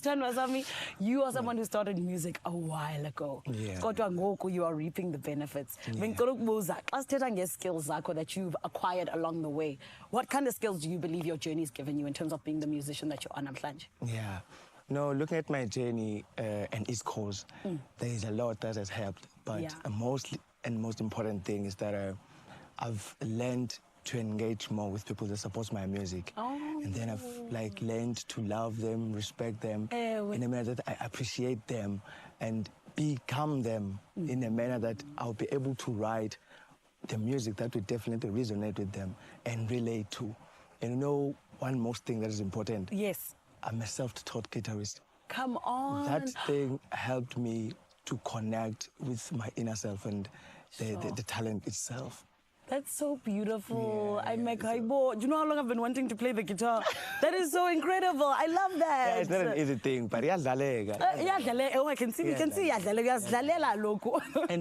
Sithandwa sami, you are someone who started music a while ago. Yeah. Kodwa ngoku you are reaping the benefits. Bengicela ukubuza, xa sithetha nge-skills zakho that you've acquired along the way, what kind of skills do you believe your journey's given you in terms of being the musician that you are namhlanje? Yeah. No, looking at my journey and its cause, there is a lot that has helped. But most important thing is that I've learned to engage more with people that support my music. And then I've like learned to love them, respect them in a manner that I appreciate them and become them in a manner that I'll be able to write the music that will definitely resonate with them and relate to. And you know, one most thing that is important. Yes. I'm a self-taught guitarist. Come on. That thing helped me to connect with my inner self and the talent itself. That's so beautiful. Yeah, do you know how long I've been wanting to play the guitar? That is so incredible. I love that. Yeah, it's not an easy thing, but oh, I can see. You can see. And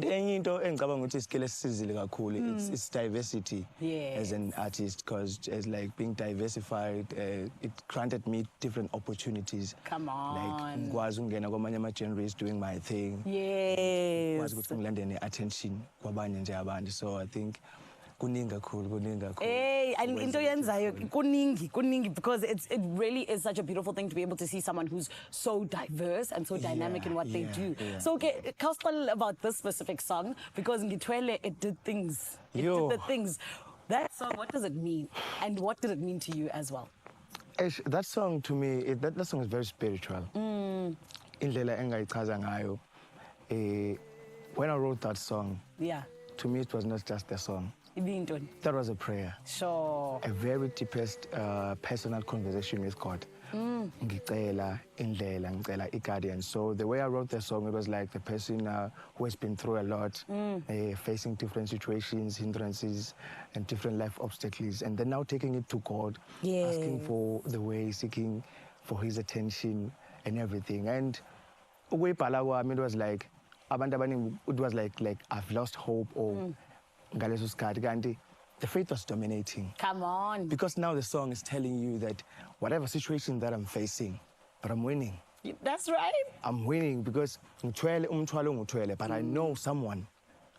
enye into engicabanga ukuthi iskill esisizile kakhulu it's diversity as an artist, because as like being diversified, it granted me different opportunities. Come on. Like ngikwazi ukungena kwamanye ama-genres doing my thing. Yes. Ngikwazi ukuthi ngilande ne-attention kwabanye nje abantu. So I think kuningi kakhulu. Hey, and into yenzayo kuningi, because it really is such a beautiful thing to be able to see someone who's so diverse and so dynamic in what they do. Yeah. So okay, tell us a little about this specific song, because Ngitwele, it did things. It did the things. That song, what does it mean? And what did it mean to you as well? That song to me, that song is very spiritual. Indlela engayichaza ngayo. When I wrote that song, to me it was not just a song. That was a prayer. Sure. A very deepest personal conversation with God. Ngicela indlela, ngicela i-guidance. So the way I wrote the song, it was like the person who has been through a lot, facing different situations, hindrances, and different life obstacles, and then now taking it to God, asking for the way, seeking for His attention and everything. And it was like, it was like I've lost hope or the faith was dominating. Come on. Because now the song is telling you that whatever situation that I'm facing, but I'm winning. That's right. I'm winning because but I know someone,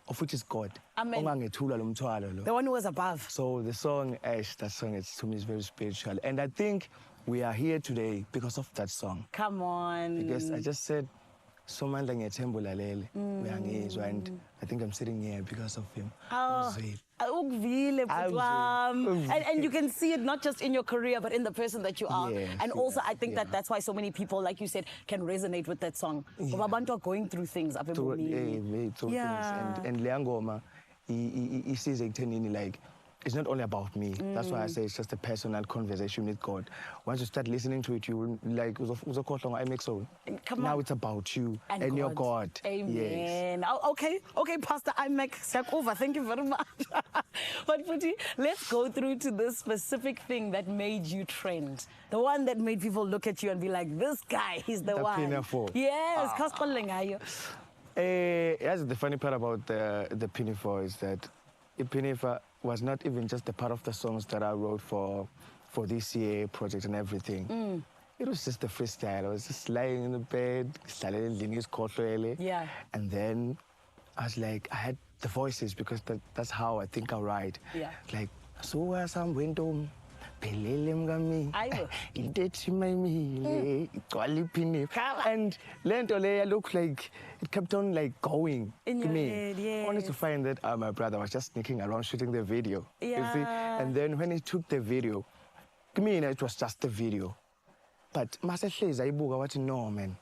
of which is God. Amen. The one who was above. So the song, that song is, to me, is very spiritual. And I think we are here today because of that song. Come on. Because I just said, and I think I'm sitting here because of him. And you can see it not just in your career, but in the person that you are. And also, I think that's why so many people, like you said, can resonate with that song. Abantu are going through things. And Leangoma, he sees like, it's not only about me. That's why I say it's just a personal conversation with God. Once you start listening to it, you will like, Imacsoul. Now it's about you and your God. Amen. Yes. Okay, Pastor Imacsoul, thank you very much. But Puti, let's go through to the specific thing that made you trend. The one that made people look at you and be like, this guy, he's the one. Pinafore. Yes, that's the funny part about the Pinafore is that Pinafore was not even just a part of the songs that I wrote for this year project and everything. It was just a freestyle. I was just lying in the bed, and then I was like, I had the voices because that's how I think I write. Like, so as I'm window. And Lentole looked like it kept on like going in to your me. head, yes. Only to find that my brother was just sneaking around shooting the video. You see? And then when he took the video, to me it was just the video. But no man,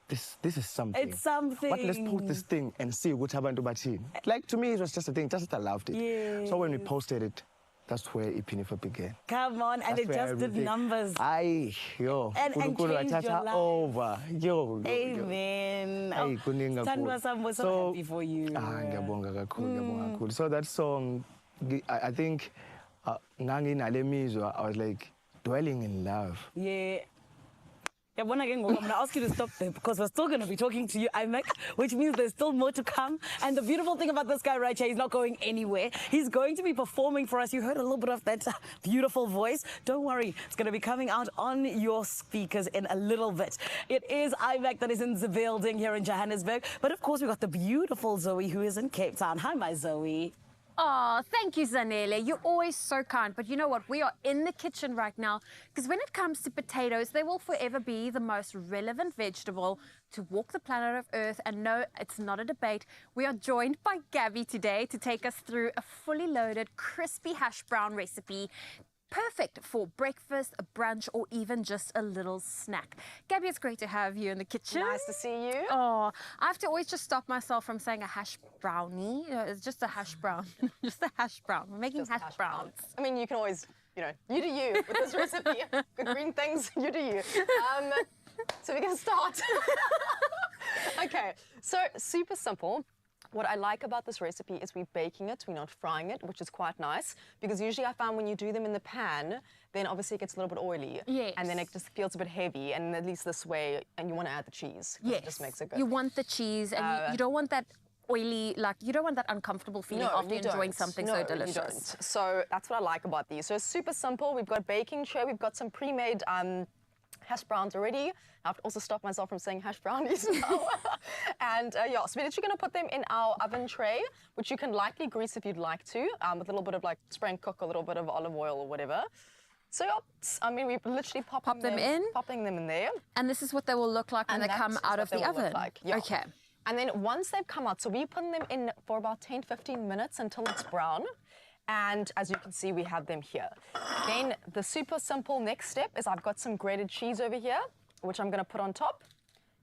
this is something. It's something. But let's put this thing and see what happened to Batin. Like to me it was just a thing, just I loved it. Yes. So when we posted it, that's where Ipinifa began. Come on, and it just did numbers. And changed your life. Over. Amen. So happy for you. So that song, I think, I was like dwelling in love. Yeah. Yeah, when I'm going to ask you to stop there because we're still going to be talking to you, Imac, which means there's still more to come. And the beautiful thing about this guy right here, he's not going anywhere. He's going to be performing for us. You heard a little bit of that beautiful voice. Don't worry, it's going to be coming out on your speakers in a little bit. It is Imac that is in the building here in Johannesburg. But of course, we've got the beautiful Zoe who is in Cape Town. Hi, my Zoe. Oh, thank you, Zanele. You're always so kind. But you know what? We are in the kitchen right now because when it comes to potatoes, they will forever be the most relevant vegetable to walk the planet of Earth. And no, it's not a debate. We are joined by Gabby today to take us through a fully loaded, crispy hash brown recipe. Perfect for breakfast, a brunch, or even just a little snack. Gabby, it's great to have you in the kitchen. Nice to see you. Oh, I have to always just stop myself from saying a hash brownie. It's just a hash brown. Just a hash brown. We're making hash browns. I mean, you can always, you do you with this recipe. Good green things, you do you. So we're going to start. Okay, so super simple. What I like about this recipe is we're baking it, we're not frying it, which is quite nice. Because usually I found when you do them in the pan, then obviously it gets a little bit oily. Yes. And then it just feels a bit heavy. And at least this way, and you want to add the cheese. Yes. It just makes it good. You want the cheese and you don't want that oily, like, you don't want that uncomfortable feeling after you enjoying don't. something No, so you delicious. don't. So that's what I like about these. So it's super simple. We've got a baking tray. We've got some pre-made hash browns already. I've also stopped myself from saying hash brownies now. And yeah, so we're literally going to put them in our oven tray, which you can lightly grease if you'd like to, with a little bit of like spray and cook, a little bit of olive oil or whatever. So yeah, I mean, we're literally popping them in there. And this is what they will look like when they come out of the oven. Yeah. Okay. And then once they've come out, so we're putting them in for about 10-15 minutes until it's brown. And as you can see, we have them here. Then the super simple next step is I've got some grated cheese over here, which I'm going to put on top.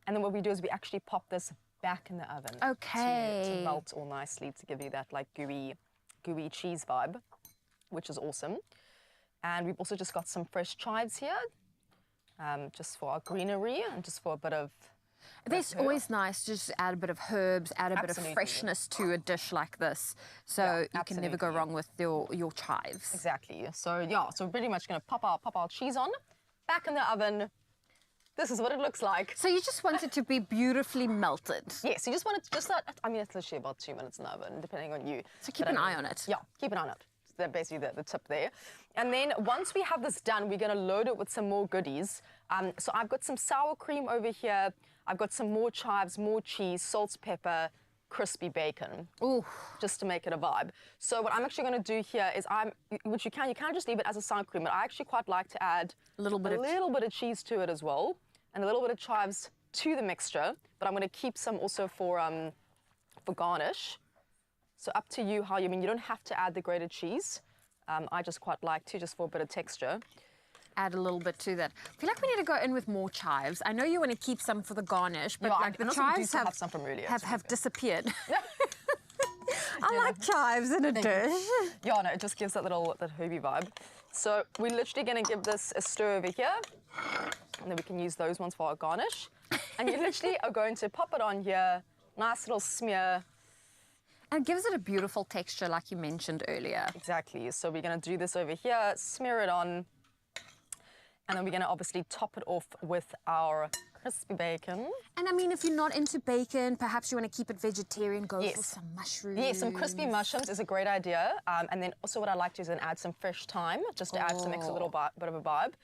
And then what we do is we actually pop this back in the oven. Okay. To melt all nicely to give you that like gooey cheese vibe, which is awesome. And we've also just got some fresh chives here, just for our greenery and just for a bit of... It's always nice to just add a bit of herbs, add a bit of freshness to a dish like this. So you can never go wrong with your chives. Exactly. So yeah, so we're pretty much going to pop our cheese on, back in the oven. This is what it looks like. So you just want it to be beautifully melted? Yes, you just want it to just like, I mean, it's literally about 2 minutes in the oven, depending on you. So keep an eye on it. Yeah, keep an eye on it. That's basically the tip there. And then once we have this done, we're going to load it with some more goodies. So I've got some sour cream over here. I've got some more chives, more cheese, salt, pepper, crispy bacon. Ooh. Just to make it a vibe. So what I'm actually going to do here is which you can just leave it as a sour cream, but I actually quite like to add a little bit of cheese to it as well, and a little bit of chives to the mixture. But I'm going to keep some also for garnish. So up to you how you mean. You don't have to add the grated cheese. I just quite like to, just for a bit of texture. Add a little bit to that. I feel like we need to go in with more chives. I know you want to keep some for the garnish, but like the chives have some from earlier, have disappeared. I like chives in a dish. Yeah, no, it just gives that herby vibe. So we're literally going to give this a stir over here, and then we can use those ones for our garnish. And you literally are going to pop it on here, nice little smear. And it gives it a beautiful texture, like you mentioned earlier. Exactly. So we're going to do this over here, smear it on, and then we're going to obviously top it off with our crispy bacon. And I mean, if you're not into bacon, perhaps you want to keep it vegetarian, go for some mushrooms. Yeah, some crispy mushrooms is a great idea. And then also what I like to do is then add some fresh thyme, just to add some extra little bit of a vibe.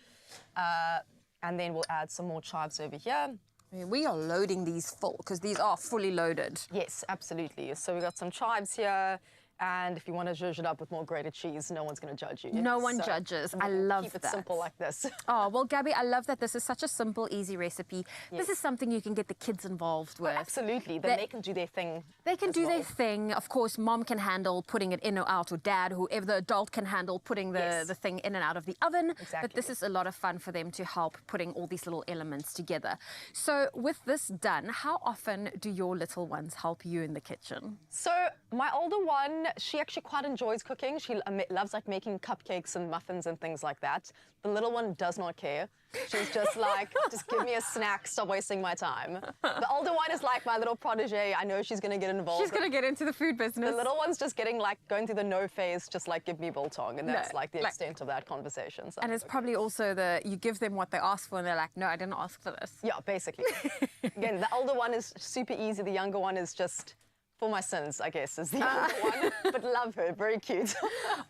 And then we'll add some more chives over here. I mean, we are loading these full, because these are fully loaded. Yes, absolutely. So we've got some chives here. And if you want to zhuzh it up with more grated cheese, no one's going to judge you. No one judges. I love that. Keep it simple like this. Oh, well, Gabby, I love that this is such a simple, easy recipe. Yes. This is something you can get the kids involved with. Oh, absolutely. Then they can do their thing. They can do their thing. Of course, mom can handle putting it in or out, or dad, whoever the adult can handle putting the thing in and out of the oven. Exactly. But this is a lot of fun for them to help putting all these little elements together. So with this done, how often do your little ones help you in the kitchen? So my older one she actually quite enjoys cooking. She loves like making cupcakes and muffins and things like that. The little one does not care. She's just like, just give me a snack, stop wasting my time. The older one is like my little protege. I know she's going to get involved. She's going to get into the food business. The little one's just going through the no phase, just like give me biltong, and that's like the extent of that conversation. So and it's probably also you give them what they ask for and they're like, no, I didn't ask for this. Yeah, basically. Again, the older one is super easy. The younger one is just for my sins, I guess, is the younger one. But love her, very cute.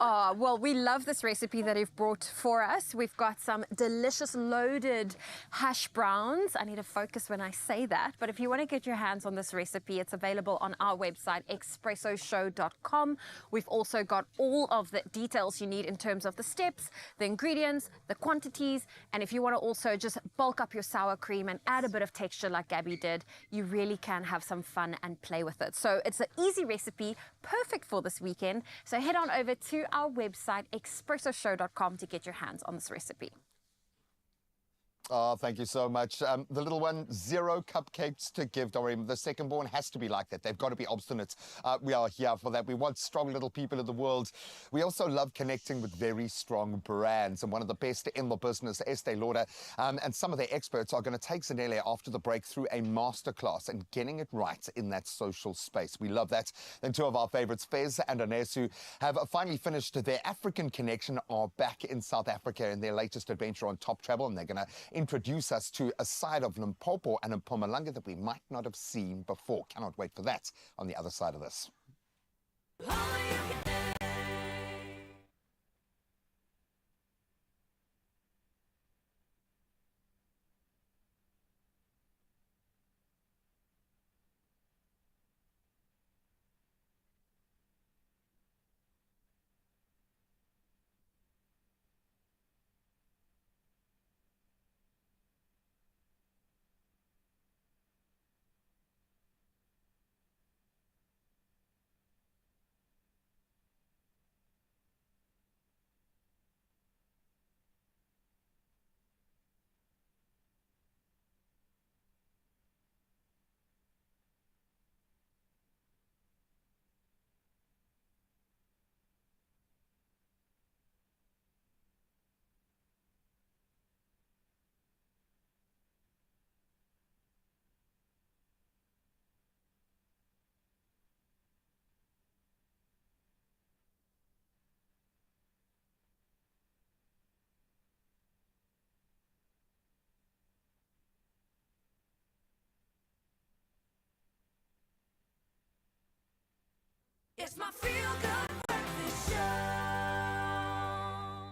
Oh, well, we love this recipe that you've brought for us. We've got some delicious loaded hash browns. I need to focus when I say that. But if you want to get your hands on this recipe, it's available on our website, expressoshow.com. We've also got all of the details you need in terms of the steps, the ingredients, the quantities. And if you want to also just bulk up your sour cream and add a bit of texture like Gabby did, you really can have some fun and play with it. So it's an easy recipe, perfect for this weekend. So head on over to our website, expressoshow.com, to get your hands on this recipe. Oh, thank you so much. The little one, 0 cupcakes to give, Doreen. The second born has to be like that. They've got to be obstinate. We are here for that. We want strong little people in the world. We also love connecting with very strong brands, and one of the best in the business, Estee Lauder, and some of their experts are going to take Zanele after the break through a masterclass and getting it right in that social space. We love that. Then 2 of our favorites, Fez and Ines, who have finally finished their African connection, are back in South Africa in their latest adventure on Top Travel, and they're going to introduce us to a side of Limpopo and Mpumalanga that we might not have seen before. Cannot wait for that on the other side of this. It's my feel-good breakfast show.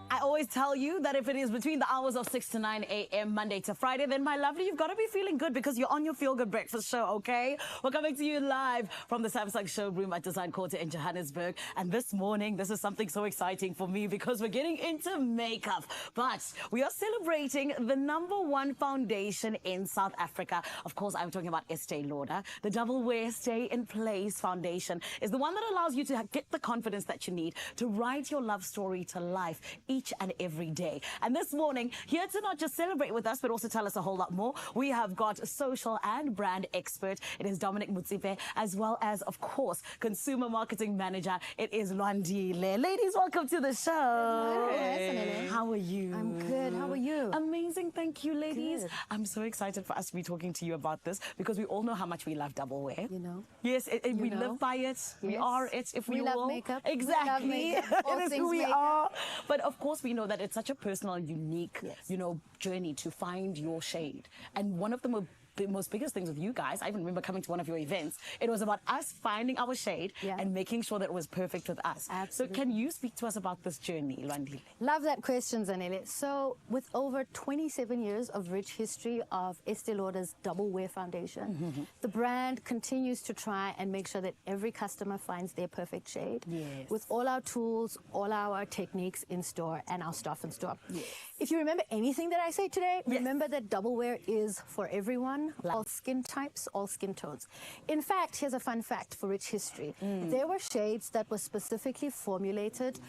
I always tell you that if it is between the hours of 6 to 9 a.m. Monday to Friday, then my lovely, you've got to be feeling good because you're on your feel-good breakfast show, okay? We're coming to you live from the Samsung showroom at Design Quarter in Johannesburg. And this morning, this is something so exciting for me because we're getting into makeup. But we are celebrating the #1 foundation in South Africa. Of course, I'm talking about Estee Lauder. The Double Wear Stay in Place foundation is the one that allows you to get the confidence that you need to write your love story to life each and every day. And this morning, here to not just celebrate with us, but also tell us a whole lot more, we have got social and brand expert. It is Dominic Mutsipe, as well as, of course, consumer marketing manager. It is Lwandile. Ladies, welcome to the show. Hey. How are you? I'm good. How are you? Amazing. Thank you, ladies. Good. I'm so excited for us to be talking to you about this because we all know how much we love double wear. You know. Yes, we know. live by it. We Yes. are it, if we We love will. makeup. We love Exactly. makeup. All It is who things we makeup. are. But of course, we know that it's such a personal and unique, Yes. journey to find your shade. And one of the most biggest things with you guys, I even remember coming to one of your events, it was about us finding our shade and making sure that it was perfect with us. Absolutely. So can you speak to us about this journey, Lwandile? Love that question, Zanele. So, with over 27 years of rich history of Estee Lauder's Double Wear Foundation, the brand continues to try and make sure that every customer finds their perfect shade. Yes. With all our tools, all our techniques in store, and our staff in store. Yes. If you remember anything that I say today, remember that Double Wear is for everyone, all skin types, all skin tones. In fact, here's a fun fact for rich history. There were shades that were specifically formulated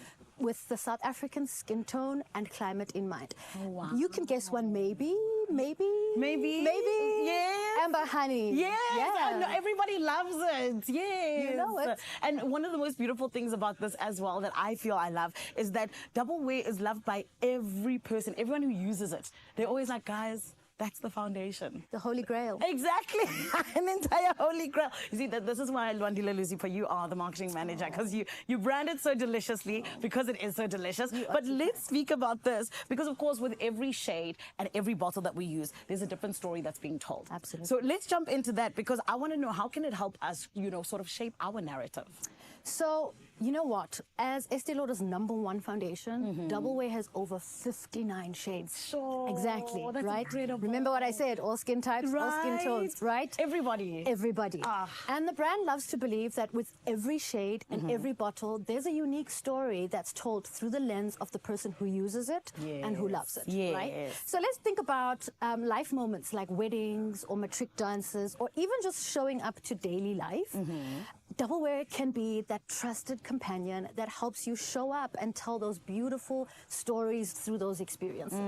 with the South African skin tone and climate in mind. Oh, wow. You can guess one, maybe. Yes. Amber honey. Yes, Yeah. I know, everybody loves it. Yes. You know it. And one of the most beautiful things about this as well that I feel I love is that double wear is loved by every person, everyone who uses it. They're always like, guys, that's the foundation. The Holy Grail. Exactly. An entire holy grail. You see, this is why Lwandile Lucifer, you are the marketing manager, because you brand it so deliciously because it is so delicious. But let's speak about this because, of course, with every shade and every bottle that we use, there's a different story that's being told. Absolutely. So let's jump into that because I want to know, how can it help us, sort of shape our narrative? So, you know what? As Estee Lauder's #1 foundation, Double Wear has over 59 shades. Sure. Exactly, That's right? incredible. Remember what I said, all skin types, all skin tones, right? Everybody. Everybody. And the brand loves to believe that with every shade and every bottle, there's a unique story that's told through the lens of the person who uses it and who loves it, right? Yes. So let's think about life moments like weddings or matric dances or even just showing up to daily life. Double Wear can be that trusted companion that helps you show up and tell those beautiful stories through those experiences.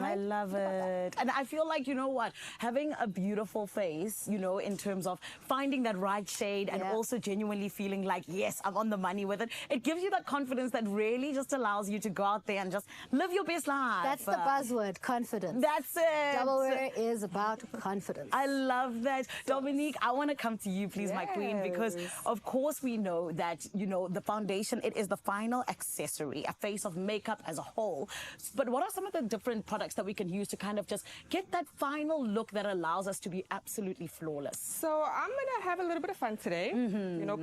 I love it. And I feel like, you know what, having a beautiful face, in terms of finding that right shade and also genuinely feeling like, yes, I'm on the money with it, it gives you that confidence that really just allows you to go out there and just live your best life. That's the buzzword, confidence. That's it. Double Wear is about confidence. I love that. Dominique, I want to come to you, please, my queen, because of course we know that, the foundation, it is the final accessory, a face of makeup as a whole. But what are some of the different products that we can use to kind of just get that final look that allows us to be absolutely flawless? So I'm going to have a little bit of fun today,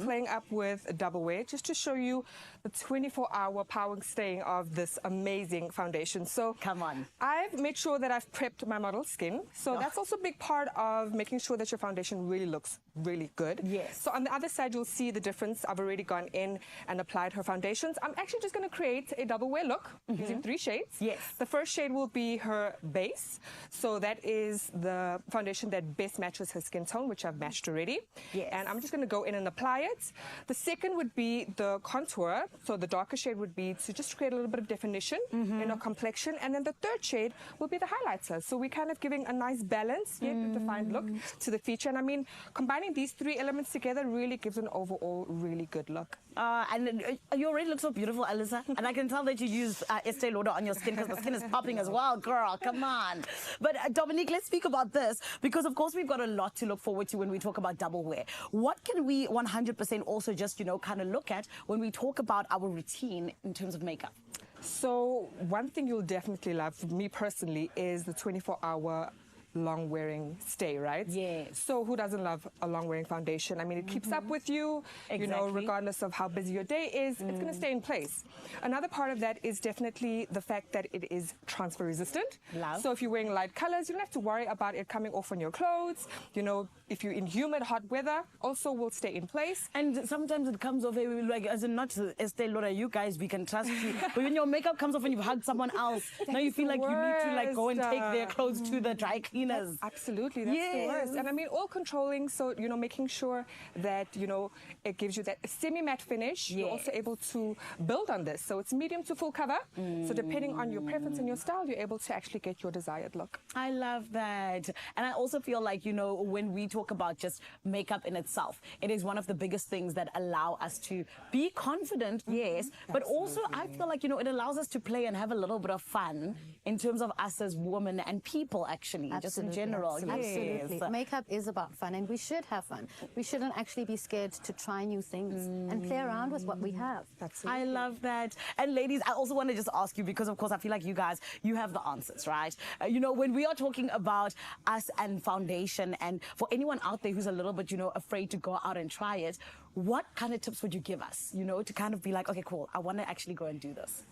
playing up with Double Wear, just to show you the 24-hour power and staying of this amazing foundation. So come on. I've made sure that I've prepped my model's skin. So that's also a big part of making sure that your foundation really looks really good. Yes. So on the other side, you'll see the difference. I've already gone in and applied her foundations. I'm actually just going to create a Double Wear look using 3 shades. Yes. The first shade will be her base. So that is the foundation that best matches her skin tone, which I've matched already. Yes. And I'm just going to go in and apply it. The second would be the contour. So the darker shade would be to just create a little bit of definition in her complexion. And then the third shade will be the highlighter. So we're kind of giving a nice balance, yet defined look to the feature. And I mean, combining these 3 elements together really gives an overall really good look. And you already look so beautiful, Alyssa. And I can tell that you use Estee Lauder on your skin because the skin is popping as well, girl. Come on. But Dominique, let's speak about this because, of course, we've got a lot to look forward to when we talk about Double Wear. What can we 100% also just, kind of look at when we talk about our routine in terms of makeup? So one thing you'll definitely love, for me personally, is the 24-hour long wearing stay, right? Yes. So who doesn't love a long wearing foundation? I mean, it keeps up with you, regardless of how busy your day is, it's going to stay in place. Another part of that is definitely the fact that it is transfer resistant. Love. So if you're wearing light colors, you don't have to worry about it coming off on your clothes. If you're in humid, hot weather, also will stay in place. And sometimes it comes off, like, as in not Estee Lauder, you guys, we can trust you. But when your makeup comes off and you've hugged someone else, now you feel like you need to, like, go and take their clothes to the dry cleaners. Absolutely, that's the worst. And I mean, all controlling, so, making sure that, it gives you that semi-matte finish. You're also able to build on this. So it's medium to full cover. So depending on your preference and your style, you're able to actually get your desired look. I love that. And I also feel like, when we talk about just makeup in itself, it is one of the biggest things that allow us to be confident, yes, but also I feel like, it allows us to play and have a little bit of fun in terms of us as women and people, actually, just in general. Absolutely. Yes. Makeup is about fun, and we should have fun. We shouldn't actually be scared to try new things and play around with what we have. Absolutely. I love that. And ladies, I also want to just ask you, because of course I feel like you guys, you have the answers, right? When we are talking about us and foundation, and for anyone out there who's a little bit, afraid to go out and try it, what kind of tips would you give us, to kind of be like, okay, cool, I want to actually go and do this?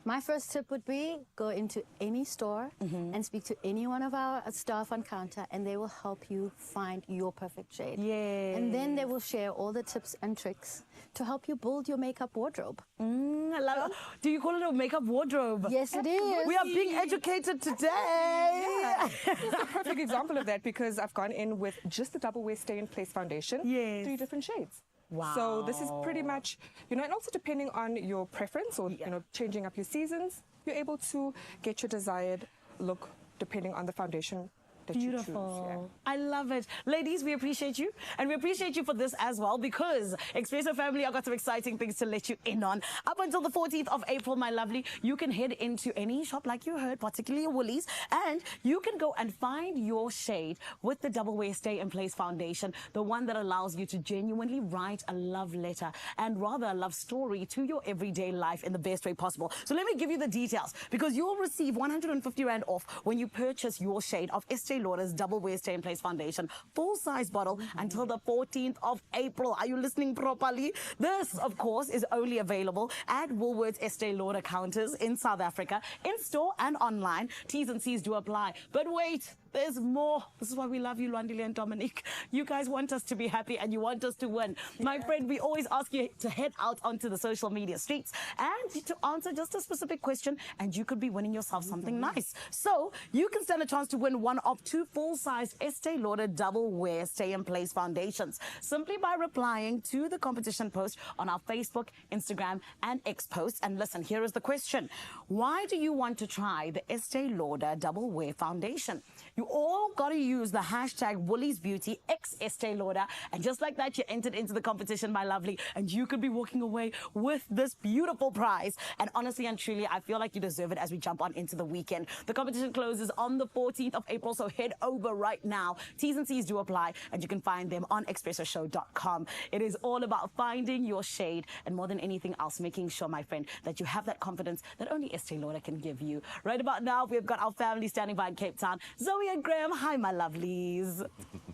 My first tip would be go into any store and speak to any one of our staff on counter, and they will help you find your perfect shade. Yeah. And then they will share all the tips and tricks to help you build your makeup wardrobe. I love it. Do you call it a makeup wardrobe? Yes, it is. We are being educated today. Yeah. It's a perfect example of that because I've gone in with just the Double Wear Stay in Place foundation. Yes. 3 different shades. So this is pretty much, and also depending on your preference or, changing up your seasons, you're able to get your desired look depending on the foundation that you choose. Beautiful. I love it. Ladies, we appreciate you. And we appreciate you for this as well, because Expresso family, I've got some exciting things to let you in on. Up until the 14th of April, my lovely, you can head into any shop like you heard, particularly Woolies, and you can go and find your shade with the Double Wear Stay in Place foundation, the one that allows you to genuinely write a love letter and rather a love story to your everyday life in the best way possible. So let me give you the details, because you'll receive 150 Rand off when you purchase your shade of Estee Lauder's Double Wear Stay in Place foundation, full-size bottle, until the 14th of April. Are you listening properly? This, of course, is only available at Woolworths Estee Lauder counters in South Africa, in-store and online. T's and C's do apply. But wait, there's more. This is why we love you, Lwandile and Dominique. You guys want us to be happy and you want us to win. My friend, we always ask you to head out onto the social media streets and to answer just a specific question, and you could be winning yourself something nice. So you can stand a chance to win one of 2 full-size Estee Lauder Double Wear Stay in Place foundations simply by replying to the competition post on our Facebook, Instagram, and X posts. And listen, here is the question. Why do you want to try the Estee Lauder Double Wear foundation? You all got to use the hashtag WooliesBeautyX Estee Lauder, and just like that, you entered into the competition, my lovely, and you could be walking away with this beautiful prize. And honestly and truly, I feel like you deserve it as we jump on into the weekend. The competition closes on the 14th of April, so head over right now. T's and C's do apply, and you can find them on expressoshow.com. It is all about finding your shade, and more than anything else, making sure, my friend, that you have that confidence that only Estee Lauder can give you. Right about now, we've got our family standing by in Cape Town. Zoe and Graham, hi, my lovelies.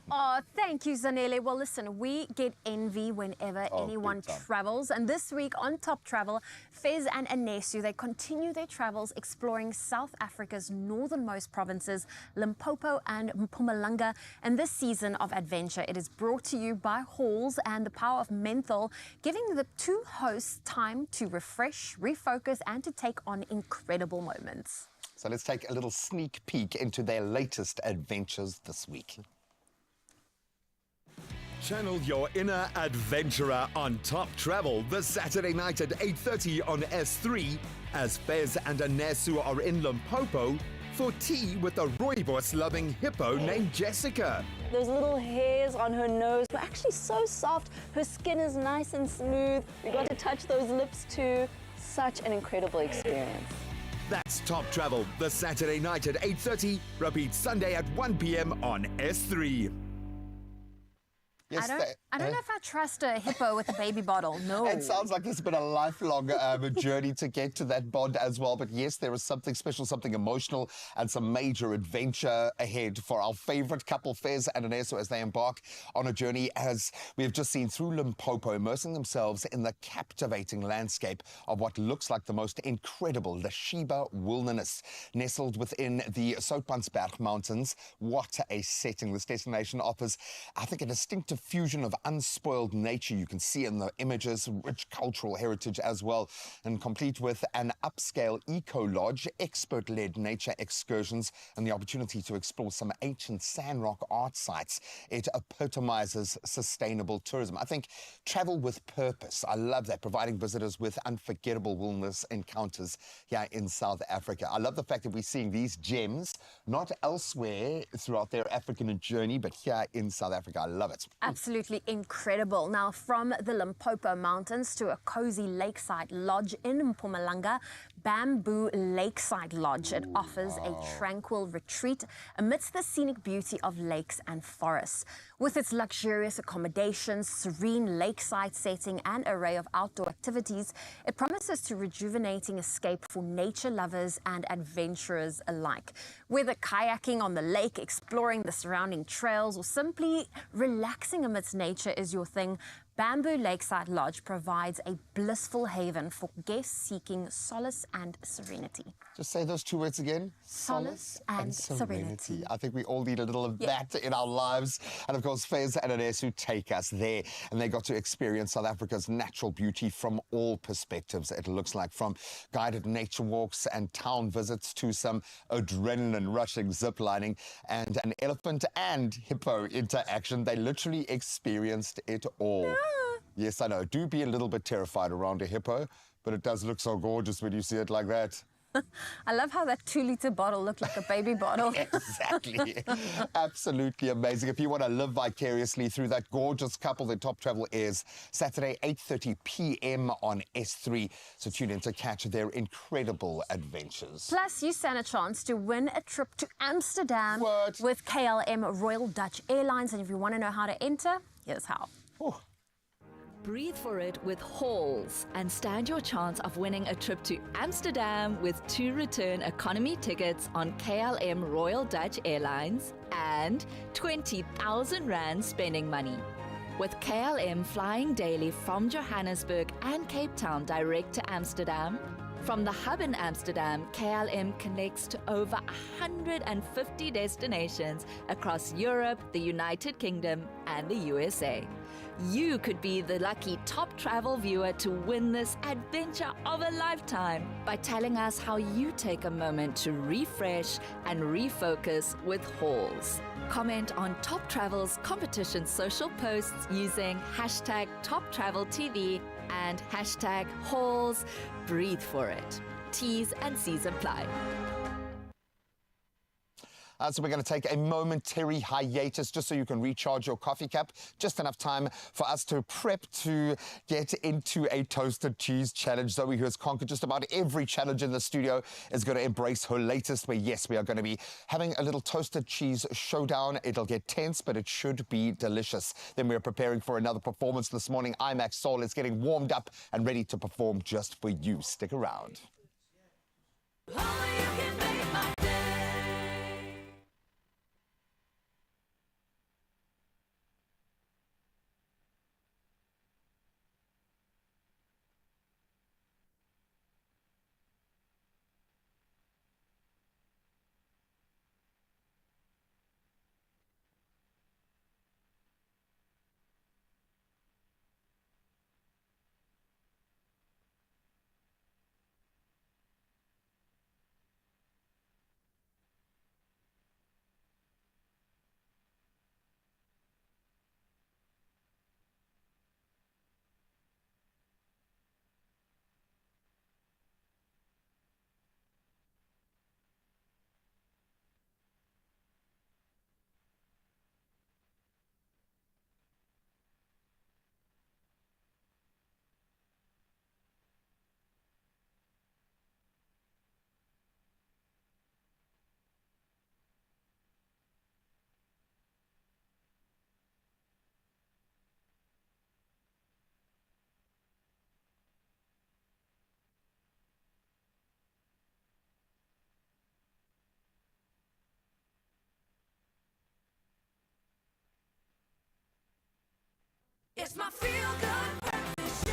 Oh, thank you, Zanele. Well, listen, we get envy whenever anyone travels. And this week on Top Travel, Fez and Anesu, they continue their travels exploring South Africa's northernmost provinces, Limpopo and Mpumalanga. And this season of adventure, it is brought to you by Halls and the Power of Menthol, giving the 2 hosts time to refresh, refocus, and to take on incredible moments. So let's take a little sneak peek into their latest adventures this week. Channel your inner adventurer on Top Travel this Saturday night at 8:30 on S3 as Fez and Anesu are in Limpopo for tea with a rooibos-loving hippo named Jessica. Those little hairs on her nose were actually so soft. Her skin is nice and smooth. We got to touch those lips too. Such an incredible experience. That's Top Travel this Saturday night at 8:30. Repeat Sunday at 1 p.m. on S3. Yes, I don't know if I trust a hippo with a baby bottle. No. It sounds like there's been a lifelong journey to get to that bond as well. But yes, there is something special, something emotional, and some major adventure ahead for our favorite couple, Fez and Anesu, as they embark on a journey, as we have just seen, through Limpopo, immersing themselves in the captivating landscape of what looks like the most incredible Lasheba wilderness, nestled within the Soutpansberg Mountains. What a setting this destination offers. I think a distinctive fusion of unspoiled nature you can see in the images, rich cultural heritage as well, and complete with an upscale eco-lodge, expert-led nature excursions, and the opportunity to explore some ancient sandrock art sites. It epitomizes sustainable tourism. I think travel with purpose. I love that, providing visitors with unforgettable wilderness encounters here in South Africa. I love the fact that we're seeing these gems not elsewhere throughout their African journey, but here in South Africa. I love it. Absolutely incredible. Now, from the Limpopo Mountains to a cozy lakeside lodge in Mpumalanga, Bamboo Lakeside Lodge. It offers a tranquil retreat amidst the scenic beauty of lakes and forests. With its luxurious accommodations, serene lakeside setting, and array of outdoor activities, it promises to rejuvenating escape for nature lovers and adventurers alike. Whether kayaking on the lake, exploring the surrounding trails, or simply relaxing amidst nature is your thing, Bamboo Lakeside Lodge provides a blissful haven for guests seeking solace and serenity. Just say those 2 words again. Solace and serenity. I think we all need a little of that in our lives. And of course, Fez and Anesu take us there. And they got to experience South Africa's natural beauty from all perspectives, it looks like. From guided nature walks and town visits to some adrenaline-rushing ziplining and an elephant and hippo interaction. They literally experienced it all. Yes, I know. Do be a little bit terrified around a hippo, but it does look so gorgeous when you see it like that. I love how that 2-liter bottle looked like a baby bottle. Exactly. Absolutely amazing. If you want to live vicariously through that gorgeous couple, the Top Travel airs Saturday, 8:30 p.m. on S3. So tune in to catch their incredible adventures. Plus, you stand a chance to win a trip to Amsterdam What? with KLM Royal Dutch Airlines. And if you want to know how to enter, here's how. Oh. Breathe for it with Halls and stand your chance of winning a trip to Amsterdam with 2 return economy tickets on KLM Royal Dutch Airlines and 20,000 Rand spending money. With KLM flying daily from Johannesburg and Cape Town direct to Amsterdam, from the hub in Amsterdam, KLM connects to over 150 destinations across Europe, the United Kingdom, and the USA. You could be the lucky Top Travel viewer to win this adventure of a lifetime by telling us how you take a moment to refresh and refocus with Halls. Comment on Top Travel's competition social posts using hashtag TopTravelTV and hashtag Halls. Breathe for it. T's and C's apply. So we're going to take a momentary hiatus just so you can recharge your coffee cup. Just enough time for us to prep to get into a toasted cheese challenge. Zoe, who has conquered just about every challenge in the studio, is going to embrace her latest, where, yes, we are going to be having a little toasted cheese showdown. It'll get tense, but it should be delicious. Then we're preparing for another performance this morning. Imacsoul is getting warmed up and ready to perform just for you. Stick around. It's my feel-good breakfast show.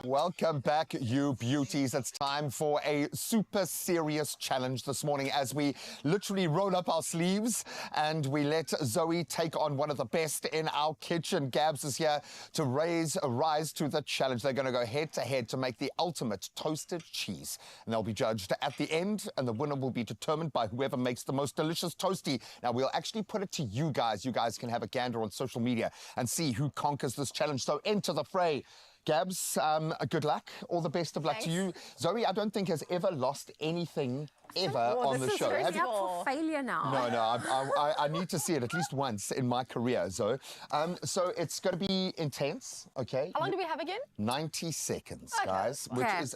Welcome back, you beauties. It's time for a super serious challenge this morning as we literally roll up our sleeves and we let Zoe take on one of the best in our kitchen. Gabs is here to rise to the challenge. They're going to go head to head to make the ultimate toasted cheese. And they'll be judged at the end, and the winner will be determined by whoever makes the most delicious toasty. Now, we'll actually put it to you guys. You guys can have a gander on social media and see who conquers this challenge. So enter the fray. Gabs, good luck. All the best of luck to you. Zoe, I don't think has ever lost anything ever on the show. This is up for failure now. No, I need to see it at least once in my career, Zoe. So it's going to be intense, okay? How long do we have again? 90 seconds, Okay. guys, which is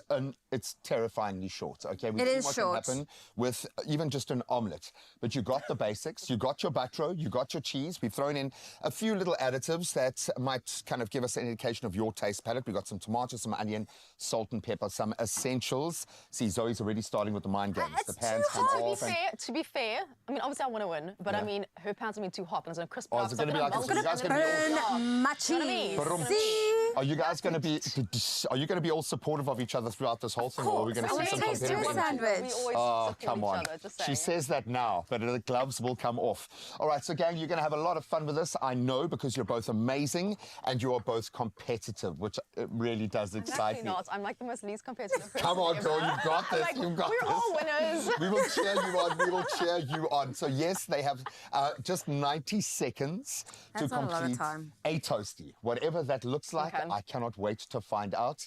it's terrifyingly short, okay? It is what short. can happen with even just an omelette. But you got the basics, you got your butter, you got your cheese. We've thrown in a few little additives that might kind of give us an indication of your taste palette. We've got some tomatoes, some onion, salt and pepper, some essentials. See, Zoe's already starting with the mind games. The pans come off. To be fair, I mean, obviously I want to win, but Yeah. I mean, her pans are being too hot and it's going to crisp Oh, up. is it going to be like this? You guys going to be all... Burn my cheese. You know what I mean? Ba-dum. See? Are you guys going to be? Are you going to be all supportive of each other throughout this whole thing, or are we going to see some taste your competitive energy? sandwich. We always Oh, support come each on. other, just She saying. says that now, but the gloves will come off. All right, so gang, you're going to have a lot of fun with this. I know, because you're both amazing and you are both competitive, which really does I'm excite actually me. not. I'm like the most least competitive person Come on, ever. girl, you've got this. Like, You've got we're this. all winners. We will cheer you on. We will cheer you on. So yes, they have just 90 seconds That's to not a lot of complete time. a toasty. Whatever that looks like, Okay. I cannot wait to find out.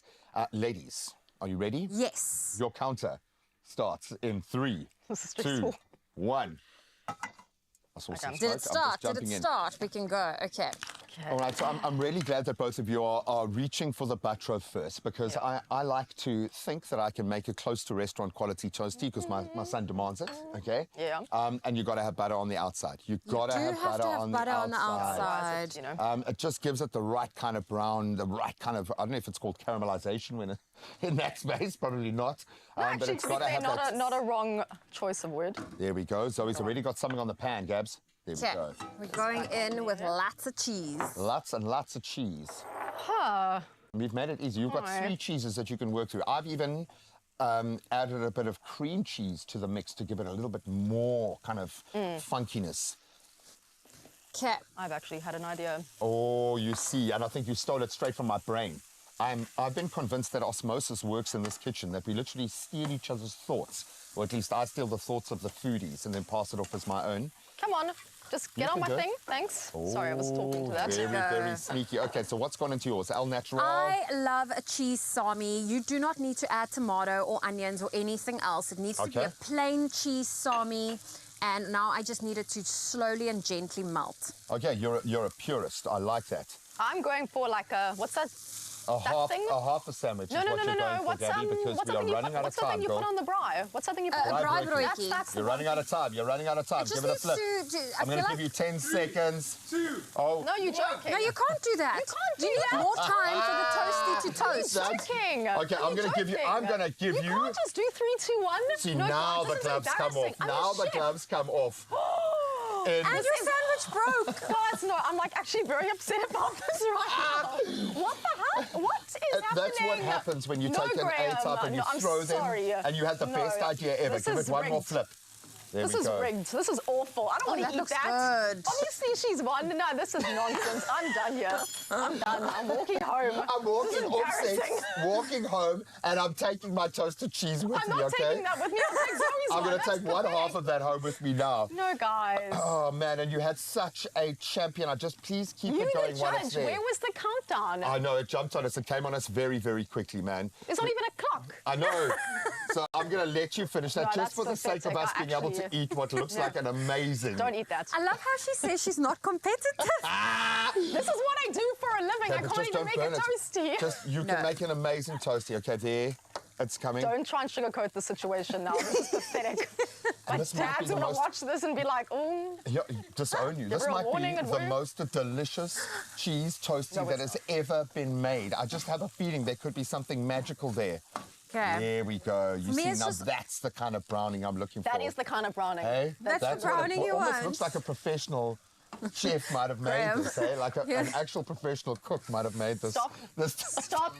Ladies, are you ready? Yes. Your counter starts in 3, This is 2, stressful. 1. I saw some Did smoke. it I'm just start? Did jumping it in. start? We can go. Okay. All right, so I'm really glad that both of you are reaching for the butter first, because I like to think that I can make it close to restaurant quality toasty, because my son demands it, okay? Yeah. And you got to have butter on the outside. You got to have butter on the outside. Otherwise it's, you know. It just gives it the right kind of brown, the right kind of, I don't know if it's called caramelization when it, in that space, probably not. No, But actually, it's to be got to fair, have that. not a wrong choice of word. There we go. Zoe's already got something on the pan, Gabs. There we Okay. go. We're going in with lots of cheese. Lots and lots of cheese. Huh. We've made it easy. You've got Alright. 3 cheeses that you can work through. I've even added a bit of cream cheese to the mix to give it a little bit more kind of funkiness. Okay. I've actually had an idea. Oh, you see, and I think you stole it straight from my brain. I've been convinced that osmosis works in this kitchen, that we literally steal each other's thoughts, or at least I steal the thoughts of the foodies and then pass it off as my own. Come on, just get on can my do it. thing. Thanks. Sorry, I was talking to that. Very, very sneaky. Okay, so what's gone into yours? Al Natural? I love a cheese sami. You do not need to add tomato or onions or anything else. It needs to be Okay. a plain cheese sami. And now I just need it to slowly and gently melt. Okay, you're a purist. I like that. I'm going for like a, what's that? That thing? A half a sandwich No, is no, what no, you're no, going no. for, What's Gabby, because what's we that are thing you running put, out of what's the time, thing you girl. put on the braai? What's that thing you put? A Braai braai broodjie. broodjie. That's the You're running out of time. You're running out of time. It just Give it a needs flip. to- I I'm going feel to give you 10 seconds. 2. Oh. No, you're joking. No, you can't do that. You can't do You need that. more time for the toasty to You're toast. joking. Okay, I'm You're gonna give you- joking. I'm gonna give you- You can't just do 3, 2, 1. See, No, now this the is gloves come off. embarrassing. I'm Now a the chef. gloves come off. And your sandwich broke. Guys, no, I'm like actually very upset about this right now. What the hell? What is happening? That's what happens when you No, take an Graham, 8 up and you no, I'm throw them, sorry. and you had the No, best idea ever. this Give is it one more rigged. flip. There This we is go. rigged. This is awful. I don't want that to eat looks that. good. Obviously, she's won. No, this is nonsense. I'm done here. I'm done. I'm walking home. I'm walking This is offset, embarrassing. walking home, and I'm taking my toasted cheese with I'm me, not okay? taking that with me. I'll take Zoe's I'm one. going to That's take one pathetic. half of that home with me now. No, guys. Oh, man, and you had such a champion. I just, please keep You it the going while it's judge. there. Where was the countdown? I know, it jumped on us. It came on us very, very quickly, man. There's not even a clock. I know. So I'm going to let you finish that No, just that's for the sake of pathetic. us I being able to actually- eat what looks like an amazing. Don't eat that. I love how she says she's not competitive. This is what I do for a living. Okay, I but can't just even don't make burn a it. toasty. Just, you can make an amazing toasty. Okay, there. It's coming. Don't try and sugarcoat the situation now. This is pathetic. My this might be dad's the gonna most- watch this and be like, oh. Yeah, disown you. This her a might warning be at the work. most delicious cheese toasty No, that it's has ever been made. I just have a feeling there could be something magical there. Okay. There we go. You me, see, it's now just- that's the kind of browning I'm looking for. That is the kind of browning. Hey? That's the what it browning you almost want. looks like a professional chef might have made Graham. this, eh? Like an Yes. actual professional cook might have made this. Stop. This Stop.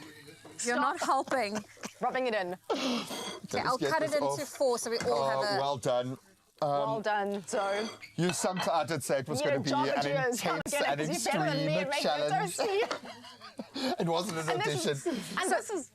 You're not helping. Rubbing it in. Okay, let's I'll get cut it this into off. 4 so we all Oh, have a... well done. Well done, Zoe. You sometimes I did say it was You're going to be a job an at yours. Come intense get it, and 'cause you're better than me at extreme making a challenge. toasty. It wasn't an And audition. this is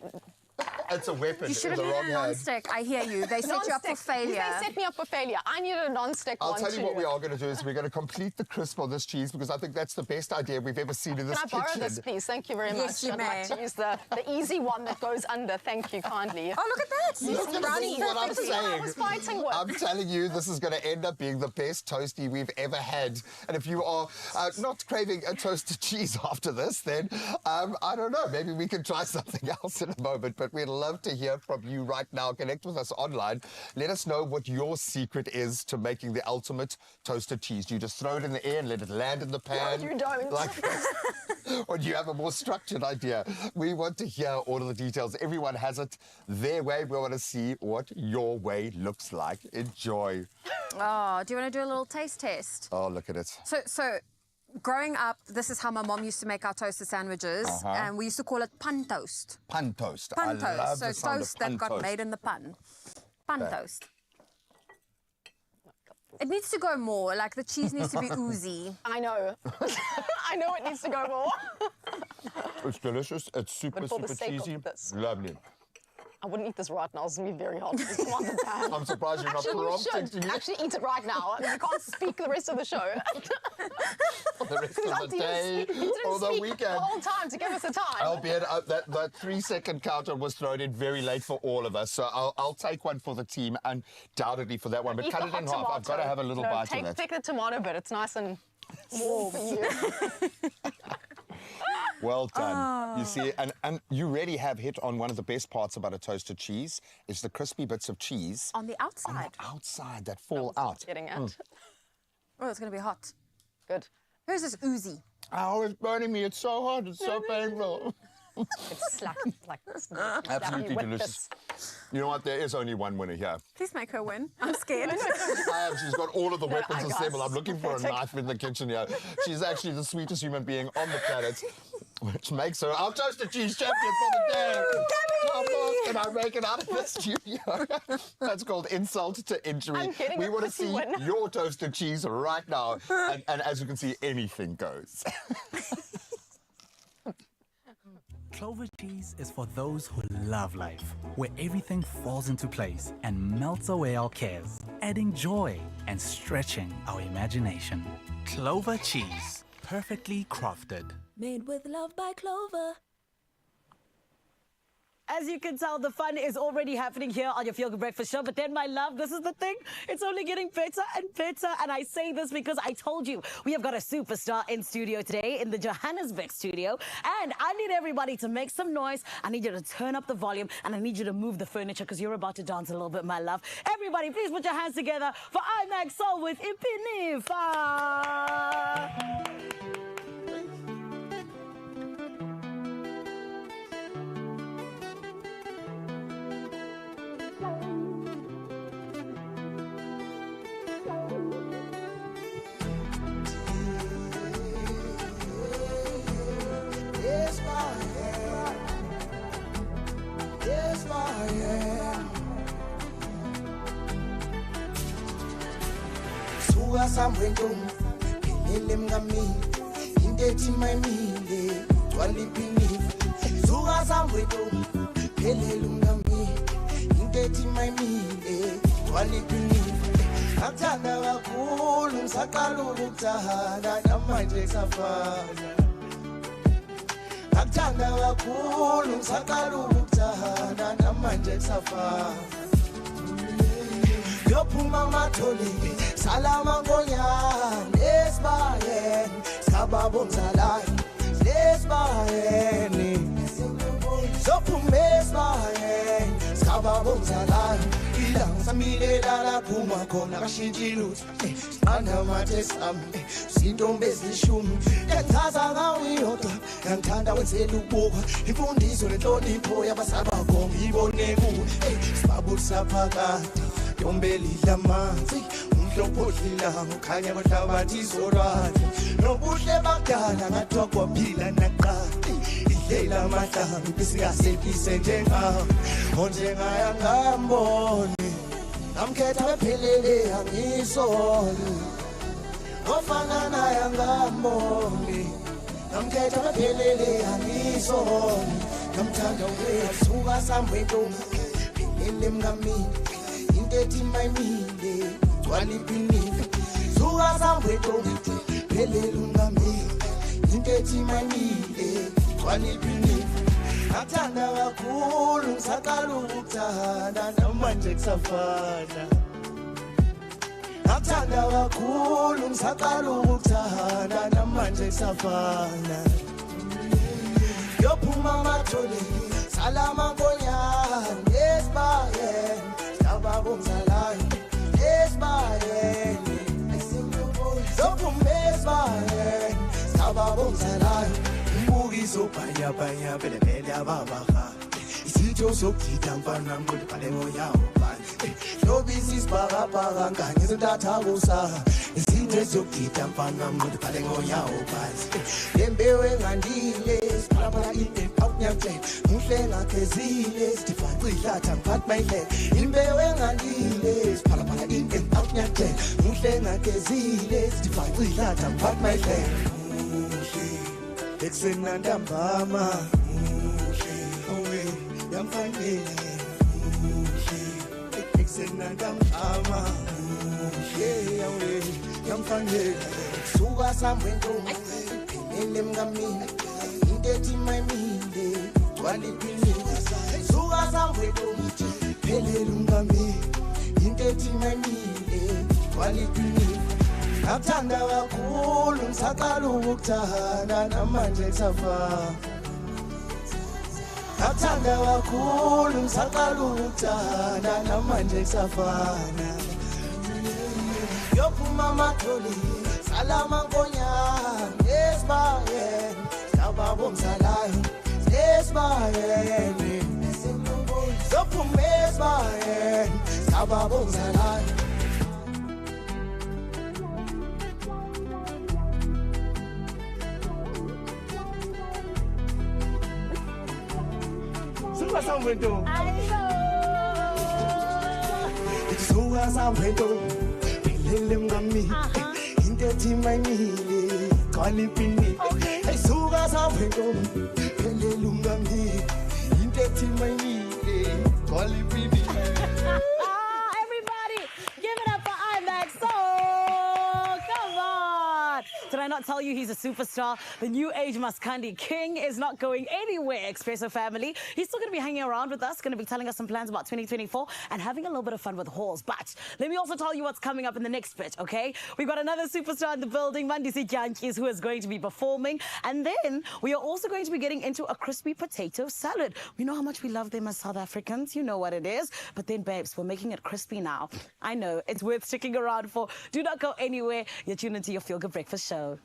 It's a weapon You should in have the wrong needed a hand. non-stick. I hear you. They set you up for non-stick. failure. They set me up for failure. I needed a non-stick I'll one tell you too. what we are going to do is we're going to complete the crisp on this cheese because I think that's the best idea we've ever seen in this Can I borrow kitchen. this, please? Thank you very Yes, much. you I'd may. like to use the easy one that goes under. Thank you kindly. Oh, look at that. Look It's at brownie. this is what I'm This is what I saying. was fighting with. I'm telling you, this is going to end up being the best toasty we've ever had. And if you are not craving a toasted cheese after this, then I don't know. Maybe we can try something else in a moment. But we'd love to hear from you right now. Connect with us online. Let us know what your secret is to making the ultimate toasted cheese. Do you just throw it in the air and let it land in the pan? you don't. Like this? Or do you have a more structured idea? We want to hear all of the details. Everyone has it their way. We want to see what your way looks like. Enjoy. Oh, do you want to do a little taste test? Oh, look at it. So growing up, this is how my mom used to make our toaster sandwiches, and we used to call it pan toast. Pan toast. Pan I toast. love So the sound toast of that pan got toast. made in the pan. Pan Okay. toast. It needs to go more. Like the cheese needs to be oozy. I know. I know it needs to go more. It's delicious. It's super, But for the super sake of cheesy. this. Lovely. I wouldn't eat this right now. It's going to be very hot. It's on the pan. I'm surprised you're not Actually, you prompting should to me. actually eat it right now. You can't speak the rest of the show. For the rest of the day or the weekend. The whole time to give us a time. Albeit that 3-second counter was thrown in very late for all of us, so I'll take one for the team, undoubtedly for that one. But Eat cut the it in hot half. I've got to tomato. have a little No, bite of it. Take the tomato bit. It's nice and warm for you. Well done. You see, and you really have hit on one of the best parts about a toasted cheese, is the crispy bits of cheese On the outside. on the outside that fall out. Getting it. Oh, it's going to be hot. Good. Who's this oozy? Oh, it's burning me. It's so hot. It's so painful. It's slap, like Absolutely with delicious. this. You know what? There is only one winner here. Please make her win. I'm scared. She's got all of the weapons I got assembled. I'm looking for a take- knife in the kitchen here. She's actually the sweetest human being on the planet, which makes her our toasted cheese champion for the day. How fast can I make it out of the studio? That's called insult to injury. I'm getting We a want to pretty see win. your toasted cheese right now. And as you can see, anything goes. Clover cheese is for those who love life, where everything falls into place and melts away our cares, adding joy and stretching our imagination. Clover cheese, perfectly crafted. Made with love by Clover. As you can tell, the fun is already happening here on your Feel Good Breakfast Show. But then, my love, this is the thing. It's only getting better and better. And I say this because I told you we have got a superstar in studio today in the Johannesburg studio. And I need everybody to make some noise. I need you to turn up the volume. And I need you to move the furniture because you're about to dance a little bit, my love. Everybody, please put your hands together for Imacsoul with Ipinifa. Yes, I am. Yes, I am. Suga samwendo, ele mngami, indeti maimile, twali pini. Suga samwendo, ele mngami, indeti maimile, twali pini. Akutanda kakhulu, ngisaqala ukukuthanda, namanje kusafana. Akutanda kakhulu ngisaqala ukukuthanda namanje kusafana. Yophuma amathole salama nkonyane esibayeni sababo mzalane esibayeni. Yophuma esibayeni sababo mzalane ilanga samilela laphuma khona kashintshi lutho. Siqanda amathe sami zintombi ezishumi echaza ngawe yodwa ngithanda wenzela ukubuka imfundiso lenhlonipho yabasabakho ngibone kuwe sibabulisa phakade yombeli lamanzi umhlopho odlila ukhanya abahlabathi izolwane nobuhle bakudala ngathiwa kwaphila naqala idlela amahlamvu bisingasehlise njengawo onjengaya ngambone ngamkhetha bephelele angisole ofana naye ngambone ngamkhetha bephelele angisole ngamthanda uyesuka samwendo philele mngamini intethi mayimile twali pinile suka samwendo philele mngamini intethi mayimile twali pinile Akutanda kakhulu ngisaqala ukukuthanda namanje kusafana. Akutanda kakhulu ngisaqala ukukuthanda namanje kusafana. Yophuma amathole salama nkonyane esibayeni sababo mzalane esibayeni. Yophuma esibayeni sababo mzalane. Bukiso baya baya bele bele ababaha isitho sokujida mfana ngqondo baleko yawo bani lobisi sibhakabhaka nganye sentatha kusa nezogida mfana mntu phale ngonyawo phansi lembewu engandile siphalaphala in awunyamtshela muhle ngakhezile sidifaci ihlatha ngiphathi mayihlele imbewu engandile siphalaphala in awunyamtshela muhle ngakhezile sidifaci ihlatha ngiphathi mayihlele muhle ekuseni nantambama muhle owe yamfanele muhle ekuseni nantambama muhle owe yamfanele suka samwentombi phelele mkamile into ethi mayimile gcwala iphilile suka samwentombi phelele mkamile into ethi mayimile gcwala iphilile ngakuthanda kakhulu ngisaqala ukukuthanda namanje ngisafana ngakuthanda kakhulu ngisaqala ukukuthanda namanje ngisafana yophuma amatholi salama nkonyana esibayeni sababomsalayo esibayeni yophuma esibayeni sababomsalayo suka samwento suka samwento phelele mngami into ethi mayimile gcwala iphini suka samwento phelele mngami into ethi mayimile gcwala iphini. Everybody, give it up for Imacsoul. Come on. Did I not tell you he's a superstar? The new age Maskandi King is not going anywhere, Expresso family. He's still going to be hanging around with us, going to be telling us some plans about 2024 and having a little bit of fun with hauls. But let me also tell you what's coming up in the next bit, okay? We've got another superstar in the building, Mandisi, who is going to be performing. And then we are also going to be getting into a crispy potato salad. We know how much we love them as South Africans. You know what it is. But then, babes, we're making it crispy now. I know. It's worth sticking around for. Do not go anywhere. You're tuned into your Feel Good Breakfast show.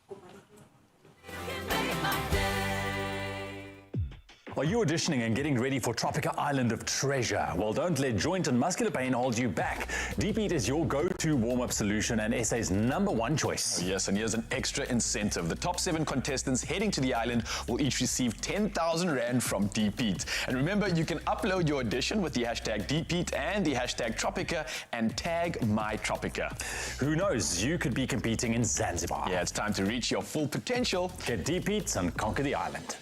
Are you auditioning and getting ready for Tropica Island of Treasure? Well, don't let joint and muscular pain hold you back. Deep Heat is your go-to warm-up solution and SA's #1 choice. Yes, and here's an extra incentive. The top 7 contestants heading to the island will each receive 10,000 Rand from Deep Heat. And remember, you can upload your audition with the hashtag Deep Heat and the hashtag Tropica and tag MyTropica. Who knows, you could be competing in Zanzibar. Yeah, it's time to reach your full potential. Get Deep Heat and conquer the island.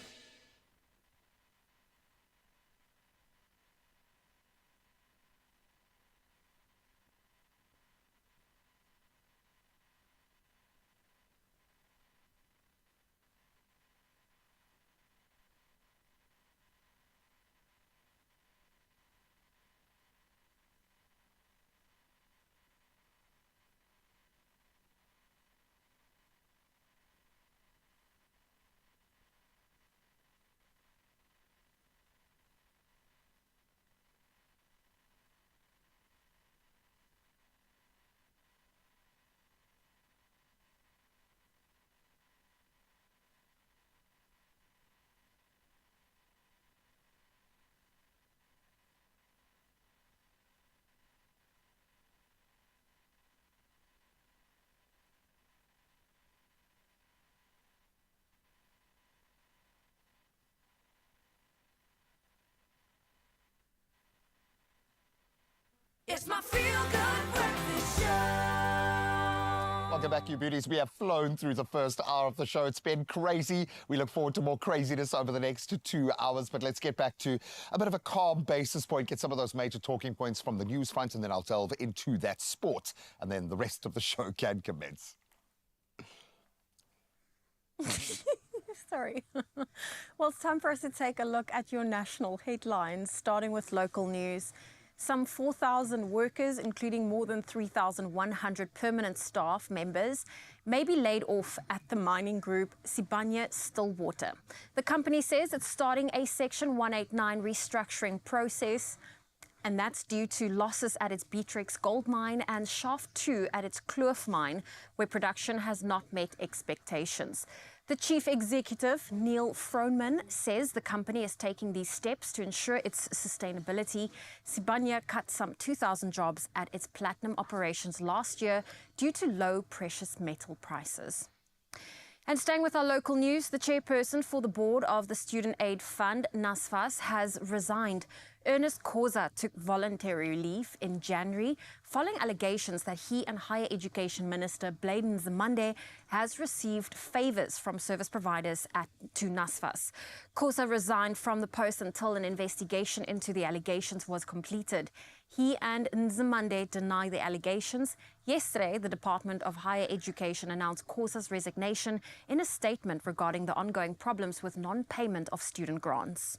It's my Feel Good Breakfast show. Welcome back, you beauties. We have flown through the first hour of the show. It's been crazy. We look forward to more craziness over the next 2 hours. But let's get back to a bit of a calm basis point, get some of those major talking points from the news front, and then I'll delve into that sport. And then the rest of the show can commence. Sorry. Well, it's time for us to take a look at your national headlines, starting with local news. Some 4,000 workers, including more than 3,100 permanent staff members, may be laid off at the mining group Sibanye-Stillwater. The company says it's starting a Section 189 restructuring process, and that's due to losses at its Beatrix gold mine and Shaft 2 at its Kloof mine, where production has not met expectations. The chief executive, Neil Froneman, says the company is taking these steps to ensure its sustainability. Sibanye cut some 2,000 jobs at its platinum operations last year due to low precious metal prices. And staying with our local news, the chairperson for the board of the Student Aid Fund, NSFAS, has resigned. Ernest Khoza took voluntary leave in January following allegations that he and Higher Education Minister Blade Nzimande has received favours from service providers to NSFAS. Khoza resigned from the post until an investigation into the allegations was completed. He and Nzimande deny the allegations. Yesterday, the Department of Higher Education announced Khoza's resignation in a statement regarding the ongoing problems with non-payment of student grants.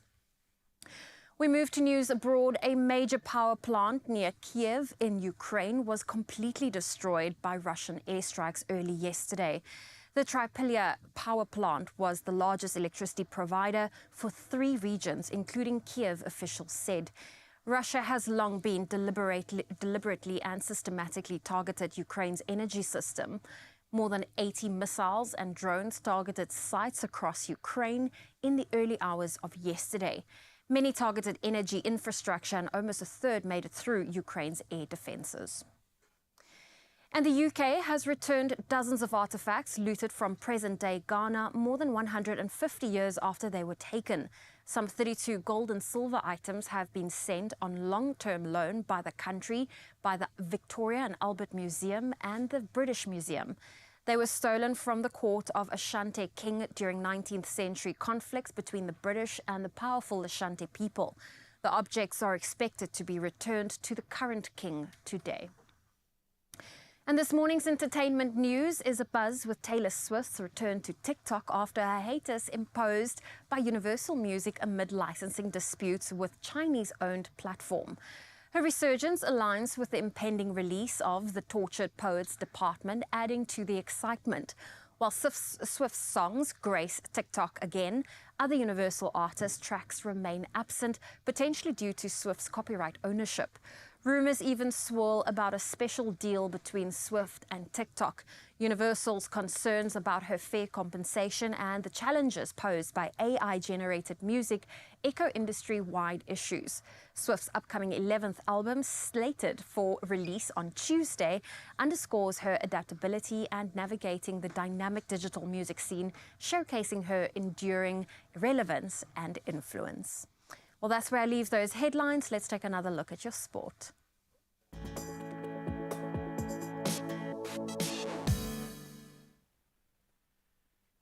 We move to news abroad. A major power plant near Kiev in Ukraine was completely destroyed by Russian airstrikes early yesterday. The Trypillia power plant was the largest electricity provider for 3 regions, including Kiev, officials said. Russia has long been deliberately and systematically targeted Ukraine's energy system. More than 80 missiles and drones targeted sites across Ukraine in the early hours of yesterday. Many targeted energy infrastructure, and almost a third made it through Ukraine's air defences. And the UK has returned dozens of artefacts looted from present-day Ghana more than 150 years after they were taken. Some 32 gold and silver items have been sent on long-term loan by the country, by the Victoria and Albert Museum and the British Museum. They were stolen from the court of Ashanti king during 19th century conflicts between the British and the powerful Ashanti people. The objects are expected to be returned to the current king today. And this morning's entertainment news is a buzz with Taylor Swift's return to TikTok after her hiatus imposed by Universal Music amid licensing disputes with Chinese-owned platform. Her resurgence aligns with the impending release of The Tortured Poets Department, adding to the excitement. While Swift's songs grace TikTok again, other Universal artists' tracks remain absent, potentially due to Swift's copyright ownership. Rumours even swirl about a special deal between Swift and TikTok. Universal's concerns about her fair compensation and the challenges posed by AI-generated music echo industry-wide issues. Swift's upcoming 11th album, slated for release on Tuesday, underscores her adaptability and navigating the dynamic digital music scene, showcasing her enduring relevance and influence. Well, that's where I leave those headlines. Let's take another look at your sport.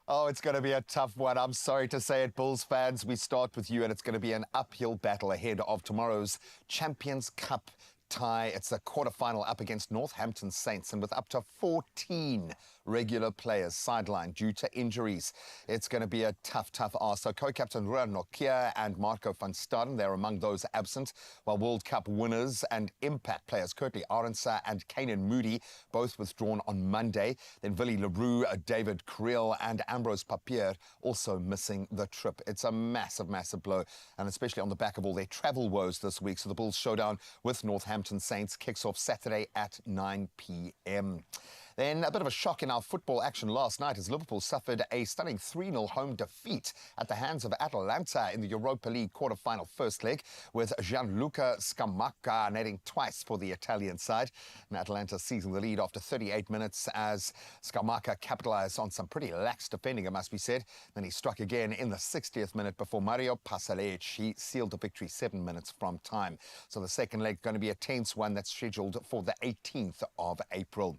Oh, it's going to be a tough one. I'm sorry to say it, Bulls fans. We start with you, and it's going to be an uphill battle ahead of tomorrow's Champions Cup tie. It's a quarterfinal up against Northampton Saints, and with up to 14 regular players sidelined due to injuries, it's going to be a tough ask. So co-captain Ruan Nokia and Marco van Staden, they're among those absent, while World Cup winners and impact players Kurtley Arendse and Kanan Moody both withdrawn on Monday. Then Willie Leroux, David Creel and Ambrose Papier also missing the trip. It's a massive blow, and especially on the back of all their travel woes this week. So the Bulls showdown with Northampton Saints kicks off Saturday at 9 p.m. Then a bit of a shock in our football action last night as Liverpool suffered a stunning 3-0 home defeat at the hands of Atalanta in the Europa League quarter-final first leg, with Gianluca Scamacca netting twice for the Italian side. And Atalanta seizing the lead after 38 minutes as Scamacca capitalised on some pretty lax defending, it must be said. Then he struck again in the 60th minute before Mario Pasalic. He sealed the victory 7 minutes from time. So the second leg going to be a tense one that's scheduled for the 18th of April.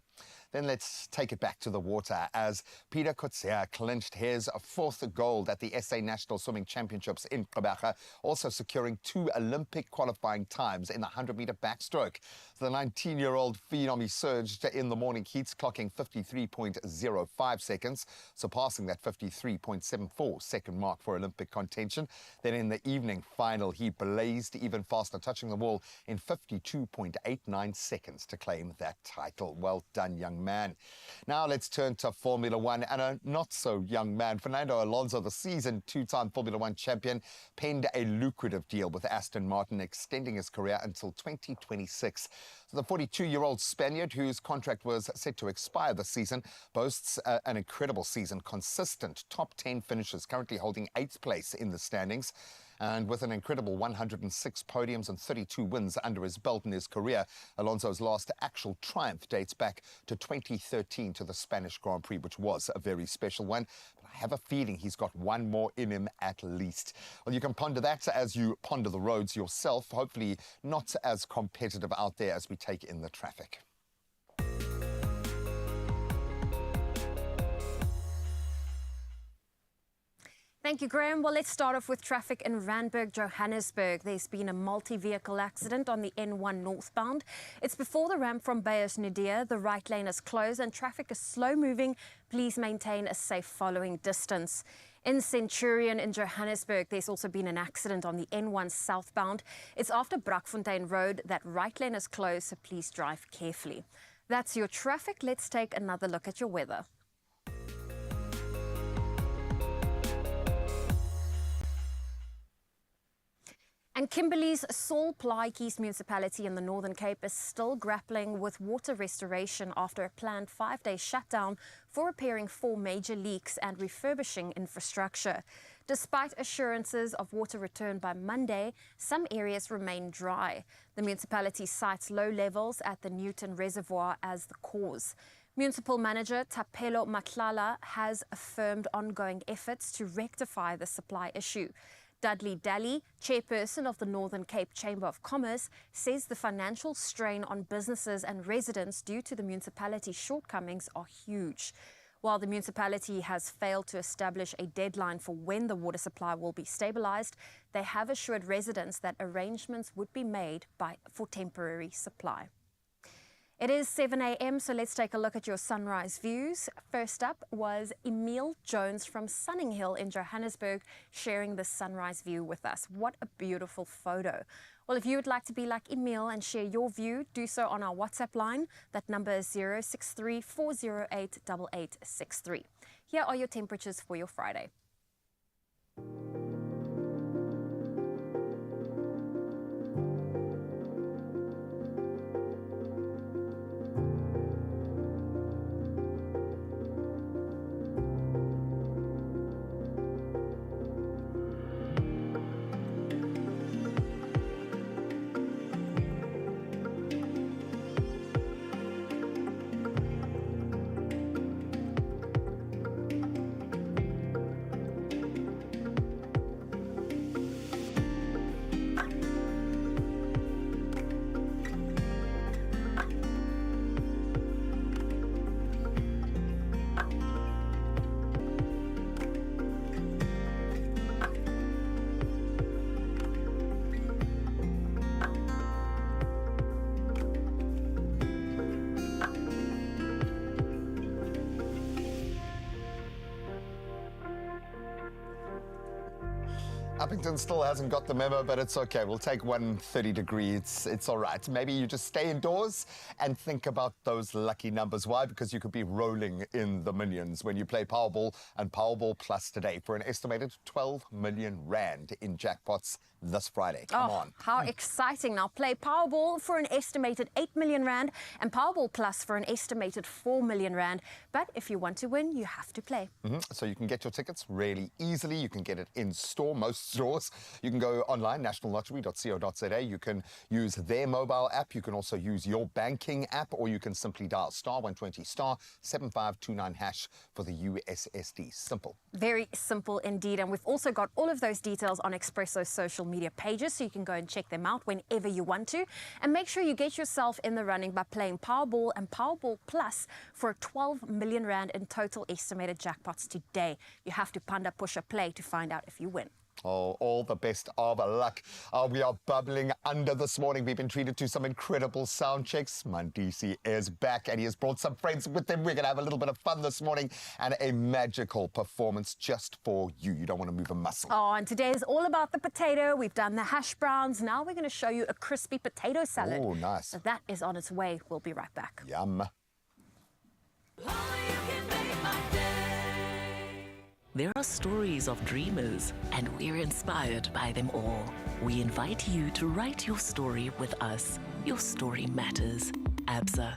Then let's take it back to the water as Peter Coetzee clinched his 4th gold at the SA National Swimming Championships in Gqeberha, also securing 2 Olympic qualifying times in the 100-metre backstroke. So the 19-year-old phenom surged in the morning heats, clocking 53.05 seconds, surpassing that 53.74 second mark for Olympic contention. Then in the evening final, he blazed even faster, touching the wall in 52.89 seconds to claim that title. Well done, young man. young man. Now let's turn to Formula One and a not-so-young man. Fernando Alonso, the seasoned two-time Formula One champion, penned a lucrative deal with Aston Martin, extending his career until 2026. So the 42-year-old Spaniard, whose contract was set to expire this season, boasts an incredible season, consistent top 10 finishes, currently holding 8th place in the standings. And with an incredible 106 podiums and 32 wins under his belt in his career, Alonso's last actual triumph dates back to 2013 to the Spanish Grand Prix, which was a very special one. But I have a feeling he's got one more in him at least. Well, you can ponder that as you ponder the roads yourself. Hopefully not as competitive out there as we take in the traffic. Thank you, Graham. Well, let's start off with traffic in Randburg, Johannesburg. There's been a multi-vehicle accident on the N1 northbound. It's before the ramp from Beyers-Naudé. The right lane is closed and traffic is slow moving. Please maintain a safe following distance. In Centurion in Johannesburg, there's also been an accident on the N1 southbound. It's after Brakfontein Road. That right lane is closed, so please drive carefully. That's your traffic. Let's take another look at your weather. And Kimberley's Saul Plaatjies municipality in the Northern Cape is still grappling with water restoration after a planned 5-day shutdown for repairing 4 major leaks and refurbishing infrastructure. Despite assurances of water return by Monday, some areas remain dry. The municipality cites low levels at the Newton Reservoir as the cause. Municipal Manager Tapelo Matlala has affirmed ongoing efforts to rectify the supply issue. Dudley Daly, chairperson of the Northern Cape Chamber of Commerce, says the financial strain on businesses and residents due to the municipality's shortcomings are huge. While the municipality has failed to establish a deadline for when the water supply will be stabilized, they have assured residents that arrangements would be made for temporary supply. It is 7 a.m, so let's take a look at your sunrise views. First up was Emile Jones from Sunninghill in Johannesburg sharing the sunrise view with us. What a beautiful photo. Well, if you would like to be like Emile and share your view, do so on our WhatsApp line. That number is 063 408 8863. Here are your temperatures for your Friday. Uppington still hasn't got the memo, but it's okay. We'll take 130 degrees. It's all right. Maybe you just stay indoors and think about those lucky numbers. Why? Because you could be rolling in the millions when you play Powerball and Powerball Plus today for an estimated 12 million rand in jackpots this Friday. Come on. How exciting. Now play Powerball for an estimated 8 million rand and Powerball Plus for an estimated 4 million rand. But if you want to win, you have to play. So you can get your tickets really easily. You can get it in store, most stores. You can go online, nationallottery.co.za. You can use their mobile app. You can also use your banking app, or you can simply dial *120 *7529 hash for the USSD. Simple. Very simple indeed. And we've also got all of those details on Expresso's social media pages, so you can go and check them out whenever you want to. And make sure you get yourself in the running by playing Powerball and Powerball Plus for 12 million rand in total estimated jackpots today. You have to panda push a play to find out if you win. Oh, all the best of luck. We are bubbling under this morning. We've been treated to some incredible sound checks. Mandisi is back and he has brought some friends with him. We're going to have a little bit of fun this morning and a magical performance just for you. You don't want to move a muscle. Oh, and today is all about the potato. We've done the hash browns. Now we're going to show you a crispy potato salad. Oh, nice. So that is on its way. We'll be right back. Yum. There are stories of dreamers, and we're inspired by them all. We invite you to write your story with us. Your story matters. Absa.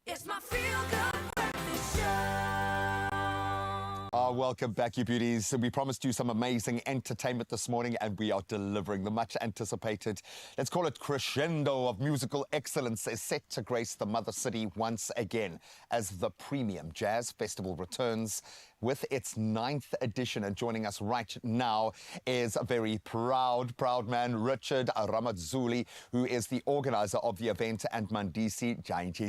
It's my feel-good breakfast show. Welcome back, you beauties. We promised you some amazing entertainment this morning, and we are delivering. The much anticipated, let's call it crescendo of musical excellence, is set to grace the Mother City once again as the Premium Jazz Festival returns with its 9th edition. And joining us right now is a very proud man, Richard Ramadzuli, who is the organizer of the event, and Mandisi,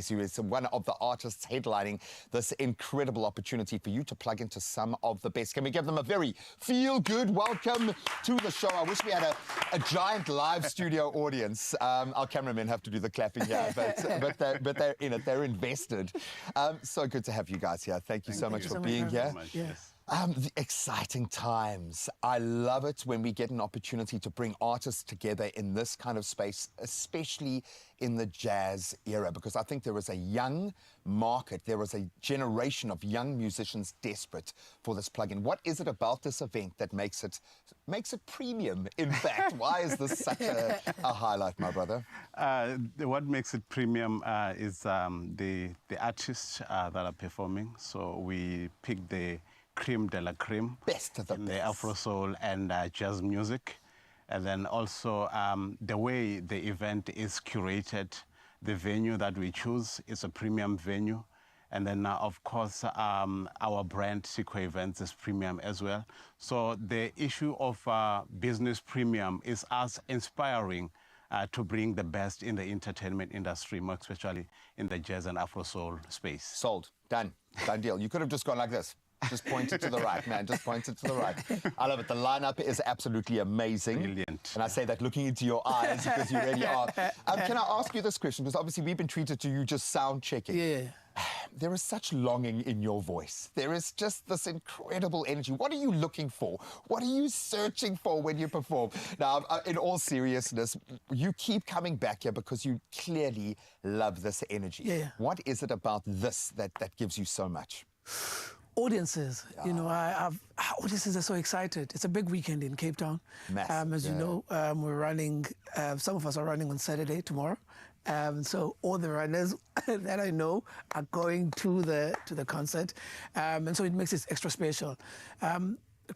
who is one of the artists headlining this incredible opportunity for you to plug into some of the best. Can we give them a very feel-good welcome to the show? I wish we had a giant live studio audience. Our cameramen have to do the clapping here, but they're in it. They're invested. So good to have you guys here. Thank you so much for being here. Yes. The exciting times. I love it when we get an opportunity to bring artists together in this kind of space, especially in the jazz era, because I think there is a young market, there is a generation of young musicians desperate for this plug-in. What is it about this event that makes it premium, in fact? Why is this such a highlight, my brother? What makes it premium is the artists that are performing. So we pick the creme de la creme. Best of the best. The Afro soul and jazz music. And then also the way the event is curated, the venue that we choose is a premium venue. And then, of course, our brand, Sequo Events, is premium as well. So the issue of business premium is us inspiring to bring the best in the entertainment industry, more especially in the jazz and Afro soul space. Sold. Done. Done deal. You could have just gone like this. Just pointed to the right, man. Just pointed to the right. I love it. The lineup is absolutely amazing. Brilliant. And I say that looking into your eyes because you really are. Can I ask you this question? Because obviously we've been treated to you just sound checking. Yeah. There is such longing in your voice. There is just this incredible energy. What are you looking for? What are you searching for when you perform? Now, in all seriousness, you keep coming back here because you clearly love this energy. Yeah. What is it about this that gives you so much? Audiences, you know, audiences are so excited. It's a big weekend in Cape Town. Massive, as you know, we're running, some of us are running on Saturday, tomorrow. So all the runners that I know are going to the concert. And so it makes it extra special.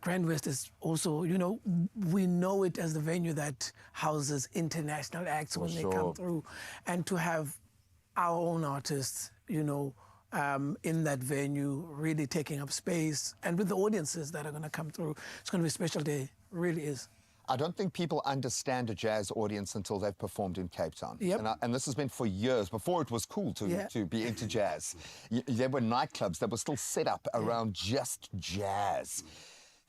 Grand West is also, you know, we know it as the venue that houses international acts when they come through. And to have our own artists, you know, in that venue, really taking up space, and with the audiences that are going to come through, it's going to be a special day. Really is. I don't think people understand a jazz audience until they've performed in Cape Town. Yep. And this has been for years, before it was cool to be into jazz. There were nightclubs that were still set up around just jazz.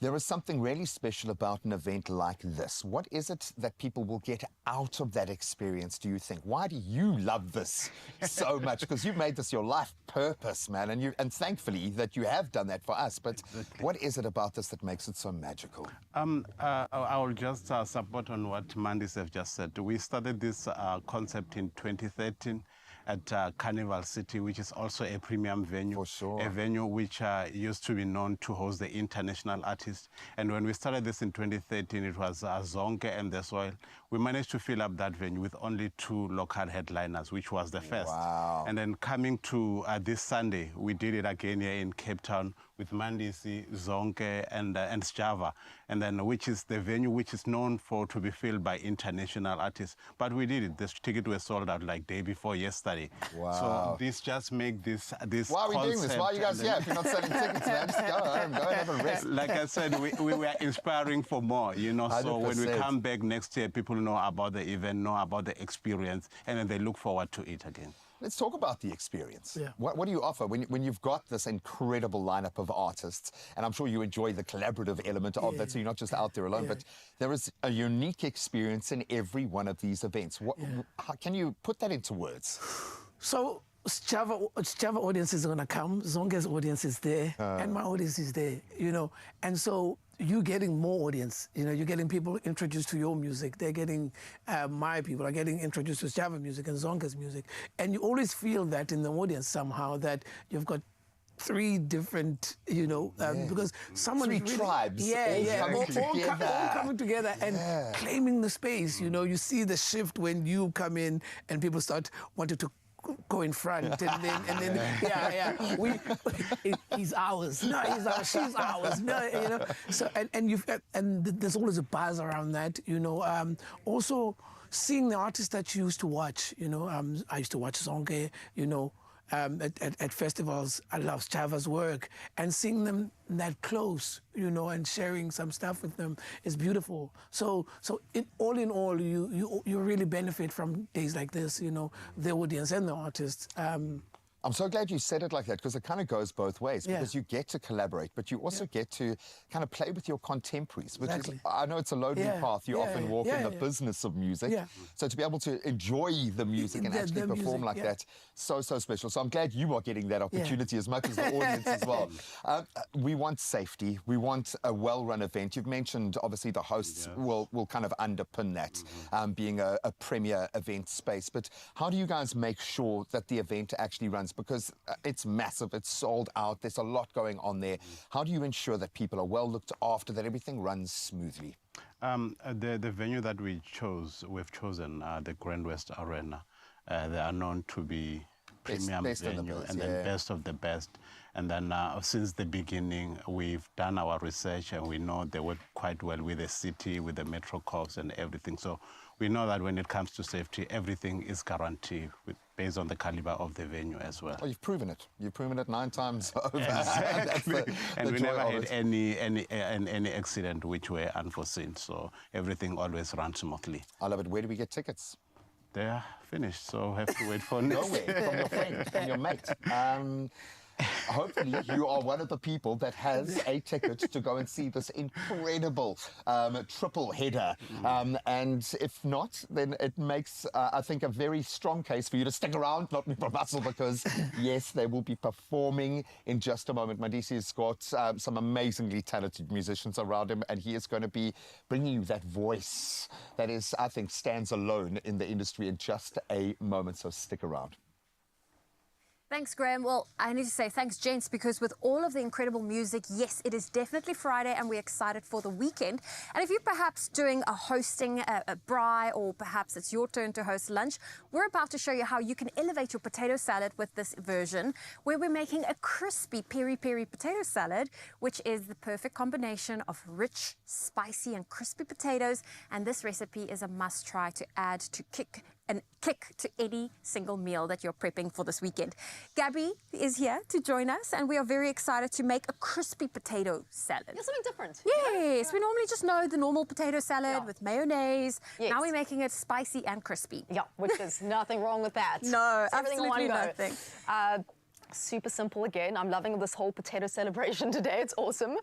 There is something really special about an event like this. What is it that people will get out of that experience, do you think? Why do you love this so much? Because you've made this your life purpose, man, and thankfully that you have done that for us. But what is it about this that makes it so magical? I will just support on what Mandisi have just said. We started this concept in 2013 at Carnival City, which is also a premium venue. For sure. A venue which used to be known to host the international artists. And when we started this in 2013, it was Zonke and The Soil. We managed to fill up that venue with only 2 local headliners, which was the first. Wow. And then coming to this Sunday, we did it again here in Cape Town with Mandisi, Zonke, and Sjava, and then which is the venue which is known for to be filled by international artists. But we did it. The ticket was sold out like day before yesterday. Wow. So this just make this Why are we doing this? Why are you guys here? If you're not selling tickets, man, just go home, go and have a rest. Like I said, we were inspiring for more, you know. So when we 100%. come back next year, people know about the event, know about the experience, and then they look forward to it again. Let's talk about the experience. Yeah. What do you offer when you've got this incredible lineup of artists? And I'm sure you enjoy the collaborative element of that, so you're not just out there alone, but there is a unique experience in every one of these events. How can you put that into words? So Java audience is going to come, Zonke's audience is there, and my audience is there, you know. And so you're getting more audience, you know, you're getting people introduced to your music. They're getting, my people are getting introduced to Java music and Zonke's music. And you always feel that in the audience somehow, that you've got 3 different, you know, because someone 3 really, tribes all coming together and claiming the space. You know, you see the shift when you come in and people start wanting to go in front, and then he's ours. No, he's ours. She's ours. No, you know. So and there's always a buzz around that. You know, also seeing the artists that you used to watch. You know, I used to watch Zonke. You know. At festivals, I love Java's work, and seeing them that close, you know, and sharing some stuff with them is beautiful. So all in all, you really benefit from days like this, you know, the audience and the artists. I'm so glad you said it like that, because it kind of goes both ways, because you get to collaborate, but you also get to kind of play with your contemporaries, which is, I know it's a lonely path you often walk in the business of music. So to be able to enjoy the music and actually perform like that, so special. So I'm glad you are getting that opportunity as much as the audience as well. We want safety. We want a well-run event. You've mentioned, obviously, the hosts will kind of underpin that, being a premier event space. But how do you guys make sure that the event actually runs? Because it's massive, it's sold out, there's a lot going on there. How do you ensure that people are well looked after, that everything runs smoothly? The venue that we've chosen, the Grand West Arena. They are known to be premium venue and then best of the best. And then since the beginning, we've done our research and we know they work quite well with the city, with the Metro Corps and everything. So we know that when it comes to safety, everything is guaranteed based on the caliber of the venue as well. Well, you've proven it. You've proven it 9 times over. Exactly. And we never had any accident which were unforeseen. So everything always runs smoothly. I love it. Where do we get tickets? They are finished, so have to wait for next. Nowhere, from your friend, from your mate. Hopefully you are one of the people that has a ticket to go and see this incredible triple header. And if not, then it makes, I think, a very strong case for you to stick around, not me from Russell, because yes, they will be performing in just a moment. Mandisi has got some amazingly talented musicians around him, and he is going to be bringing you that voice that is, I think, stands alone in the industry in just a moment. So stick around. Thanks, Graham. Well, I need to say thanks, gents, because with all of the incredible music, yes, it is definitely Friday and we're excited for the weekend. And if you're perhaps doing a hosting, a braai, or perhaps it's your turn to host lunch, we're about to show you how you can elevate your potato salad with this version, where we're making a crispy peri-peri potato salad, which is the perfect combination of rich, spicy and crispy potatoes. And this recipe is a must-try to add to kick to any single meal that you're prepping for this weekend. Gabby is here to join us, and we are very excited to make a crispy potato salad. Yeah, something different. Yes, we normally just know the normal potato salad with mayonnaise. Yes. Now we're making it spicy and crispy. Yeah, which is nothing wrong with that. No, it's everything absolutely in one go. nothing. Super simple again. I'm loving this whole potato celebration today. It's awesome.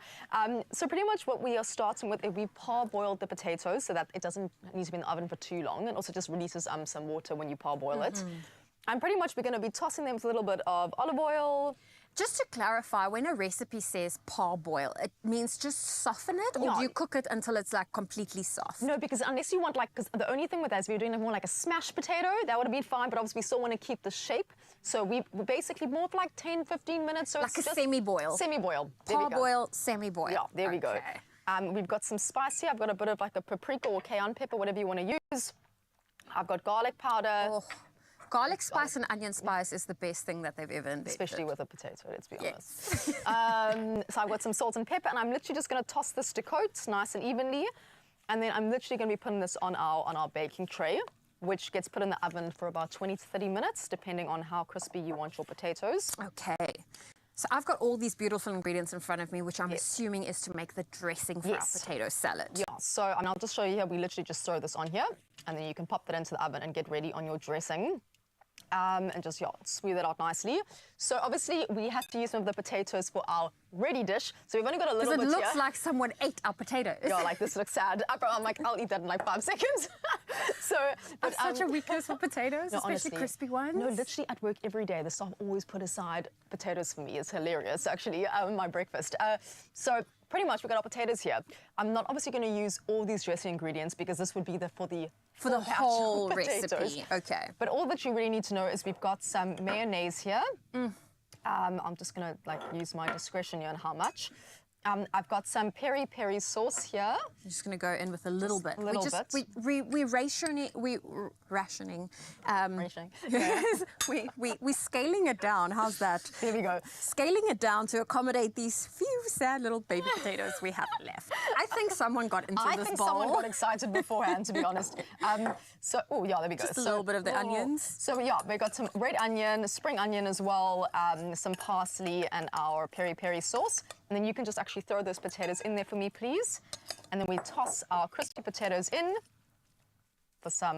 So pretty much what we are starting with is we parboiled the potatoes so that it doesn't need to be in the oven for too long, and also just releases some water when you parboil it. And pretty much we're going to be tossing them with a little bit of olive oil. Just to clarify, when a recipe says parboil, it means just soften it, or do you cook it until it's like completely soft? No, because unless you want because the only thing with that is we're doing it more like a smashed potato, that would have been fine, but obviously we still want to keep the shape. So we're basically more of like 10, 15 minutes. So Like it's a semi-boil. Semi-boil. Parboil, semi-boil. Yeah, there we go. We've got some spice here. I've got a bit of like a paprika or cayenne pepper, whatever you want to use. I've got garlic powder. Oh. Garlic spice and onion spice is the best thing that they've ever invented. Especially with a potato, let's be honest. So I've got some salt and pepper, and I'm literally just going to toss this to coat nice and evenly. And then I'm literally going to be putting this on our baking tray, which gets put in the oven for about 20 to 30 minutes, depending on how crispy you want your potatoes. Okay. So I've got all these beautiful ingredients in front of me, which I'm assuming is to make the dressing for our potato salad. Yeah, so and I'll just show you here. We literally just throw this on here, and then you can pop that into the oven and get ready on your dressing. And just, smooth it out nicely. So obviously we have to use some of the potatoes for our ready dish. So we've only got a little bit here. Because it looks like someone ate our potatoes. Yeah, like this looks sad. I'm like, I'll eat that in like 5 seconds. I've such a weakness for potatoes, no, especially honestly, crispy ones. No, literally at work every day, the staff always put aside potatoes for me. It's hilarious, actually, my breakfast. So pretty much we've got our potatoes here. I'm not obviously going to use all these dressing ingredients because this would be for the whole potatoes. recipe. Okay. But all that you really need to know is we've got some mayonnaise here. I'm just going to use my discretion here on how much. I've got some peri sauce here. I'm just going to go in with a little bit. We're rationing. We're scaling it down. How's that? There we go. Scaling it down to accommodate these few sad little baby potatoes we have left. I think someone got into this bowl. I think someone got excited beforehand, to be honest. So, there we go. Just a little bit of the onions. So, we got some red onion, spring onion as well, some parsley, and our peri sauce. And then you can just actually throw those potatoes in there for me, please. And then we toss our crispy potatoes in for some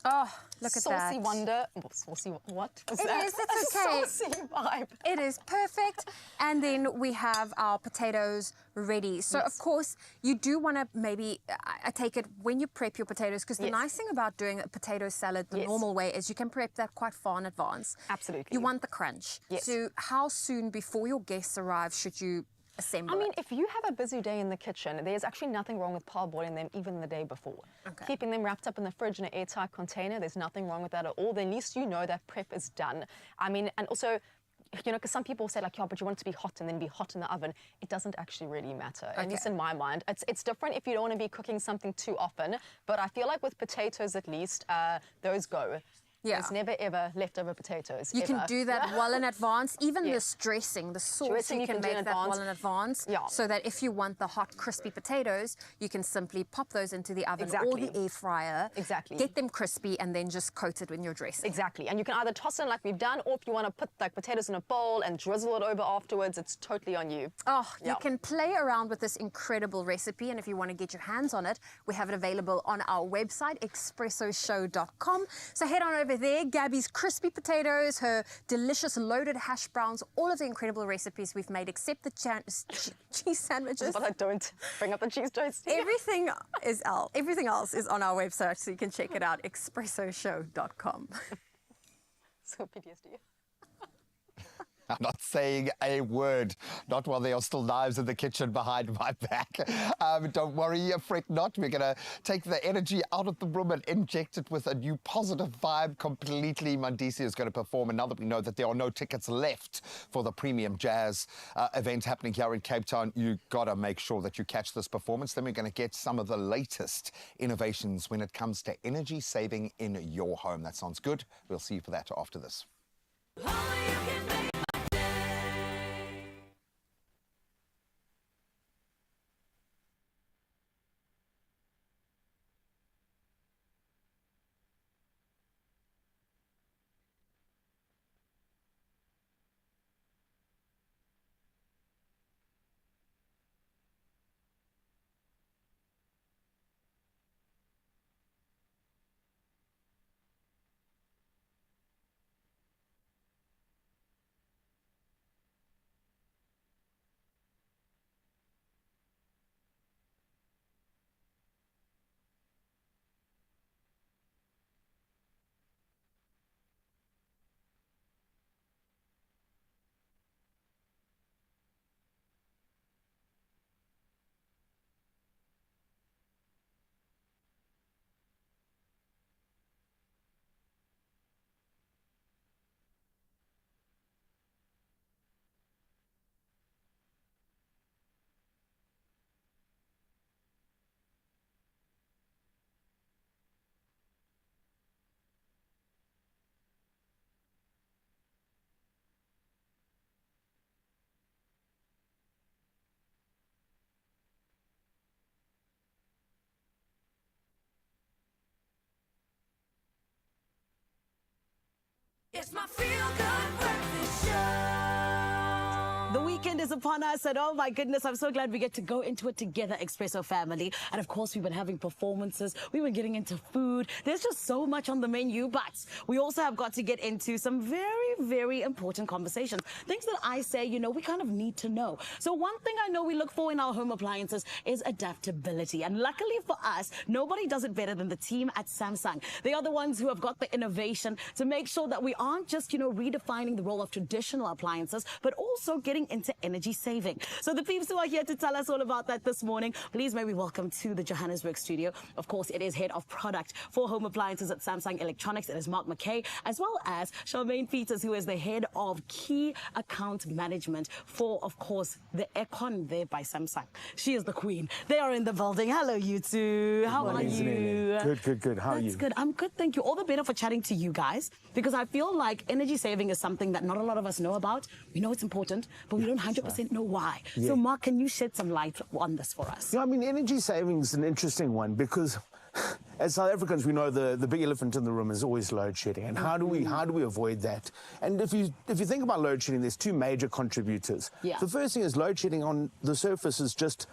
look at saucy that. wonder. Saucy, what was It that? is, it's okay. Saucy vibe. It is perfect. And then we have our potatoes ready. So, of course, you do want to maybe, I take it, when you prep your potatoes, because the nice thing about doing a potato salad the normal way is you can prep that quite far in advance. Absolutely. You want the crunch. Yes. So how soon before your guests arrive should you assemble I mean, it? if you have a busy day in the kitchen, there's actually nothing wrong with parboiling them even the day before. Okay. Keeping them wrapped up in the fridge in an airtight container, there's nothing wrong with that at all. Then at least you know that prep is done. I mean, and also, because some people say like, but you want it to be hot and then be hot in the oven. It doesn't actually really matter, at least in my mind. It's different if you don't want to be cooking something too often, but I feel like with potatoes at least, those go. Yeah. There's never ever leftover potatoes. You ever. can do that well in advance. Even this dressing, the sauce, Dressing you can do in make that well in advance. Yeah. So that if you want the hot, crispy potatoes, you can simply pop those into the oven or the air fryer. Exactly. Get them crispy and then just coat it in your dressing. Exactly. And you can either toss it in like we've done, or if you want to put like potatoes in a bowl and drizzle it over afterwards, it's totally on you. Oh, you can play around with this incredible recipe, and if you want to get your hands on it, we have it available on our website, expressoshow.com. So head on over there. Gabby's crispy potatoes, her delicious loaded hash browns, all of the incredible recipes we've made, except the cheese sandwiches. But I don't bring up the cheese toast. Everything else is on our website, so you can check it out, expressoshow.com. So PTSD. I'm not saying a word, not while there are still knives in the kitchen behind my back. Don't worry, fret not. We're going to take the energy out of the room and inject it with a new positive vibe completely. Mandisi is going to perform, and now that we know that there are no tickets left for the Premium Jazz event happening here in Cape Town, you got to make sure that you catch this performance. Then we're going to get some of the latest innovations when it comes to energy saving in your home. That sounds good. We'll see you for that after this. It's my feel-good breakfast show. The weekend is upon us, and oh my goodness, I'm so glad we get to go into it together, Expresso family. And of course, we've been having performances, we've been getting into food. There's just so much on the menu, but we also have got to get into some very, very important conversations. Things that I say, you know, we kind of need to know. So one thing I know we look for in our home appliances is adaptability. And luckily for us, nobody does it better than the team at Samsung. They are the ones who have got the innovation to make sure that we aren't just, you know, redefining the role of traditional appliances, but also getting into energy saving. So the peeps who are here to tell us all about that this morning, please may we welcome to the Johannesburg studio. Of course, it is head of product for home appliances at Samsung Electronics. It is Mark McKay, as well as Charmaine Peters, who is the head of key account management for, of course, the aircon there by Samsung. She is the queen. They are in the building. Hello, you two. How are you? Good. How are you? That's good. I'm good, thank you. All the better for chatting to you guys, because I feel like energy saving is something that not a lot of us know about. We know it's important, but we don't 100% know why. Yeah. So, Mark, can you shed some light on this for us? Yeah, I mean, energy saving is an interesting one because as South Africans, we know the big elephant in the room is always load shedding. And how do we avoid that? And if you think about load shedding, there's two major contributors. Yeah. The first thing is load shedding on the surface is just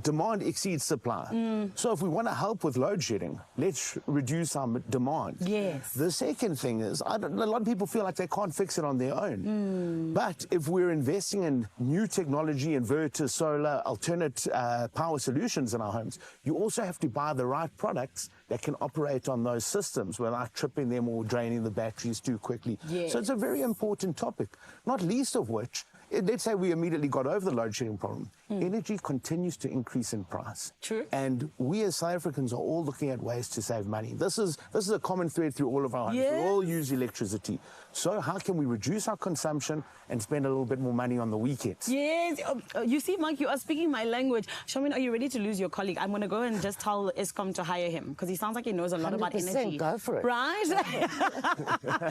demand exceeds supply. So if we want to help with load shedding, let's reduce our demand. Yes. The second thing is, a lot of people feel like they can't fix it on their own. But if we're investing in new technology, inverters, solar, alternate power solutions in our homes, you also have to buy the right products that can operate on those systems without tripping them or draining the batteries too quickly. Yes. So it's a very important topic, not least of which, let's say we immediately got over the load shedding problem. Energy continues to increase in price. True. And we as South Africans are all looking at ways to save money. This is a common thread through all of our homes. Yes. We all use electricity. So how can we reduce our consumption and spend a little bit more money on the weekends? Yes. You see, Mark, you are speaking my language. Charmaine, are you ready to lose your colleague? I'm going to go and just tell Eskom to hire him because he sounds like he knows a lot about 100%, energy. go for it. Right?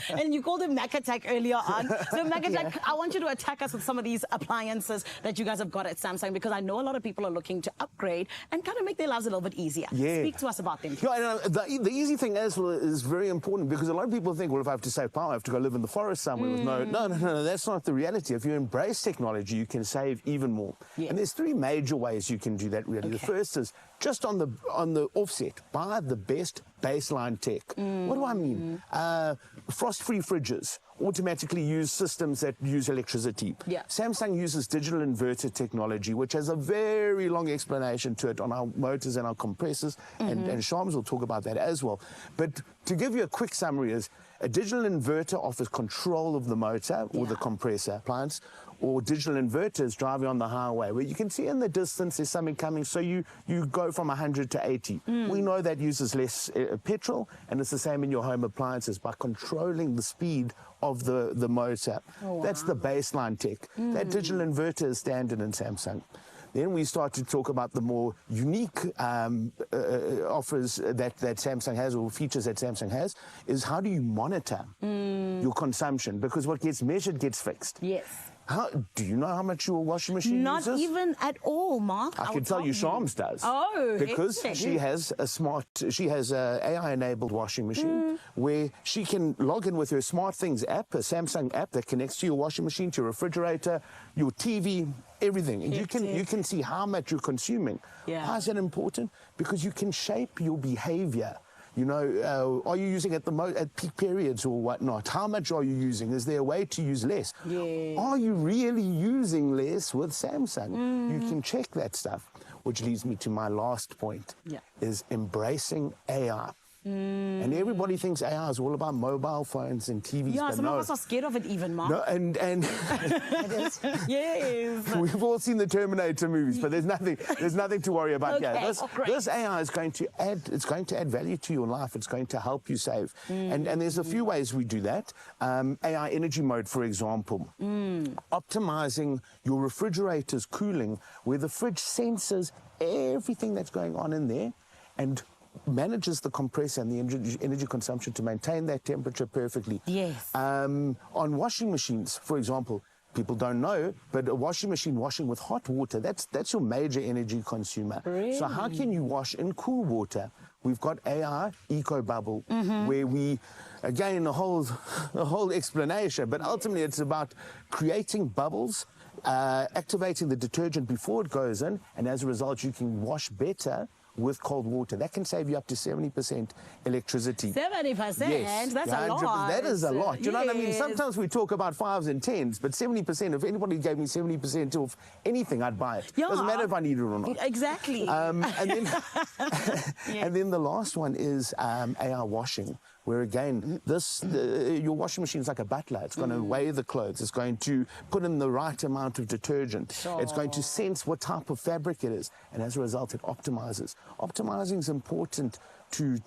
And you called him Mac Attack earlier on. So Mac Attack, I want you to attack us with some of these appliances that you guys have got at Samsung, because I know a lot of people are looking to upgrade and kind of make their lives a little bit easier. Yeah. Speak to us about them. Yeah, the easy thing as well is very important, because a lot of people think, well, if I have to save power, I have to go live in the forest somewhere with no, that's not the reality. If you embrace technology, you can save even more. Yeah. And there's three major ways you can do that, really. Okay. The first is just on the offset, buy the best baseline tech. What do I mean? Frost-free fridges automatically use systems that use electricity. Yeah. Samsung uses digital inverter technology, which has a very long explanation to it on our motors and our compressors, and Shams will talk about that as well. But to give you a quick summary is, a digital inverter offers control of the motor or the compressor appliance, or digital inverters driving on the highway, where you can see in the distance there's something coming, so you go from 100 to 80. We know that uses less petrol, and it's the same in your home appliances by controlling the speed of the motor. Oh, wow. That's the baseline tech. That digital inverter is standard in Samsung. Then we start to talk about the more unique offers that Samsung has, or features that Samsung has, is how do you monitor your consumption? Because what gets measured gets fixed. Yes. Do you know how much your washing machine Not uses? even at all, Mark. I can tell you Shams does. Oh, because hectic. she has a AI-enabled washing machine where she can log in with her SmartThings app, a Samsung app that connects to your washing machine, to your refrigerator, your TV, everything. And you can see how much you're consuming. Yeah. Why is that important? Because you can shape your behavior. You know, are you using at peak periods or whatnot? How much are you using? Is there a way to use less? Yeah. Are you really using less with Samsung? You can check that stuff, which leads me to my last point, is embracing AI. And everybody thinks AI is all about mobile phones and TVs. Yeah, but some no. of us are scared of it even, Mark. No, and Yes. we've all seen the Terminator movies, but there's nothing to worry about here. Okay, This AI is going to add value to your life. It's going to help you save. And there's a few ways we do that. AI energy mode, for example. Optimizing your refrigerator's cooling, where the fridge senses everything that's going on in there and manages the compressor and the energy consumption to maintain that temperature perfectly. Yes. On washing machines, for example, people don't know, but a washing machine washing with hot water, that's your major energy consumer. Really? So how can you wash in cool water? We've got AI Eco Bubble, where we, again, a whole explanation, but ultimately it's about creating bubbles, activating the detergent before it goes in, and as a result you can wash better with cold water. That can save you up to 70% electricity. 70%? Yes. That's a 100%. lot. That is a lot. You know what I mean? Yes. Sometimes we talk about 5s and 10s, but 70%, if anybody gave me 70% off anything, I'd buy it. Yeah. Doesn't matter if I need it or not. Exactly. And then the last one is AI washing, where again, your washing machine is like a butler. It's going to weigh the clothes. It's going to put in the right amount of detergent. Sure. It's going to sense what type of fabric it is. And as a result, it optimizes. Optimizing is important to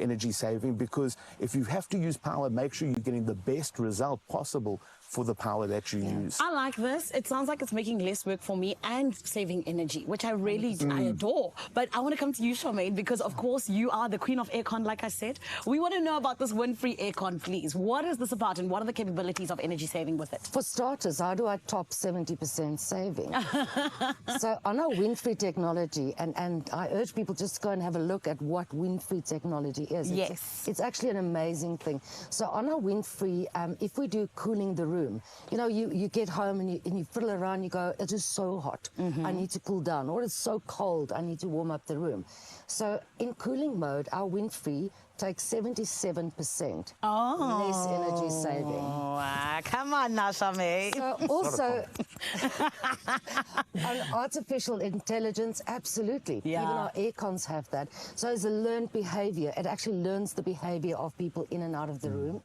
energy saving, because if you have to use power, make sure you're getting the best result possible for the power that you use. I like this. It sounds like it's making less work for me and saving energy, which I really I adore. But I want to come to you, Charmaine, because of course you are the queen of aircon, like I said. We want to know about this wind-free aircon, please. What is this about, and what are the capabilities of energy saving with it? For starters, how do I top 70% saving? So on our wind-free technology, and I urge people just to go and have a look at what wind-free technology is. Yes. It's actually an amazing thing. So on our wind-free, if we do cooling the room, you know, you get home and you fiddle around, you go, it is so hot, I need to cool down, or it's so cold, I need to warm up the room. So in cooling mode, our wind-free takes 77% less energy saving. Come on now, Charmaine. So also, on artificial intelligence, absolutely. Yeah. Even our aircons have that. So it's a learned behavior. It actually learns the behavior of people in and out of the room.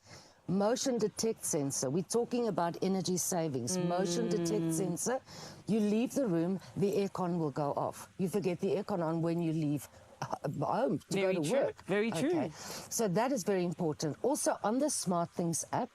Motion detect sensor. We're talking about energy savings. Motion detect sensor. You leave the room, the aircon will go off. You forget the aircon on when you leave home to go to work. Very true. Okay. So that is very important. Also on the Smart Things app,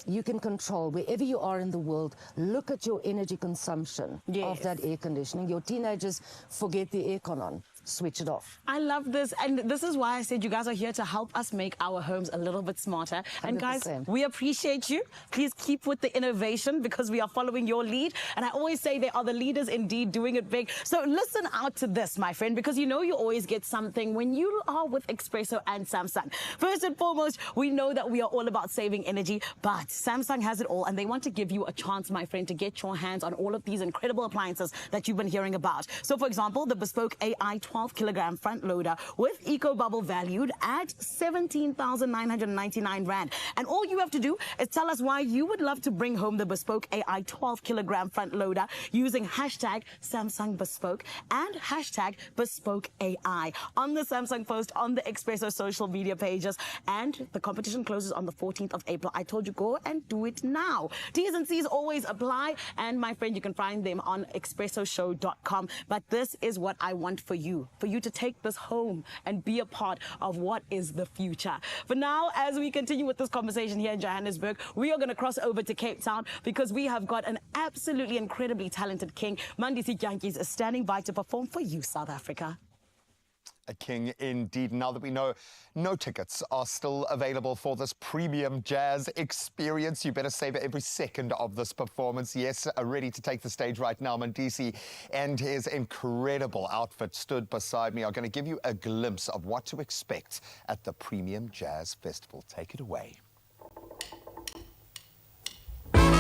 you can control wherever you are in the world. Look at your energy consumption of that air conditioning. Your teenagers forget the aircon on. Switch it off. I love this, and this is why I said you guys are here to help us make our homes a little bit smarter. And guys, 100%. we appreciate you. Please keep with the innovation, because we are following your lead. And I always say they are the leaders indeed, doing it big. So listen out to this, my friend, because you know you always get something when you are with Expresso and Samsung. First and foremost, we know that we are all about saving energy, but Samsung has it all, and they want to give you a chance, my friend, to get your hands on all of these incredible appliances that you've been hearing about. So for example, the bespoke AI 12-kilogram front loader with Eco Bubble, valued at 17,999 Rand. And all you have to do is tell us why you would love to bring home the bespoke AI 12-kilogram front loader using hashtag Samsung Bespoke and hashtag Bespoke AI on the Samsung post on the Expresso social media pages. And the competition closes on the 14th of April. I told you, go and do it now. T's and C's always apply. And my friend, you can find them on expressoshow.com. But this is what I want for you to take this home and be a part of what is the future. For now, as we continue with this conversation here in Johannesburg, we are going to cross over to Cape Town, because we have got an absolutely incredibly talented king. Mandisi is standing by to perform for you, South Africa. A king indeed. Now that we know no tickets are still available for this premium jazz experience, you better savor every second of this performance. Yes, ready to take the stage right now, Mandisi and his incredible outfit stood beside me are going to give you a glimpse of what to expect at the Premium Jazz Festival. Take it away. Bye.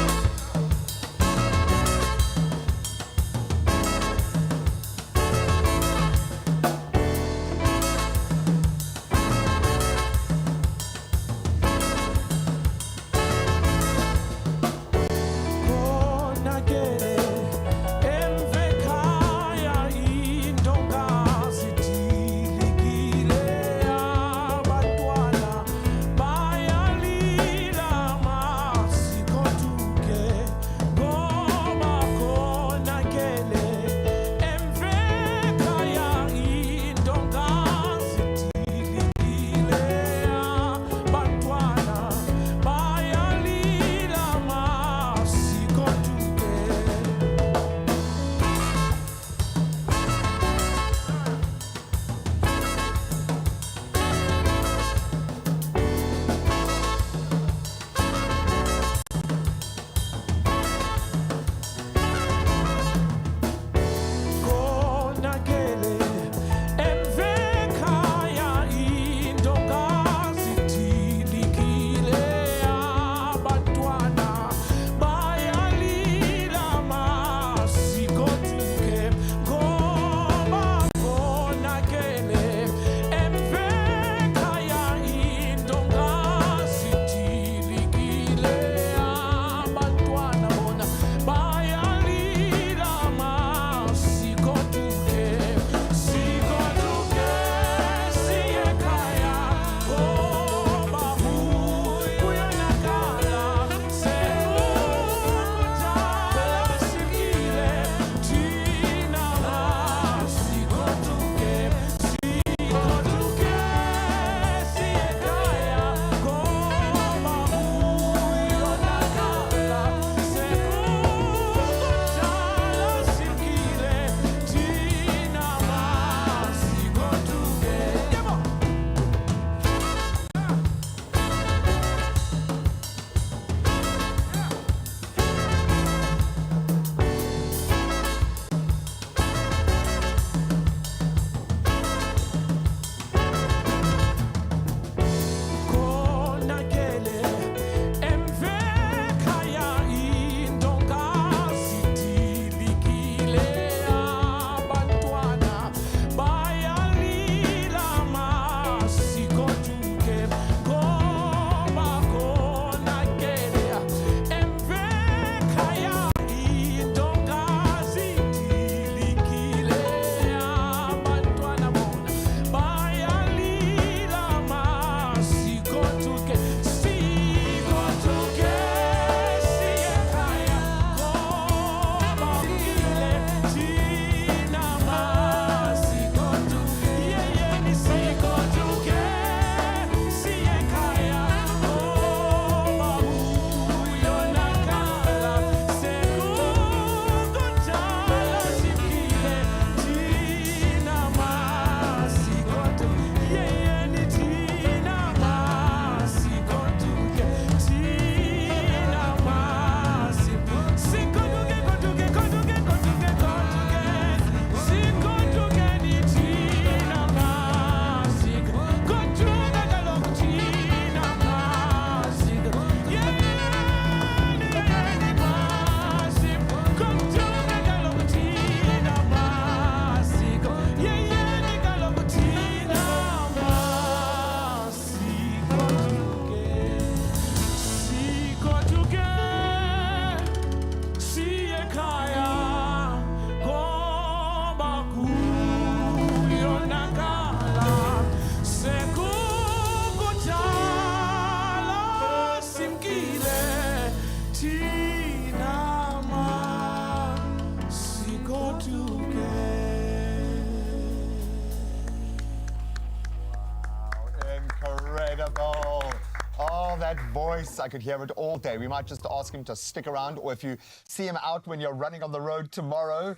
voice. I could hear it all day. We might just ask him to stick around, or if you see him out when you're running on the road tomorrow,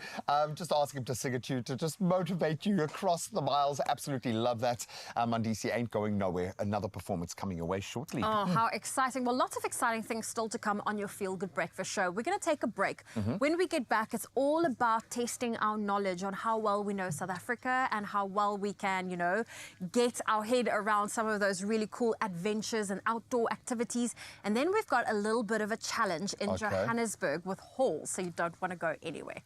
just ask him to sing it to you, to just motivate you across the miles. Absolutely love that. Mandisi ain't going nowhere. Another performance coming your way shortly. Oh, how exciting. Well, lots of exciting things still to come on your Feel Good Breakfast show. We're going to take a break. When we get back, it's all about testing our knowledge on how well we know South Africa and how well we can, you know, get our head around some of those really cool adventures and outdoor activities. And then we've got a little bit of a challenge in Johannesburg with halls, so you don't want to go anywhere.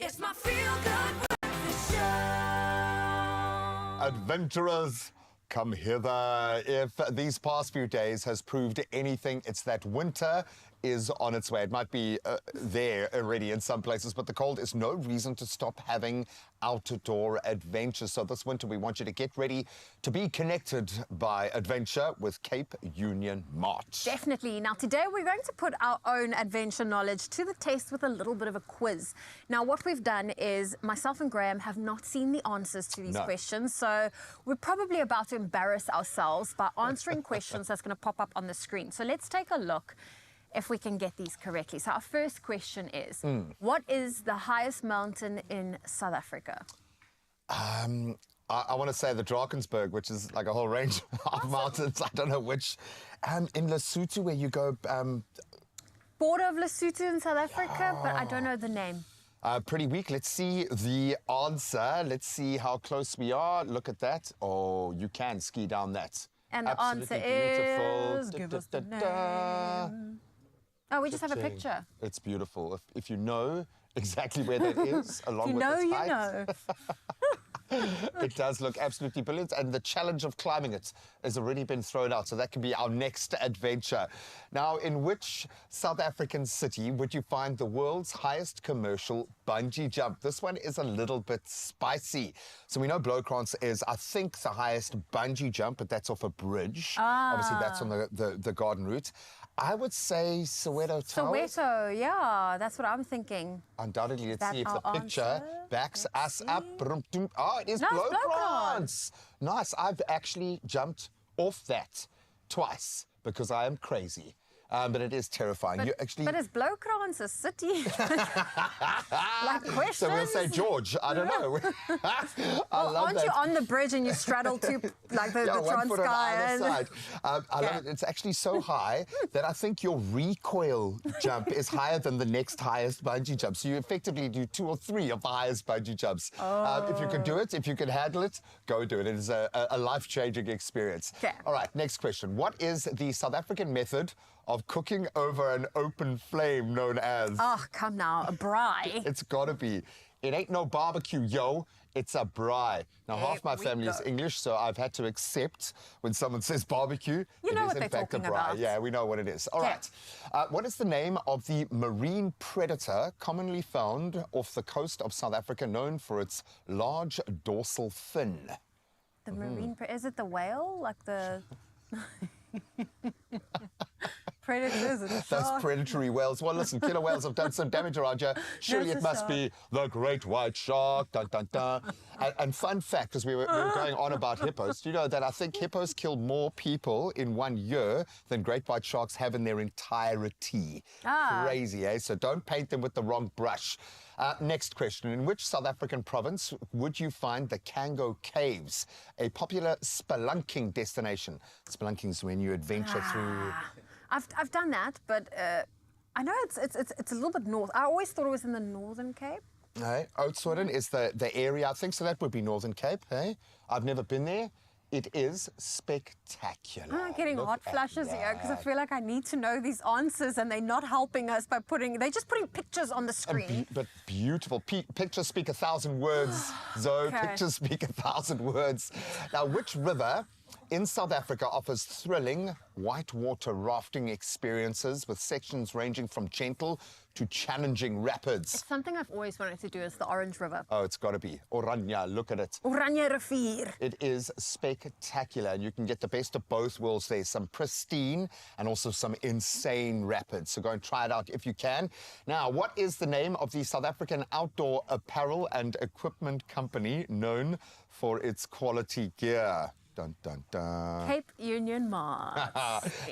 It's my Feel Good Breakfast show. Adventurers, come hither. If these past few days has proved anything, it's that winter is on its way. It might be there already in some places, but the cold is no reason to stop having outdoor adventures. So this winter, we want you to get ready to be connected by adventure with Cape Union Mart. Definitely. Now, today we're going to put our own adventure knowledge to the test with a little bit of a quiz. Now, what we've done is myself and Graham have not seen the answers to these questions, so we're probably about to embarrass ourselves by answering questions that's going to pop up on the screen. So let's take a look if we can get these correctly. So our first question is, what is the highest mountain in South Africa? I want to say the Drakensberg, which is like a whole range of mountains. I don't know which. In Lesotho, where you go... Border of Lesotho in South Africa, but I don't know the name. Pretty weak. Let's see the answer. Let's see how close we are. Look at that. Oh, you can ski down that. And the answer is... Give us the name. Oh, we just have a picture. It's beautiful. If you know exactly where that is, along with its height. You know. It does look absolutely brilliant, and the challenge of climbing it has already been thrown out, so that can be our next adventure. Now, in which South African city would you find the world's highest commercial bungee jump? This one is a little bit spicy. So we know Blowkrans is, I think, the highest bungee jump, but that's off a bridge. Obviously, that's on the garden route. I would say Soweto Towers. Soweto, yeah, that's what I'm thinking. Undoubtedly, let's see if the our picture answer? backs us up. Oh, it is No, it's Blowkrans. Nice. I've actually jumped off that twice because I am crazy. But it is terrifying. But, you actually... but is Blowkrans a city? Like questions? So we'll say George. I don't know. I love aren't that. you on the bridge and you straddle two, like the one foot on Transkei? either side. I love it. It's actually so high that I think your recoil jump is higher than the next highest bungee jump. So you effectively do 2 or 3 of the highest bungee jumps. If you can do it, if you can handle it, go do it. It is a life-changing experience. Okay. All right, next question. What is the South African method of cooking over an open flame known as... Oh, come now, a braai. It's got to be It ain't no barbecue, yo. It's a braai. Now, There half my we family is go. English, so I've had to accept when someone says barbecue. You know it is what in they're fact a talking braai. about. Yeah, we know what it is. All Okay. right. What is the name of the marine predator commonly found off the coast of South Africa, known for its large dorsal fin? The marine, is it the whale? Like the predators and Those sharks? predatory whales. Well, listen, killer whales have done some damage around here. Surely That's it a must shark. be the great white shark. Dun, dun, dun. And fun fact, as we were going on about hippos, do you know that I think hippos kill more people in 1 year than great white sharks have in their entirety? Ah. Crazy, eh? So don't paint them with the wrong brush. Next question. In which South African province would you find the Kango Caves, a popular spelunking destination? Spelunking is when you adventure through... I've done that, but I know it's a little bit north. I always thought it was in the Northern Cape. Hey, Oudtshoorn is the area, I think, so that would be Northern Cape, hey? I've never been there. It is spectacular. I'm getting Look hot at flashes here because I that. feel like I need to know these answers and they're not helping us by they're just putting pictures on the screen. But beautiful. Pictures speak 1,000 words, Zoe. Okay. Pictures speak 1,000 words. Now, which river in South Africa offers thrilling whitewater rafting experiences with sections ranging from gentle to challenging rapids? It's something I've always wanted to do is the Orange River. Oh, it's got to be. Oranje, look at it. Oranje Rivier. It is spectacular, and you can get the best of both worlds there. Some pristine and also some insane rapids. So go and try it out if you can. Now, what is the name of the South African outdoor apparel and equipment company known for its quality gear? Dun, dun, dun. Cape Union Mart.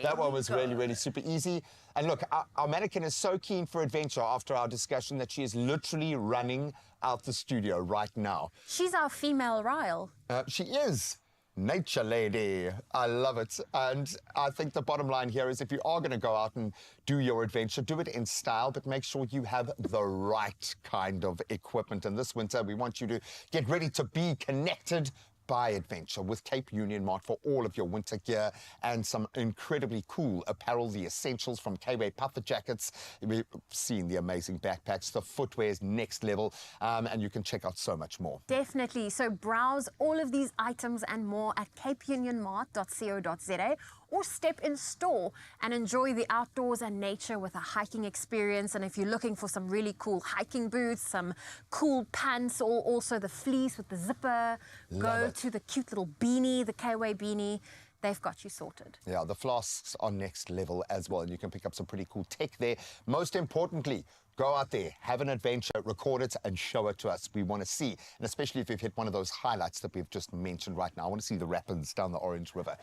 That one was really, really super easy. And look, our mannequin is so keen for adventure after our discussion that she is literally running out the studio right now. She's our female Ryle. She is. Nature lady. I love it. And I think the bottom line here is if you are going to go out and do your adventure, do it in style, but make sure you have the right kind of equipment. And this winter, we want you to get ready to be connected by adventure with Cape Union Mart for all of your winter gear and some incredibly cool apparel, the essentials from K-Way puffer jackets. We've seen the amazing backpacks. The footwear is next level, and you can check out so much more. Definitely. So browse all of these items and more at capeunionmart.co.za or step in store and enjoy the outdoors and nature with a hiking experience. And if you're looking for some really cool hiking boots, some cool pants, or also the fleece with the zipper, go to the cute little beanie, the K-Way beanie. They've got you sorted. Yeah, the flasks are next level as well, and you can pick up some pretty cool tech there. Most importantly, go out there, have an adventure, record it, and show it to us. We want to see, and especially if you've hit one of those highlights that we've just mentioned right now. I want to see the rapids down the Orange River.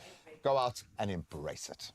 Go out and embrace it.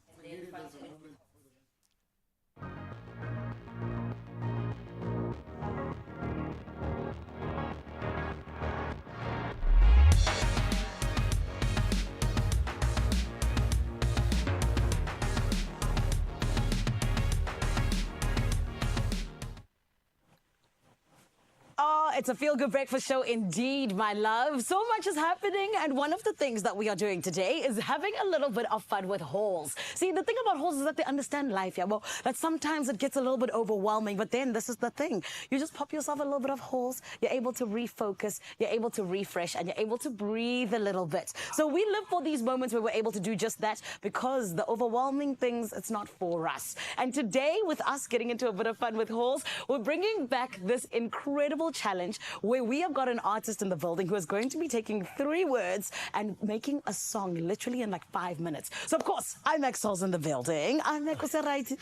Oh, it's a feel-good breakfast show indeed, my love. So much is happening, and one of the things that we are doing today is having a little bit of fun with hauls. See, the thing about hauls is that they understand life, yeah? Well, that sometimes it gets a little bit overwhelming, but then this is the thing. You just pop yourself a little bit of hauls, you're able to refocus, you're able to refresh, and you're able to breathe a little bit. So we live for these moments where we're able to do just that because the overwhelming things, it's not for us. And today, with us getting into a bit of fun with hauls, we're bringing back this incredible challenge where we have got an artist in the building who is going to be taking 3 words and making a song literally in like 5 minutes. So of course, Imacsoul's in the building. Imacsoul, right?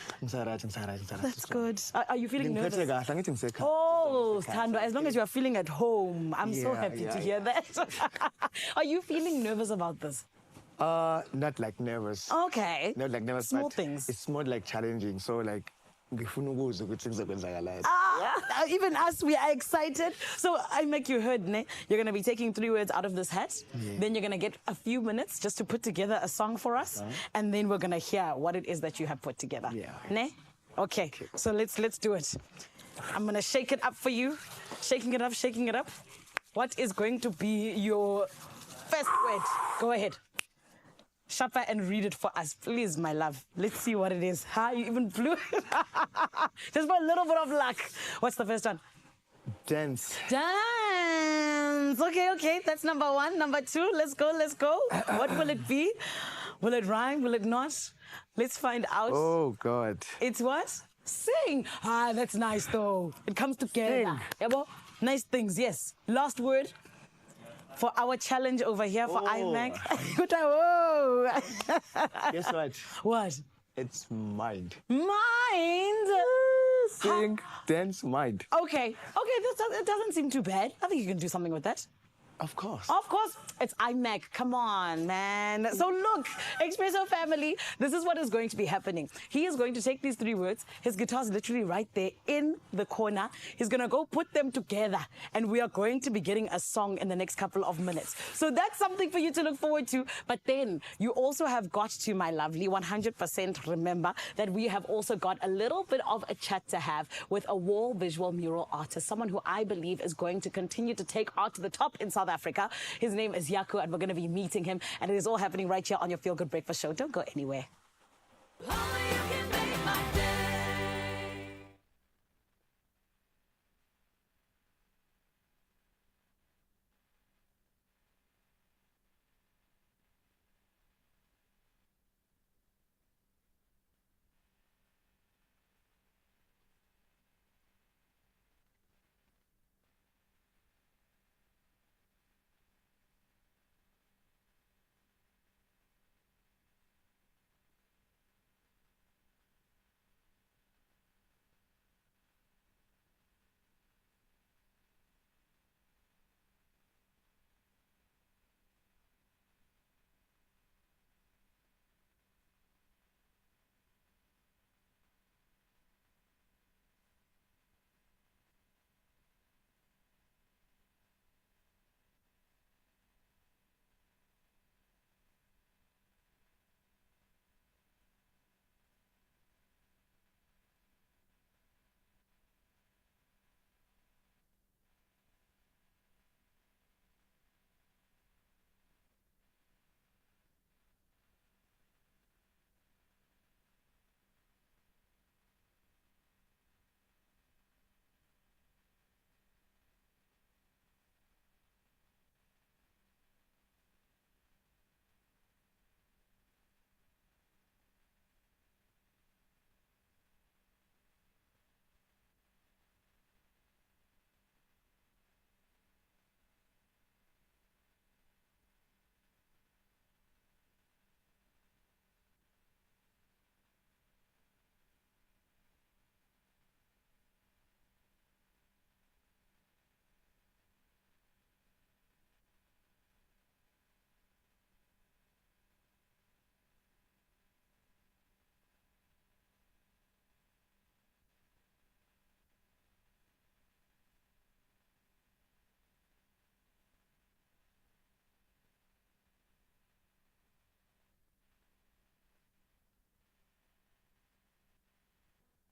That's good. Are you feeling nervous? Oh, Thando, as long as you are feeling at home, I'm so happy to hear that. Are you feeling nervous about this? Not like nervous. Okay. Not like nervous. Small but things. It's more like challenging. So like, even us, we are excited. So I make you heard, ne? You're going to be taking 3 words out of this hat. Yeah. Then you're going to get a few minutes just to put together a song for us. And then we're going to hear what it is that you have put together. Yeah. Ne? Okay. So let's do it. I'm going to shake it up for you. Shaking it up, shaking it up. What is going to be your first word? Go ahead. Shapa and read it for us, please, my love. Let's see what it is. How you even blew? Just for a little bit of luck. What's the first one? Dance. Dance. Okay. That's number one. Number two, let's go. What will it be? Will it rhyme? Will it not? Let's find out. Oh, God. It's what? Sing. Ah, that's nice though. It comes together. Yabo? Nice things, yes. Last word for our challenge over here for IMAC. Whoa. Guess what? What? It's mind. Mind? Sing, dance, mind. Okay, it doesn't seem too bad. I think you can do something with that. Of course. Of course. It's IMAC. Come on, man. So look, Expresso family, this is what is going to be happening. He is going to take these three words. His guitar's literally right there in the corner. He's going to go put them together. And we are going to be getting a song in the next couple of minutes. So that's something for you to look forward to. But then you also have got to, my lovely, 100% remember that we have also got a little bit of a chat to have with a wall visual mural artist, someone who I believe is going to continue to take art to the top in South Africa. His name is Yaku, and we're going to be meeting him. And it is all happening right here on your Feel Good Breakfast Show. Don't go anywhere.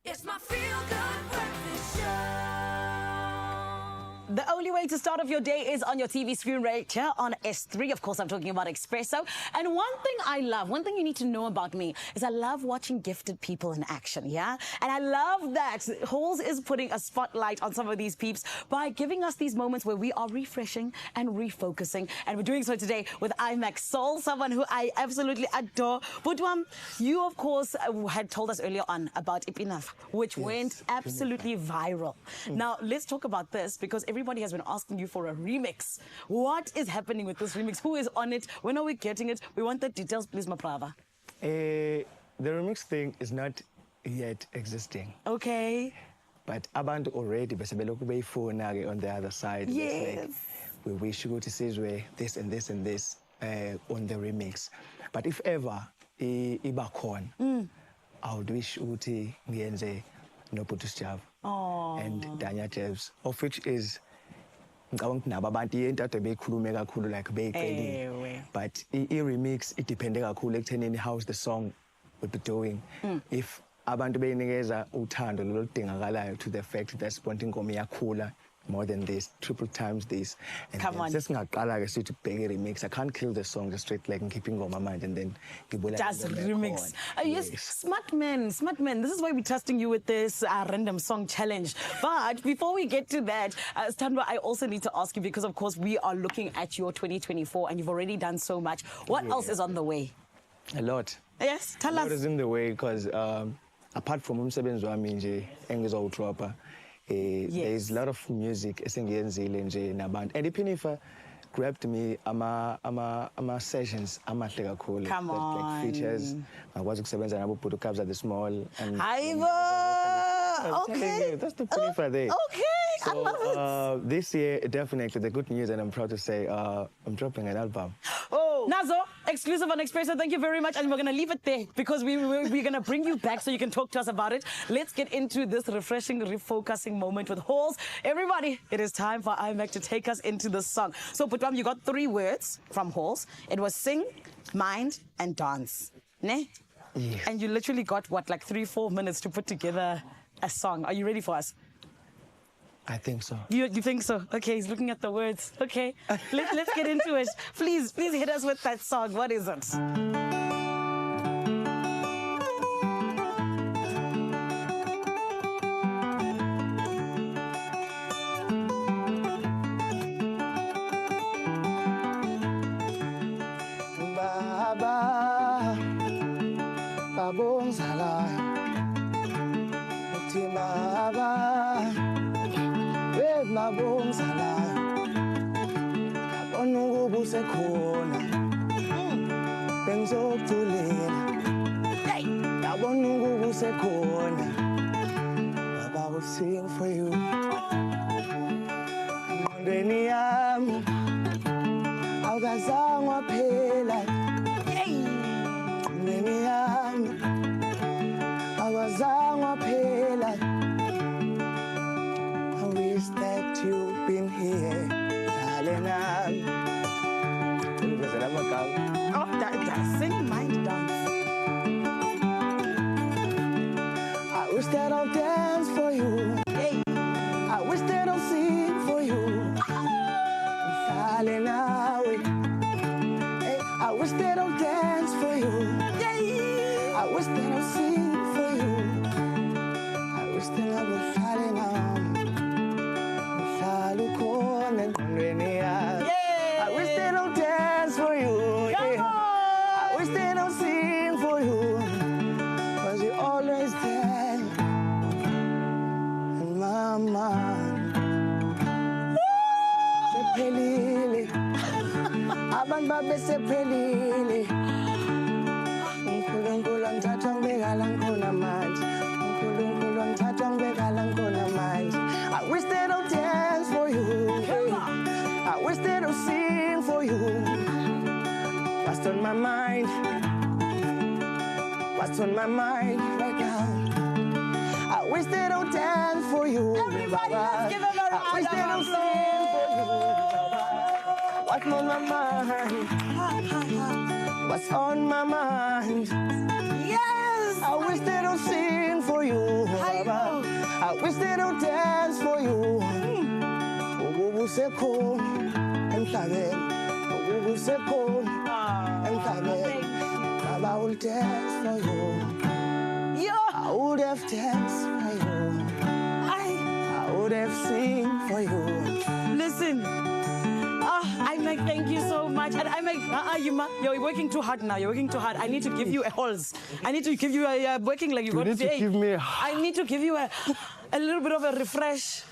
It's my Feel Good Breakfast Show. The only way to start off your day is on your TV screen right here on S3. Of course, I'm talking about Expresso. And one thing I love, one thing you need to know about me is I love watching gifted people in action, yeah? And I love that Halls is putting a spotlight on some of these peeps by giving us these moments where we are refreshing and refocusing. And we're doing so today with Imacsoul, someone who I absolutely adore. Budwam, you, of course, had told us earlier on about Ipinaf, which went absolutely viral. Now, let's talk about this because everybody has been asking you for a remix. What is happening with this remix? Who is on it? When are we getting it? We want the details, please, Maprava. The remix thing is not yet existing. Okay. But abantu already besebelokhu beyifuna on the other side. Yes. It's like, we wish you to see this and this and this on the remix. But if ever iba khona, I would wish ukuthi ngiyenze no Putus Jav and Danya Jevs, of which is ngicabanga ukuthi nabo abantu into ade beyikhulume kakhulu like beyicelile. But i-remix idepende kakhulu ekuthenini how's the song will be doing. If abantu beyinikeza uthando loludingakalayo to the fact that sponta inkomo iyakhula more than this, triple times this. And Come on. Just like to beg a remix. I can't kill the song just straight like keeping on my mind and then Just remix. Yes, smart man, smart man. This is why we're trusting you with this random song challenge. But before we get to that, Sthandwa, I also need to ask you, because of course we are looking at your 2024 and you've already done so much. What else is on the way? A lot. Yes, tell us. What is in the way? Because apart from umsebenzi wami nje engizowudropa, there's a lot of music esengiyenzile nje nabantu. And even if grabbed me ama sessions amahle kakhulu. Come on. Like features. Ngakwazi ukusebenza nabo Putu Cabs at the small. And okay. That's the Penifa there. Okay, so, I love it. This year, definitely the good news, and I'm proud to say I'm dropping an album. Oh, Nazo, exclusive on Expresso. Thank you very much, and we're gonna leave it there because we're gonna bring you back so you can talk to us about it. Let's get into this refreshing, refocusing moment with Halls. Everybody, it is time for Imac to take us into the song. So, Putwam, you got 3 words from Halls. It was sing, mind, and dance. Ne? Yes. And you literally got what, like 3-4 minutes to put together a song. Are you ready for us? I think so. You think so? Okay, he's looking at the words. Okay, let's get into it. Please hit us with that song. What is it? Baba, babonzala, uthi baba, we babonzala, yabona ukuba usekhona, bengizokuculela, yabona ukuba usekhona, Baba will sing for you. Ngqondweni yami awukazange waphela, ngqondweni yami awukazange waphela. I wish that you've been here, darling. Oh, that sing, mind, dance. I wish that I'll dance for you. Hey. I wish that I'll sing for you. Darling, hey. I wish that I'll dance for you. Hey. I wish that I'll sing for you. I wish that I would fall in I wish that I'll dance for you. Yeah. I wish that I'll sing for you. Cause you're always there in my mind. Sephelile, abantu babe sephelile. uNkulunkulu angithatha ngibeka la ngikhona manje. uNkulunkulu angithatha ngibeka la ngikhona manje. I wish that I'll dance for you. I wish that I'll sing for you. What's on my mind? What's on my mind right now? I wish that I'll dance for you. Everybody, let's give him a round I wish that I'll of sing for you. What's on my mind? What's on my mind? Yes! I wish that I'll sing for you. I wish that I'll dance for you. Ubusekhona emhlabeni, ubusekhona emhlabeni. Baba will dance for you. I would have danced for you. I would have sing for you. Listen. I'm like, thank you so much. And I'm like, Yuma, you're working too hard now. You're working too hard. I need to give you a Halls. I need to give you a working like you got need to give me I need to give you a little bit of a refresh.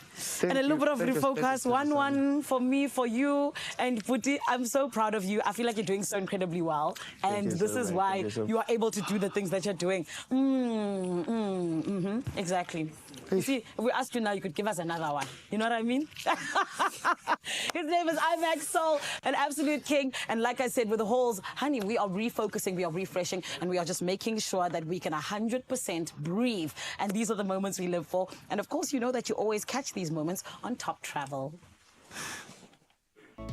And a little bit of refocus. 1-1 for me, for you. And Puti, I'm so proud of you. I feel like you're doing so incredibly well. And this is why you are able to do the things that you're doing. Exactly. You see, if we asked you now, you could give us another one. You know what I mean? His name is Imacsoul, an absolute king. And like I said, with the Halls, honey, we are refocusing, we are refreshing, and we are just making sure that we can 100% breathe. And these are the moments we live for. And of course, you know that you always catch these moments on Top Travel.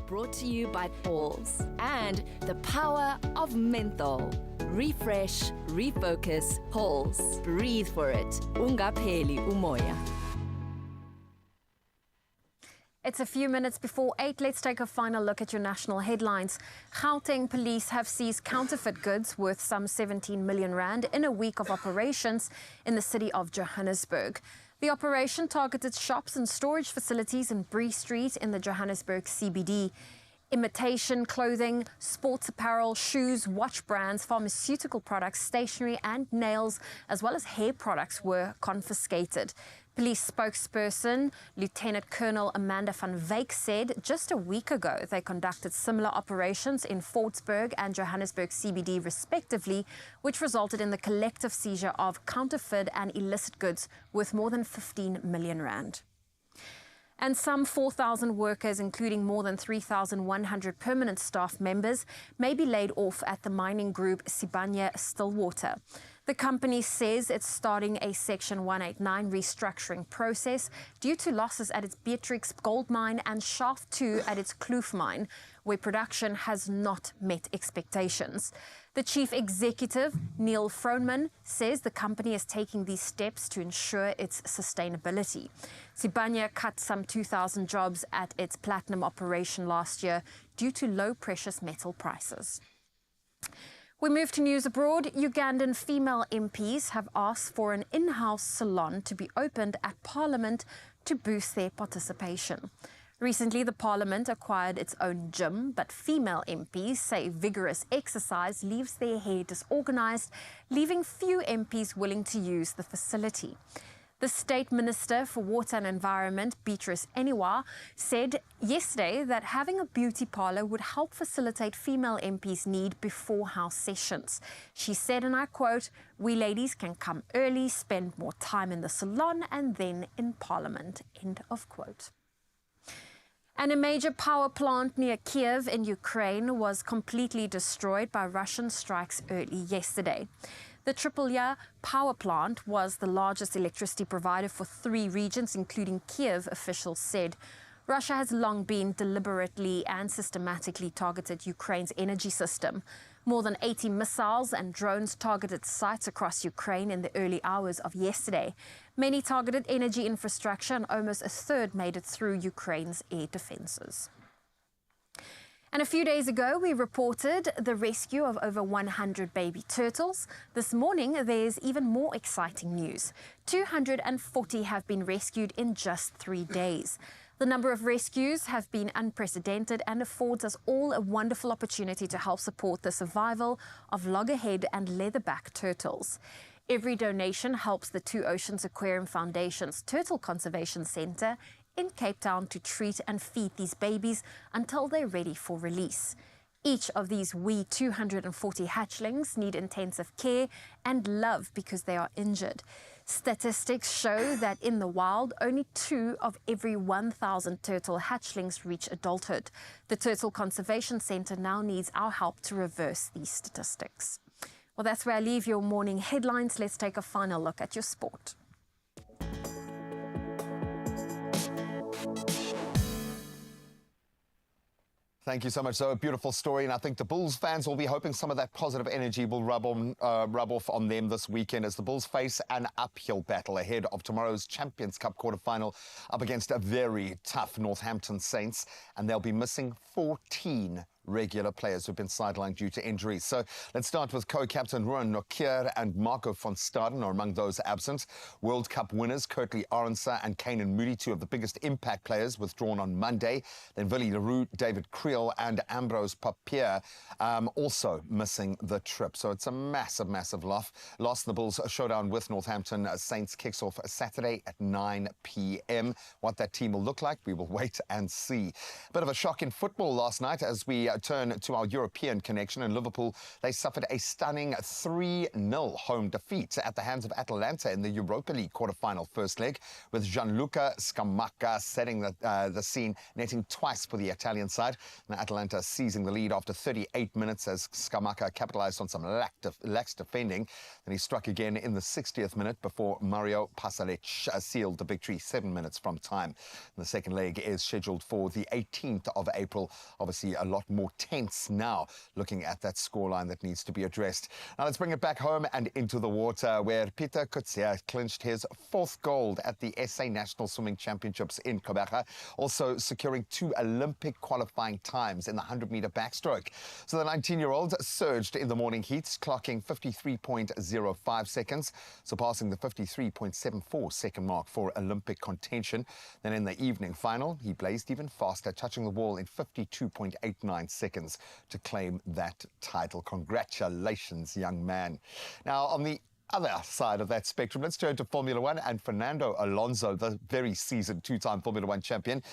Brought to you by Halls and the power of menthol. Refresh, refocus, Halls. Breathe for it. Ungapheli umoya. It's a few minutes before 8. Let's take a final look at your national headlines. Gauteng police have seized counterfeit goods worth some 17 million rand in a week of operations in the city of Johannesburg. The operation targeted shops and storage facilities in Bree Street in the Johannesburg CBD. Imitation clothing, sports apparel, shoes, watch brands, pharmaceutical products, stationery and nails, as well as hair products were confiscated. Police spokesperson Lieutenant Colonel Amanda van Wyk said just a week ago they conducted similar operations in Fordsburg and Johannesburg CBD respectively, which resulted in the collective seizure of counterfeit and illicit goods worth more than 15 million rand. And some 4,000 workers, including more than 3,100 permanent staff members, may be laid off at the mining group Sibanye-Stillwater. The company says it's starting a Section 189 restructuring process due to losses at its Beatrix gold mine and Shaft 2 at its Kloof mine, where production has not met expectations. The chief executive, Neil Froneman, says the company is taking these steps to ensure its sustainability. Sibanye cut some 2,000 jobs at its platinum operation last year due to low precious metal prices. We move to news abroad. Ugandan female MPs have asked for an in-house salon to be opened at Parliament to boost their participation. Recently, the Parliament acquired its own gym, but female MPs say vigorous exercise leaves their hair disorganized, leaving few MPs willing to use the facility. The State Minister for Water and Environment, Beatrice Eniwa, said yesterday that having a beauty parlour would help facilitate female MPs' need before House sessions. She said, and I quote, "We ladies can come early, spend more time in the salon and then in Parliament," end of quote. And a major power plant near Kiev in Ukraine was completely destroyed by Russian strikes early yesterday. The Tripolia power plant was the largest electricity provider for 3 regions, including Kiev, officials said. Russia has long been deliberately and systematically targeted Ukraine's energy system. More than 80 missiles and drones targeted sites across Ukraine in the early hours of yesterday. Many targeted energy infrastructure and almost a third made it through Ukraine's air defenses. And a few days ago, we reported the rescue of over 100 baby turtles. This morning, there's even more exciting news. 240 have been rescued in just 3 days. The number of rescues have been unprecedented and affords us all a wonderful opportunity to help support the survival of loggerhead and leatherback turtles. Every donation helps the Two Oceans Aquarium Foundation's Turtle Conservation Centre in Cape Town to treat and feed these babies until they're ready for release. Each of these wee 240 hatchlings need intensive care and love because they are injured. Statistics show that in the wild, only 2 of every 1,000 turtle hatchlings reach adulthood. The Turtle Conservation Centre now needs our help to reverse these statistics. Well, that's where I leave your morning headlines. Let's take a final look at your sport. Thank you so much. So a beautiful story, and I think the Bulls fans will be hoping some of that positive energy will rub off on them this weekend as the Bulls face an uphill battle ahead of tomorrow's Champions Cup quarterfinal up against a very tough Northampton Saints, and they'll be missing 14 regular players who've been sidelined due to injuries. So let's start with co-captain Ruan Nokier and Marco van Staden are among those absent. World Cup winners Kurtley Arendse and Kanan Moody, 2 of the biggest impact players, withdrawn on Monday. Then Willie Leroux, David Creel and Ambrose Papier also missing the trip. So it's a massive, massive loss. The Bulls showdown with Northampton Saints kicks off Saturday at 9 p.m. What that team will look like, we will wait and see. A bit of a shock in football last night as we turn to our European connection. In Liverpool, they suffered a stunning 3-0 home defeat at the hands of Atalanta in the Europa League quarter-final first leg, with Gianluca Scamacca setting the scene, netting twice for the Italian side. And Atalanta seizing the lead after 38 minutes as Scamacca capitalized on some lax defending. And he struck again in the 60th minute before Mario Pasalic sealed the victory 7 minutes from time. And the second leg is scheduled for the 18th of April. Obviously, a lot more tense now, looking at that scoreline that needs to be addressed. Now let's bring it back home and into the water, where Peter Kutsia clinched his 4th gold at the SA National Swimming Championships in Quebec, also securing 2 Olympic qualifying times in the 100-meter backstroke. So the 19-year-old surged in the morning heats, clocking 53.05 seconds, surpassing the 53.74 second mark for Olympic contention. Then in the evening final, he blazed even faster, touching the wall in 52.89 seconds to claim that title. Congratulations, young man. Now, on the other side of that spectrum, let's turn to Formula One and Fernando Alonso, the very seasoned 2-time Formula One champion.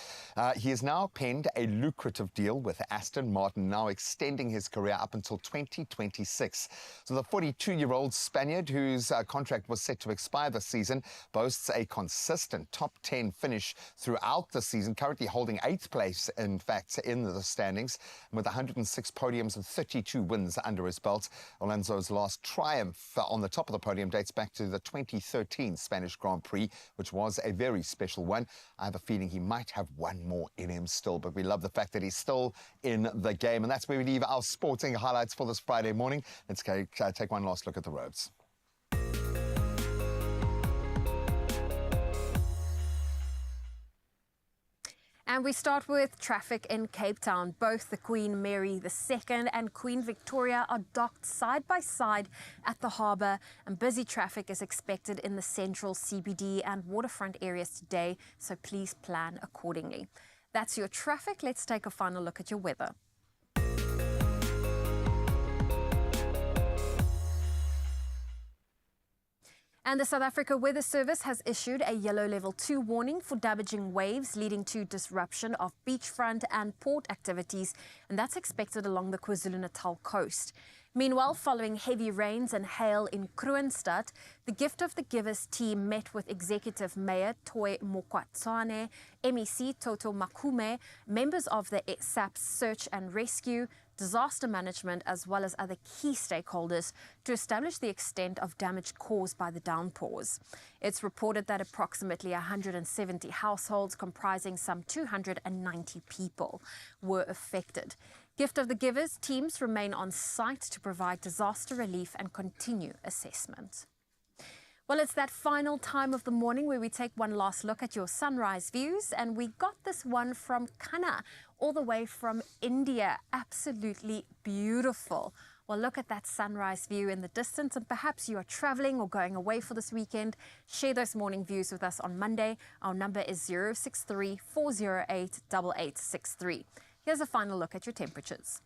He has now penned a lucrative deal with Aston Martin, now extending his career up until 2026. So the 42-year-old Spaniard, whose contract was set to expire this season, boasts a consistent top 10 finish throughout the season, currently holding 8th place, in fact, in the standings. And with 106 podiums and 32 wins under his belt, Alonso's last triumph on the top of the podium dates back to the 2013 Spanish Grand Prix, which was a very special one. I have a feeling he might have one more in him still, but we love the fact that he's still in the game. And that's where we leave our sporting highlights for this Friday morning. Let's take one last look at the roads. And we start with traffic in Cape Town. Both the Queen Mary II and Queen Victoria are docked side by side at the harbour, and busy traffic is expected in the central CBD and waterfront areas today, so please plan accordingly. That's your traffic. Let's take a final look at your weather. And the South Africa Weather Service has issued a yellow level 2 warning for damaging waves, leading to disruption of beachfront and port activities, and that's expected along the KwaZulu-Natal coast. Meanwhile, following heavy rains and hail in Kroonstad, the Gift of the Givers team met with Executive Mayor Toy Mokwatsane, MEC Toto Makume, members of the SAPS Search and Rescue, disaster management, as well as other key stakeholders to establish the extent of damage caused by the downpours. It's reported that approximately 170 households comprising some 290 people were affected. Gift of the Givers teams remain on site to provide disaster relief and continue assessment. Well, it's that final time of the morning where we take one last look at your sunrise views, and we got this one from Kanna, all the way from India. Absolutely beautiful. Well, look at that sunrise view in the distance, and perhaps you are traveling or going away for this weekend. Share those morning views with us on Monday. Our number is 063 408 8863. Here's a final look at your temperatures.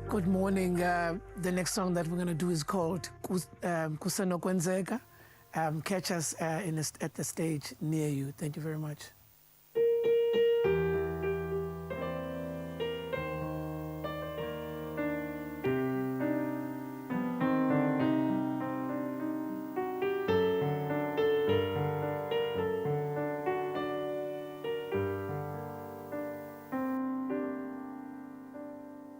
Good morning. The next song that we're going to do is called Kusenokwenzeka. Catch us at the stage near you. Thank you very much.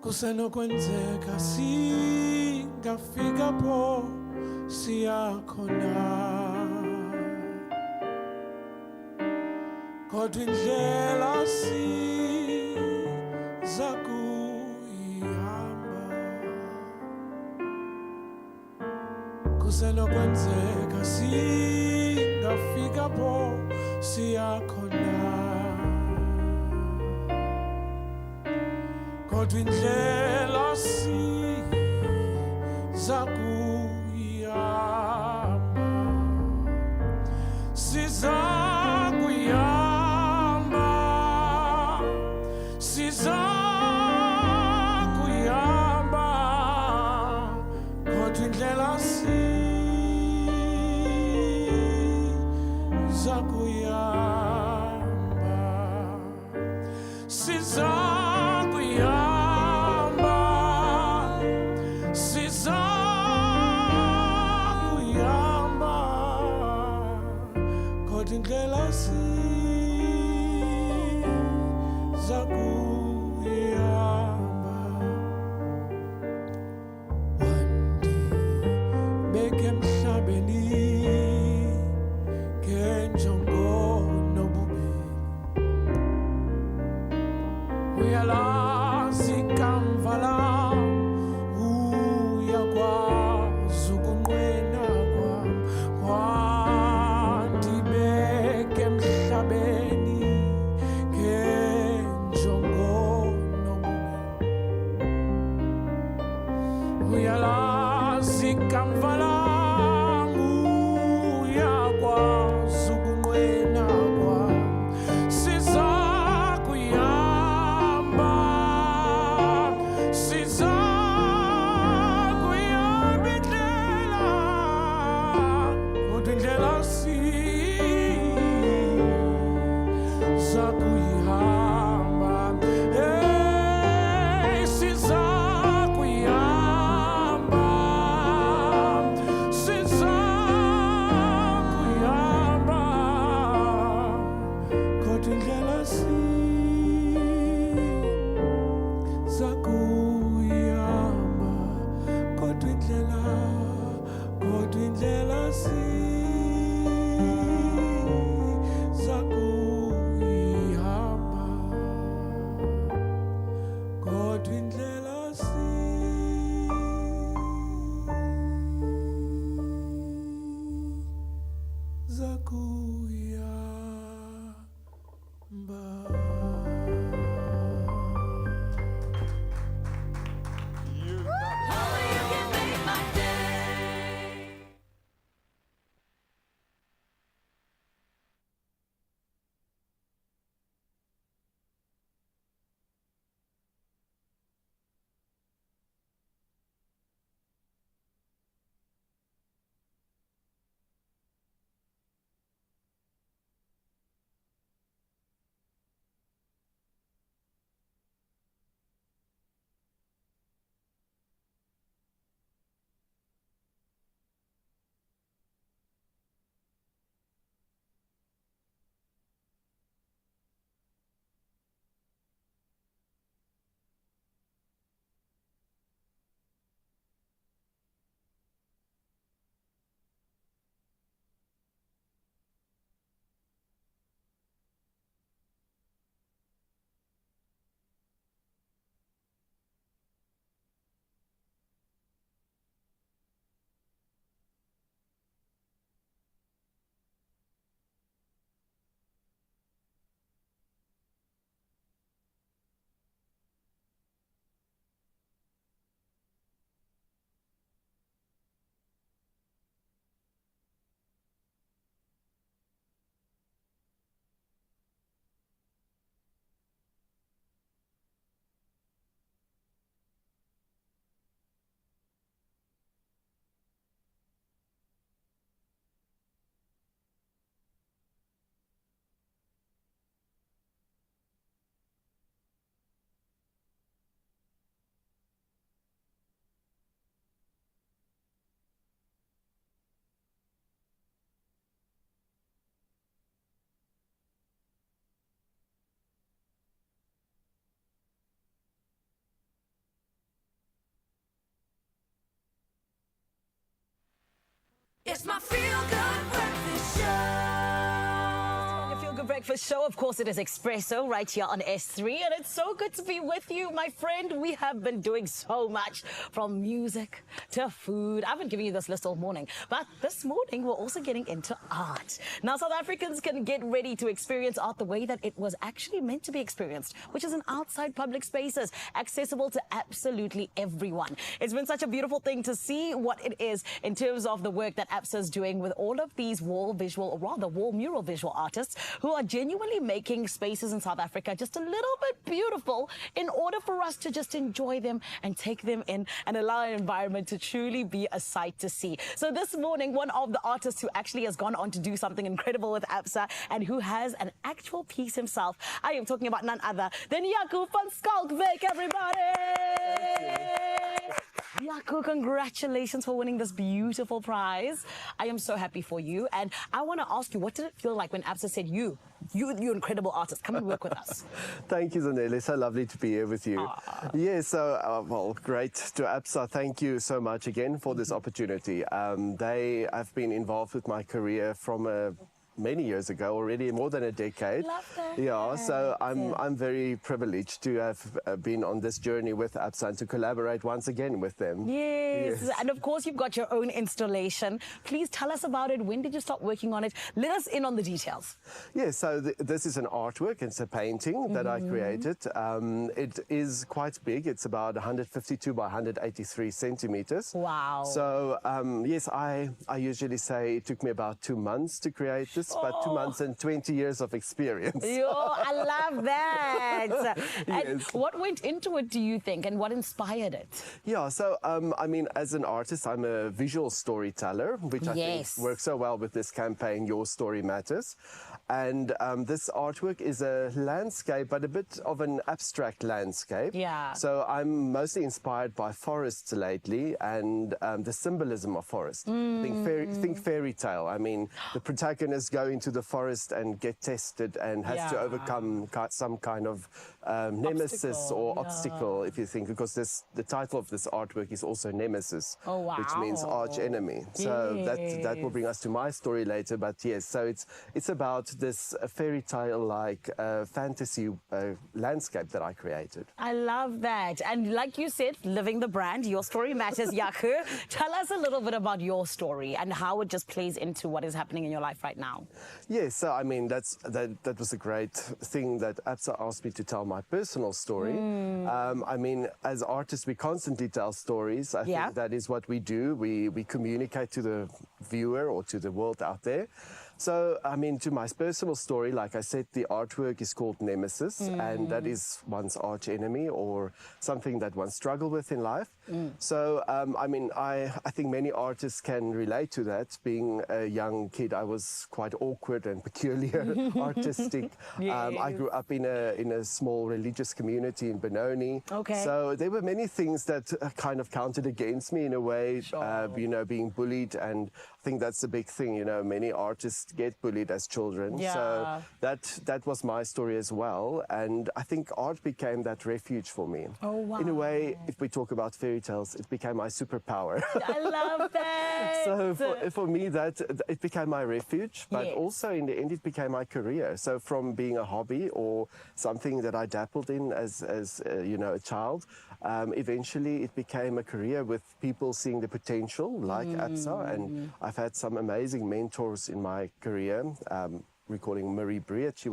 Kusenokwenzeka singafika po siyakhona, kodwa indlela siza kuyihamba. kusenokwenzeka singafika po siyakhona kodwa indlela siza kuyihamba siza kuyihamba siza kuyihamba kodwa indlela siza kuyihamba siza kuyihamba siza kuyihamba kodwa indlela siza kuyihamba wandibeka emhlabeni ngenjongo nobubele uyalazi ikamva lam uyakwazi ukunqwena kwam wandibeka emhlabeni ngenjongo nobubele uyalazi ikamva lam uyakwazi ukunqwena kwam siza kuyihamba siza kuyihamba indlela kodwa indlela siza kuyihamba hey siza kuyihamba siza kuyihamba kodwa indlela siza kuyihamba kodwa indlela siza kuyihamba kodwa indlela siza kuyihamba. It's my feel good breakfast show. Your Feel Good Breakfast breakfast show. Of course, it is Expresso right here on S3. And it's so good to be with you, my friend. We have been doing so much, from music to food. I've been giving you this list all morning. But this morning, we're also getting into art. Now, South Africans can get ready to experience art the way that it was actually meant to be experienced, which is in outside public spaces, accessible to absolutely everyone. It's been such a beautiful thing to see what it is in terms of the work that Absa is doing with all of these wall mural visual artists who are genuinely making spaces in South Africa just a little bit beautiful in order for us to just enjoy them and take them in and allow an environment to truly be a sight to see. So this morning, one of the artists who actually has gone on to do something incredible with Absa and who has an actual piece himself, I am talking about none other than Jaco van Schalkwyk, everybody! Jaco, congratulations for winning this beautiful prize. I am so happy for you. And I want to ask you, what did it feel like when Absa said, you incredible artist, come and work with us? Thank you, Zanele. So lovely to be here with you. Yeah, so, well, great to Absa. Thank you so much again for this opportunity. They have been involved with my career from many years ago already, more than a decade. Love that. Yeah, so I'm very privileged to have been on this journey with Absa and to collaborate once again with them. Yes, and of course you've got your own installation. Please tell us about it. When did you start working on it? Let us in on the details. Yeah, so this is an artwork. It's a painting that I created. It is quite big. It's about 152 by 183 centimeters. Wow. So yes, I usually say it took me about 2 months to create this, but 2 months and 20 years of experience. Yo, I love that. And Yes. what went into it, do you think, and what inspired it? Yeah, so I mean, as an artist, I'm a visual storyteller, which I think works so well with this campaign, Your Story Matters. And this artwork is a landscape, but a bit of an abstract landscape. Yeah. So I'm mostly inspired by forests lately and the symbolism of forest. Think fairy tale. I mean, the protagonist go into the forest and get tested and has to overcome some kind of nemesis or obstacle, if you think, because the title of this artwork is also Nemesis, which means arch enemy. So that will bring us to my story later. But yes, so it's about this fairy tale like fantasy landscape that I created. I love that. And like you said, living the brand, Your Story Matters, Jaco. Tell us a little bit about your story and how it just plays into what is happening in your life right now. Yes, so I mean, that was a great thing that Absa asked me to tell my personal story. I mean, as artists, we constantly tell stories. I think that is what we do. We communicate to the viewer or to the world out there. So, I mean, to my personal story, like I said, the artwork is called Nemesis, and that is one's arch enemy or something that one struggles with in life. So, I mean, I think many artists can relate to that. Being a young kid, I was quite awkward and peculiar, artistic. I grew up in a small religious community in Benoni. Okay. So there were many things that kind of counted against me in a way, you know, being bullied, and I think that's a big thing, you know, many artists get bullied as children. So that was my story as well. And I think art became that refuge for me. Oh, wow. In a way, if we talk about fairy tales, it became my superpower. I love that. So for me, it became my refuge, but also in the end, it became my career. So from being a hobby or something that I dabbled in as you know, a child, eventually it became a career with people seeing the potential like Absa, and I've had some amazing mentors in my career. Recalling Marie Briet,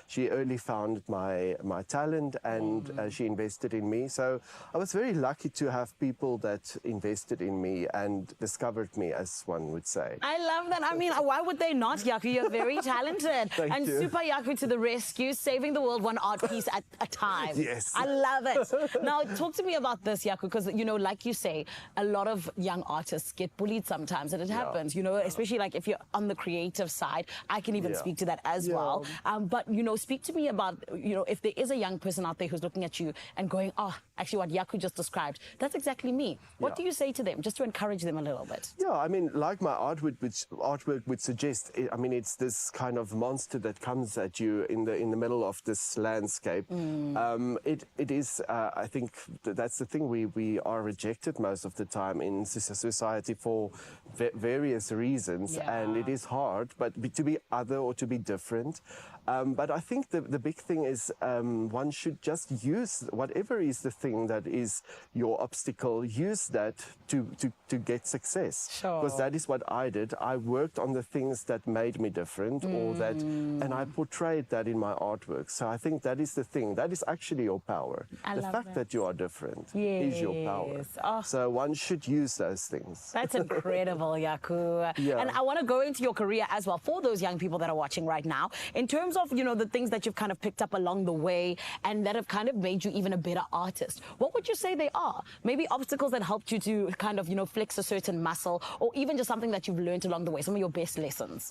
she early found my talent, and she invested in me. So I was very lucky to have people that invested in me and discovered me, as one would say. I love that. I mean, why would they not, Jaco? You're very talented. Thank you. Super Jaco to the rescue, saving the world one art piece at a time. Yes. I love it. Now, talk to me about this, Jaco, because, you know, like you say, a lot of young artists get bullied sometimes, and it happens, you know, especially like if you're on the creative side. I can even speak to that as well. But, you know, speak to me about, you know, if there is a young person out there who's looking at you and going, oh, actually what Jaco just described, that's exactly me. What do you say to them, just to encourage them a little bit? Yeah, I mean, like my artwork would suggest, I mean, it's this kind of monster that comes at you in the middle of this landscape. It is, I think that's the thing, we are rejected most of the time in society for various reasons, and it is hard, but to be other or to be different, But I think the big thing is one should just use whatever is the thing that is your obstacle, use that to get success. Sure. Because that is what I did. I worked on the things that made me different and I portrayed that in my artwork. So I think that is the thing. That is actually your power. I the love fact that you are different is your power. Yes. Oh. So one should use those things. That's incredible, Yaku. Yeah. And I want to go into your career as well for those young people that are watching right now. In terms of, the things that you've kind of picked up along the way and that have kind of made you even a better artist, what would you say they are? Maybe obstacles that helped you to kind of, flex a certain muscle, or even just something that you've learned along the way, some of your best lessons.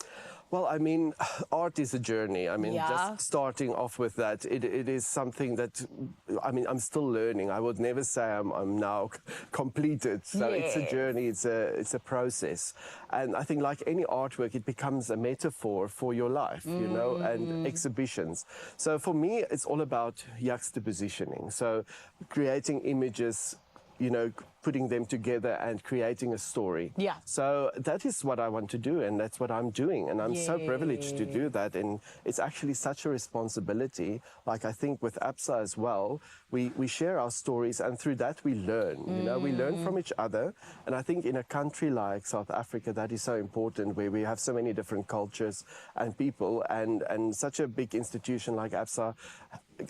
Well, I mean, art is a journey. I mean, Yeah. just starting off with that, it is something that, I mean, I'm still learning. I would never say I'm now completed. So it's a journey, it's a process. And I think like any artwork, it becomes a metaphor for your life, and exhibitions. So for me, it's all about juxtapositioning. So creating images, putting them together and creating a story. Yeah. So that is what I want to do, and that's what I'm doing. And I'm so privileged to do that. And it's actually such a responsibility. Like I think with Absa as well, we share our stories, and through that we learn. We learn from each other. And I think in a country like South Africa, that is so important, where we have so many different cultures and people, and such a big institution like Absa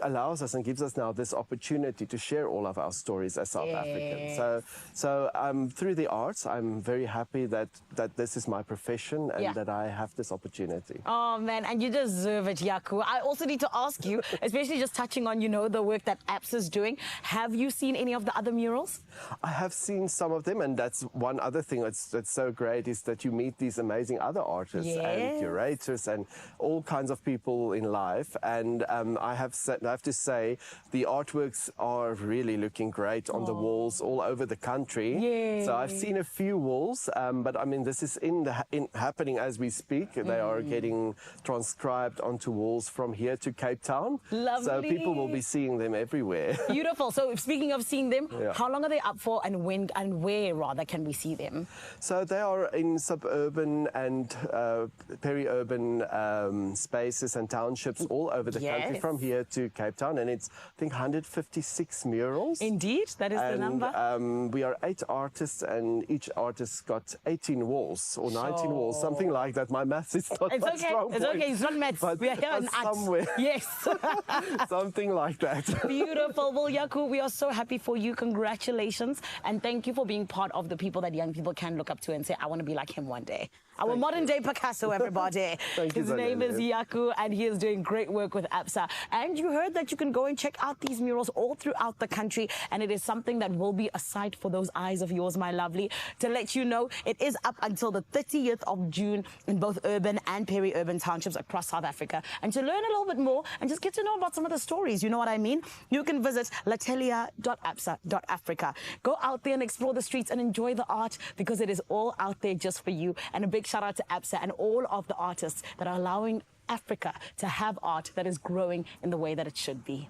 allows us and gives us now this opportunity to share all of our stories as South Africans. So through the arts, I'm very happy that this is my profession and that I have this opportunity. Oh man, and you deserve it, Yaku. I also need to ask you, especially just touching on, the work that Absa's doing, have you seen any of the other murals? I have seen some of them, and that's one other thing that's so great, is that you meet these amazing other artists and curators and all kinds of people in life. And I have to say the artworks are really looking great on the walls all over the country. So I've seen a few walls, but I mean, this is happening as we speak. They are getting transcribed onto walls from here to Cape Town. Lovely. So people will be seeing them everywhere. Beautiful. So speaking of seeing them, how long are they up for, and when and where rather can we see them? So they are in suburban and peri-urban spaces and townships all over the country, from here to Cape Town, and it's, I think, 156 murals. Indeed, that is the number. We are 8 artists, and each artist got 18 walls or 19 walls, something like that. My maths is not It's my okay. strong It's point, okay. It's not maths. but, We are here in arts. somewhere. Yes. Something like that. Beautiful. Well, Yaku, we are so happy for you. Congratulations. And thank you for being part of the people that young people can look up to and say, I want to be like him one day. Our modern day Picasso, everybody. His name is Yaku, and he is doing great work with Absa. And you heard that you can go and check out these murals all throughout the country, and it is something that will be a sight for those eyes of yours, my lovely. To let you know, it is up until the 30th of June in both urban and peri-urban townships across South Africa. And to learn a little bit more and just get to know about some of the stories, you know what I mean? You can visit latelia.absa.africa. Go out there and explore the streets and enjoy the art, because it is all out there just for you. And a big shout out to Absa and all of the artists that are allowing Africa to have art that is growing in the way that it should be.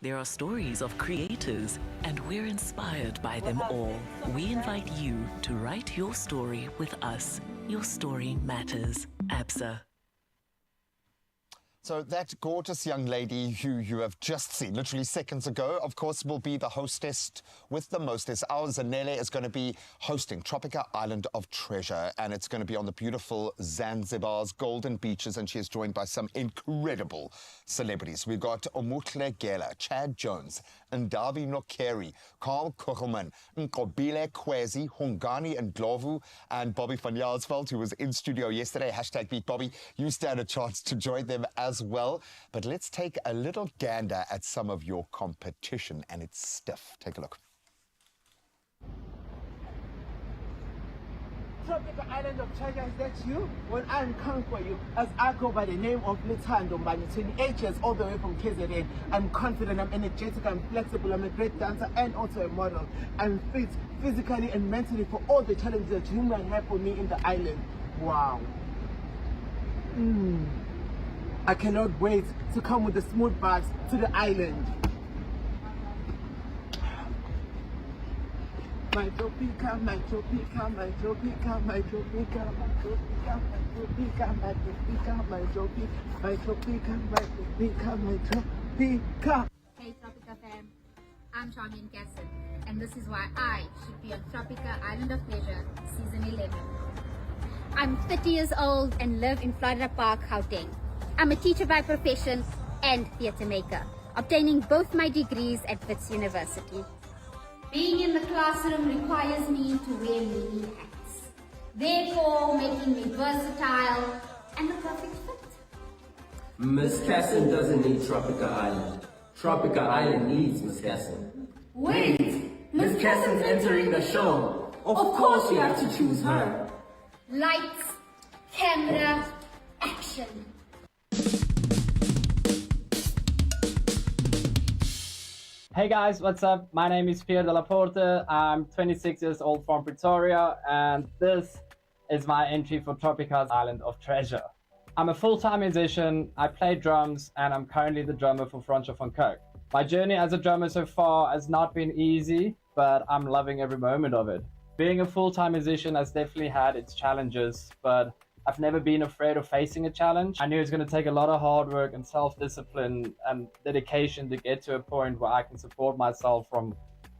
There are stories of creators, and we're inspired by them all. We invite you to write your story with us. Your story matters. Absa. So that gorgeous young lady who you have just seen literally seconds ago, of course, will be the hostess with the mostest. Our Zanele is going to be hosting Tropica Island of Treasure, and it's going to be on the beautiful Zanzibar's golden beaches, and she is joined by some incredible celebrities. We've got Omutle Gela, Chad Jones, Ndavi Nokeri, Carl Kuchelman, Nkobile Kwezi, Hungani and Glovu, and Bobby van Jaarsveld, who was in studio yesterday. Hashtag Beat Bobby. You stand a chance to join them as well. But let's take a little gander at some of your competition, and it's stiff. Take a look. Tropical Island of Treasure, is that you? Well, I'm coming for you, as I go by the name of Lithando Mbanye, 28 years all the way from KZN. I'm confident, I'm energetic, I'm flexible, I'm a great dancer and also a model. I'm fit physically and mentally for all the challenges that you might have for me in the island. Wow. I cannot wait to come with the smooth vibes to the island. my tropica, my tropica, my tropica, my tropica, my tropica, my tropica, my tropica, my tropica, my tropica, my tropica, my tropica. Hey Tropica fam, I'm Charmian Casson, and this is why I should be on Tropica Island of Pleasure, Season 11. I'm 30 years old and live in Florida Park, Gauteng. I'm a teacher by profession and theatre maker, obtaining both my degrees at Wits University. Being in the classroom requires me to wear many hats, therefore making me versatile and the perfect fit. Miss Casson doesn't need Tropica Island. Tropica Island needs Miss Casson. Wait! Miss Casson's entering the show. Of course you have to choose her. Lights, camera, action. Hey guys, what's up? My name is Pierre de la Porte. I'm 26 years old from Pretoria, and this is my entry for Tropica's Island of Treasure. I'm a full-time musician, I play drums, and I'm currently the drummer for Francois van Coke. My journey as a drummer so far has not been easy, but I'm loving every moment of it. Being a full-time musician has definitely had its challenges, but I've never been afraid of facing a challenge. I knew it's going to take a lot of hard work and self-discipline and dedication to get to a point where I can support myself from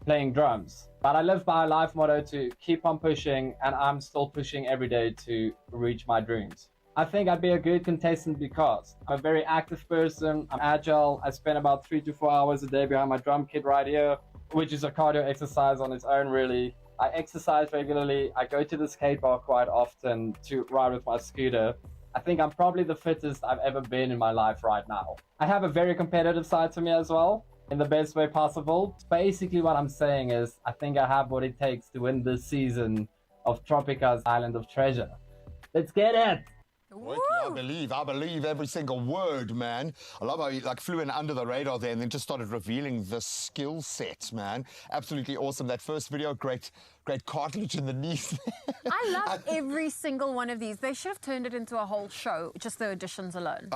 playing drums. But I live by a life motto to keep on pushing, and I'm still pushing every day to reach my dreams. I think I'd be a good contestant because I'm a very active person, I'm agile, I spend about 3 to 4 hours a day behind my drum kit right here, which is a cardio exercise on its own really. I exercise regularly, I go to the skate park quite often to ride with my scooter. I think I'm probably the fittest I've ever been in my life right now. I have a very competitive side to me as well, in the best way possible. Basically what I'm saying is, I think I have what it takes to win this season of Tropica's Island of Treasure. Let's get it! I believe every single word, man. I love how you flew in under the radar there and then just started revealing the skill set, man. Absolutely awesome. That first video, great cartilage in the knees. I love every single one of these. They should have turned it into a whole show, just the auditions alone.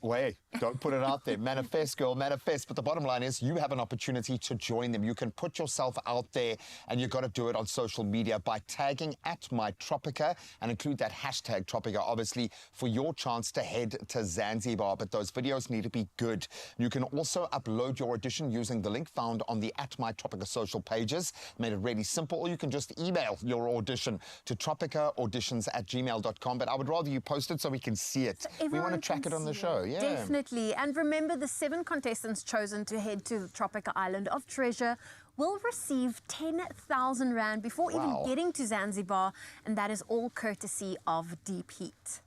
Wait, don't put it out there. Manifest, girl, manifest. But the bottom line is you have an opportunity to join them. You can put yourself out there, and you've got to do it on social media by tagging @mytropica and include that hashtag Tropica, obviously, for your chance to head to Zanzibar. But those videos need to be good. You can also upload your audition using the link found on the @mytropica social pages. Made it really simple. Or you can just email your audition to tropicaauditions@gmail.com. But I would rather you post it so we can see it. We want to track it on the show. Yeah. Definitely. And remember, the 7 contestants chosen to head to the Tropica Island of Treasure will receive 10,000 Rand before even getting to Zanzibar, and that is all courtesy of Deep Heat.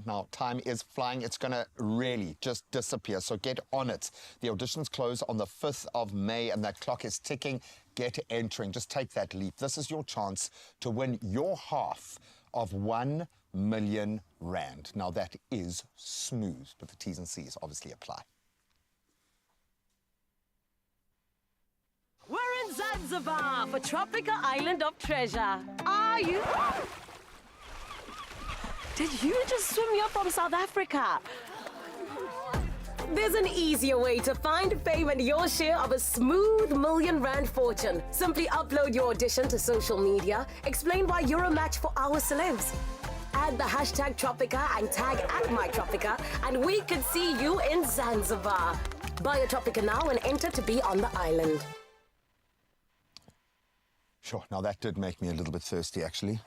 Now, time is flying. It's going to really just disappear, so get on it. The auditions close on the 5th of May, and that clock is ticking. Get entering. Just take that leap. This is your chance to win your half of 1 million Rand. Now, that is smooth, but the T's and C's obviously apply. We're in Zanzibar for Tropica Island of Treasure. Are you? Did you just swim here from South Africa? There's an easier way to find fame and your share of a smooth million Rand fortune. Simply upload your audition to social media, explain why you're a match for our celebs. Add the hashtag Tropica and tag @mytropica, and we could see you in Zanzibar. Buy a Tropica now and enter to be on the island. Sure, now that did make me a little bit thirsty, actually.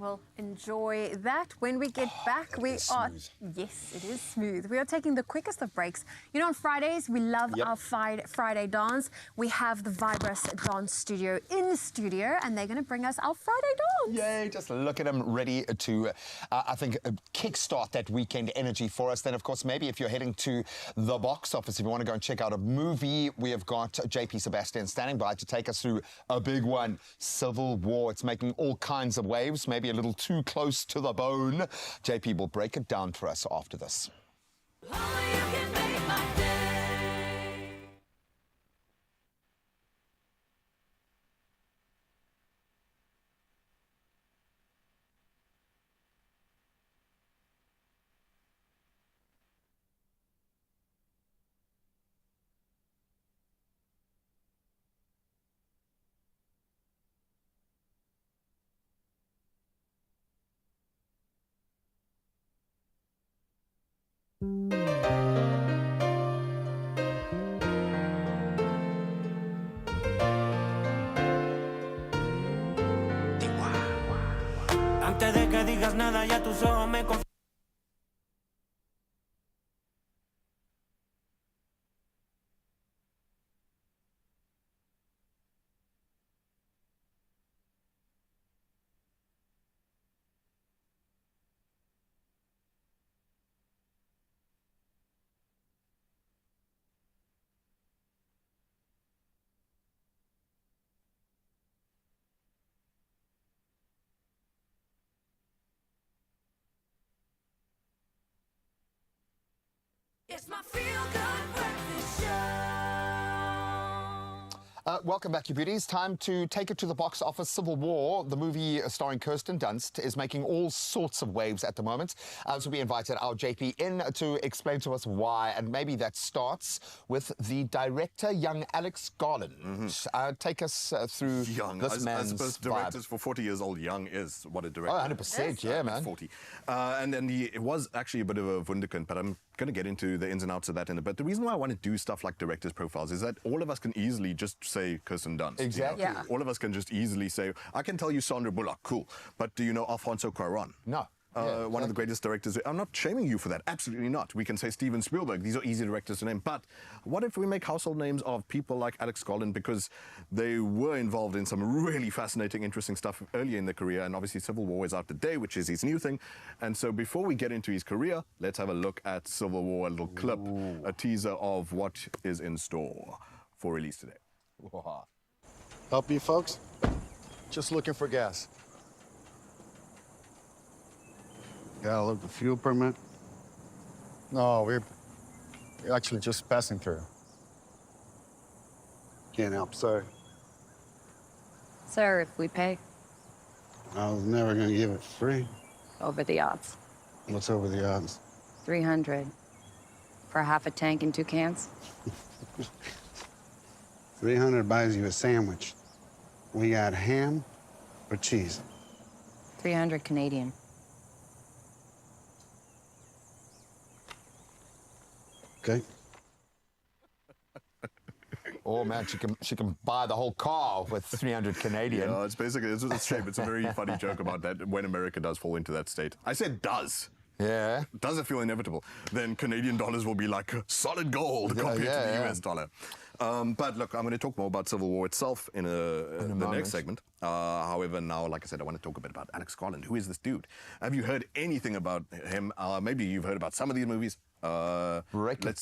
Well, enjoy that. When we get back, we are... Yes, it is smooth. We are taking the quickest of breaks. You know, on Fridays, we love our Friday dance. We have the Vibras Dance Studio in the studio, and they're going to bring us our Friday dance. Yay, just look at them ready to, I think, kickstart that weekend energy for us. Then, of course, maybe if you're heading to the box office, if you want to go and check out a movie, we have got JP Sebastian standing by to take us through a big one, Civil War. It's making all kinds of waves, maybe a little too close to the bone. JP will break it down for us after this. Antes de que digas nada, ya tus ojos me It's my feel-good breakfast show. Welcome back, you beauties. Time to take it to the box office. Civil War, the movie starring Kirsten Dunst, is making all sorts of waves at the moment. So we invited our JP in to explain to us why, and maybe that starts with the director, young Alex Garland. Take us through young. this man's I suppose directors for 40 years old, young is what a director. Oh, 100%, yeah, man. 40. And then it was actually a bit of a wunderkind, but I'm going to get into the ins and outs of that in a bit. The reason why I want to do stuff like directors' profiles is that all of us can easily just say Kirsten Dunst. Exactly. You know? All of us can just easily say, I can tell you Sandra Bullock, cool. But do you know Alfonso Cuarón? No. One of the greatest directors. I'm not shaming you for that. Absolutely not. We can say Steven Spielberg. These are easy directors to name. But what if we make household names of people like Alex Garland, because they were involved in some really fascinating, interesting stuff earlier in their career. And obviously Civil War is out today, which is his new thing. And so before we get into his career, let's have a look at Civil War, a little clip, a teaser of what is in store for release today. Help you folks? Just looking for gas. Gotta look the fuel permit? No, we're actually just passing through. Can't help, sorry. Sir, if we pay, I was never gonna give it free. over the odds. What's over the odds? 300 for half a tank and 2 cans. 300 buys you a sandwich. We got ham or cheese. 300 Canadian. Okay. Oh man, she can buy the whole car with 300 Canadian. Yeah, it's basically, it's a shame. It's a very funny joke about that when America does fall into that state. I said does. Yeah. Does it feel inevitable? Then Canadian dollars will be like solid gold compared to the US dollar. But look, I'm going to talk more about Civil War itself in the next segment. However, now, like I said, I want to talk a bit about Alex Garland. Who is this dude? Have you heard anything about him? Maybe you've heard about some of these movies. Let's break it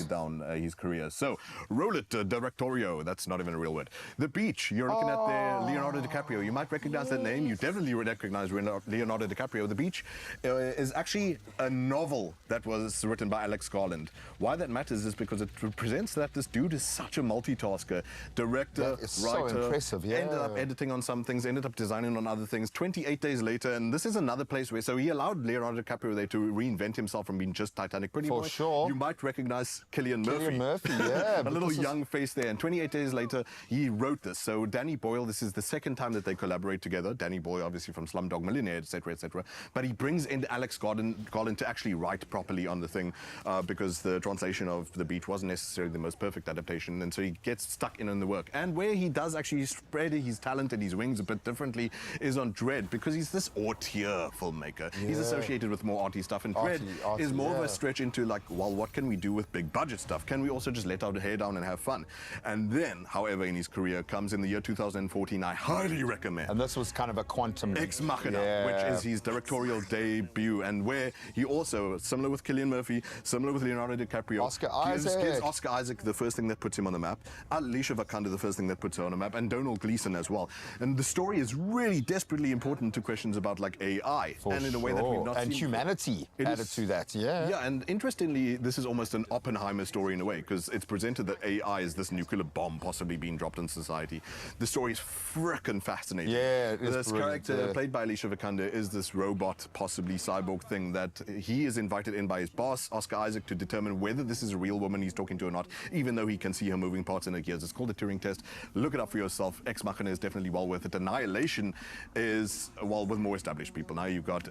down, his career. So, roll it, Directorio. That's not even a real word. The Beach. You're looking at the Leonardo DiCaprio. You might recognize that name. You definitely recognize Leonardo DiCaprio. The Beach is actually a novel that was written by Alex Garland. Why that matters is because it represents that this dude is such a multitasker. Director, writer, so impressive, yeah. ended up editing on some things, ended up designing on other things. 28 days later, and this is another place where, so he allowed Leonardo DiCaprio there to reinvent himself from being just Titanic. Pretty For much. sure. You might recognize Cillian Murphy. Cillian Murphy, yeah. A little young face there. And 28 days later, he wrote this. So Danny Boyle, this is the second time that they collaborate together. Danny Boyle, obviously from Slumdog Millionaire, etc., etc. But he brings in Alex Garland to actually write properly on the thing because the translation of The Beach wasn't necessarily the most perfect adaptation. And so he gets stuck in the work. And where he does actually spread his talent and his wings a bit differently is on Dread, because he's this auteur filmmaker. Yeah. He's associated with more arty stuff. And Dread is more of a stretch into like, well, what can we do with big budget stuff? Can we also just let our hair down and have fun? And then, however, in his career comes in the year 2014, I highly recommend. And this was kind of a quantum Ex Machina, which is his directorial debut, and where he also, similar with Cillian Murphy, similar with Leonardo DiCaprio, gives Oscar Isaac the first thing that puts him on the map, Alicia Vikander the first thing that puts her on the map, and Donald Gleason as well. And the story is really desperately important to questions about like AI, and in a way that we've not seen. And humanity added to that, Yeah, and interestingly, this is almost an Oppenheimer story in a way, because it's presented that AI is this nuclear bomb possibly being dropped on society. The story is frickin' fascinating. Yeah, it is this character played by Alicia Vikander is this robot, possibly cyborg thing that he is invited in by his boss, Oscar Isaac, to determine whether this is a real woman he's talking to or not, even though he can see her moving parts in her gears. It's called the Turing test. Look it up for yourself. Ex Machina is definitely well worth it. Annihilation is, well, with more established people. Now you've got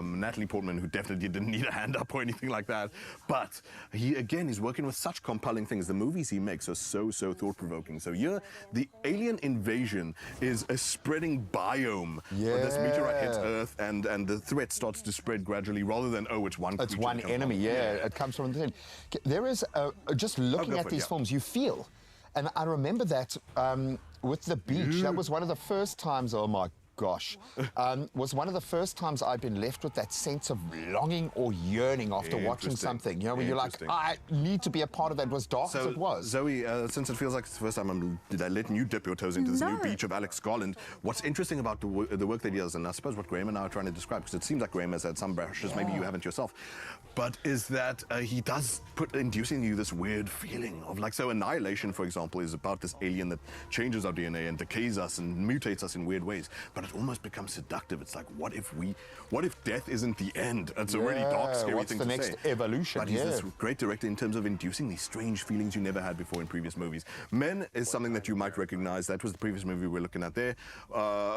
Natalie Portman, who definitely didn't need a hand up or anything like that. But he, again, is working with such compelling things. The movies he makes are so thought-provoking. So here, the alien invasion is a spreading biome. Where this meteorite hits Earth and the threat starts to spread gradually rather than, oh, it's one creature. It's one enemy, it comes from within. There is, just looking at these films, you feel, and I remember that with The Beach, that was one of the first times, oh my gosh, was one of the first times I've been left with that sense of longing or yearning after watching something. You know, when you're like, I need to be a part of that, as dark as it was. Zoe, since it feels like it's the first time I'm letting you dip your toes into this new beach of Alex Garland, what's interesting about the work that he does, and I suppose what Graham and I are trying to describe, because it seems like Graham has had some brushes, maybe you haven't yourself, but is that he does put inducing you this weird feeling of like, so Annihilation, for example, is about this alien that changes our DNA and decays us and mutates us in weird ways, but it almost becomes seductive. It's like, what if death isn't the end? It's a really dark, scary thing to say. What's the next evolution? But he's this great director in terms of inducing these strange feelings you never had before in previous movies. Men is something that you might recognize. That was the previous movie we're looking at there,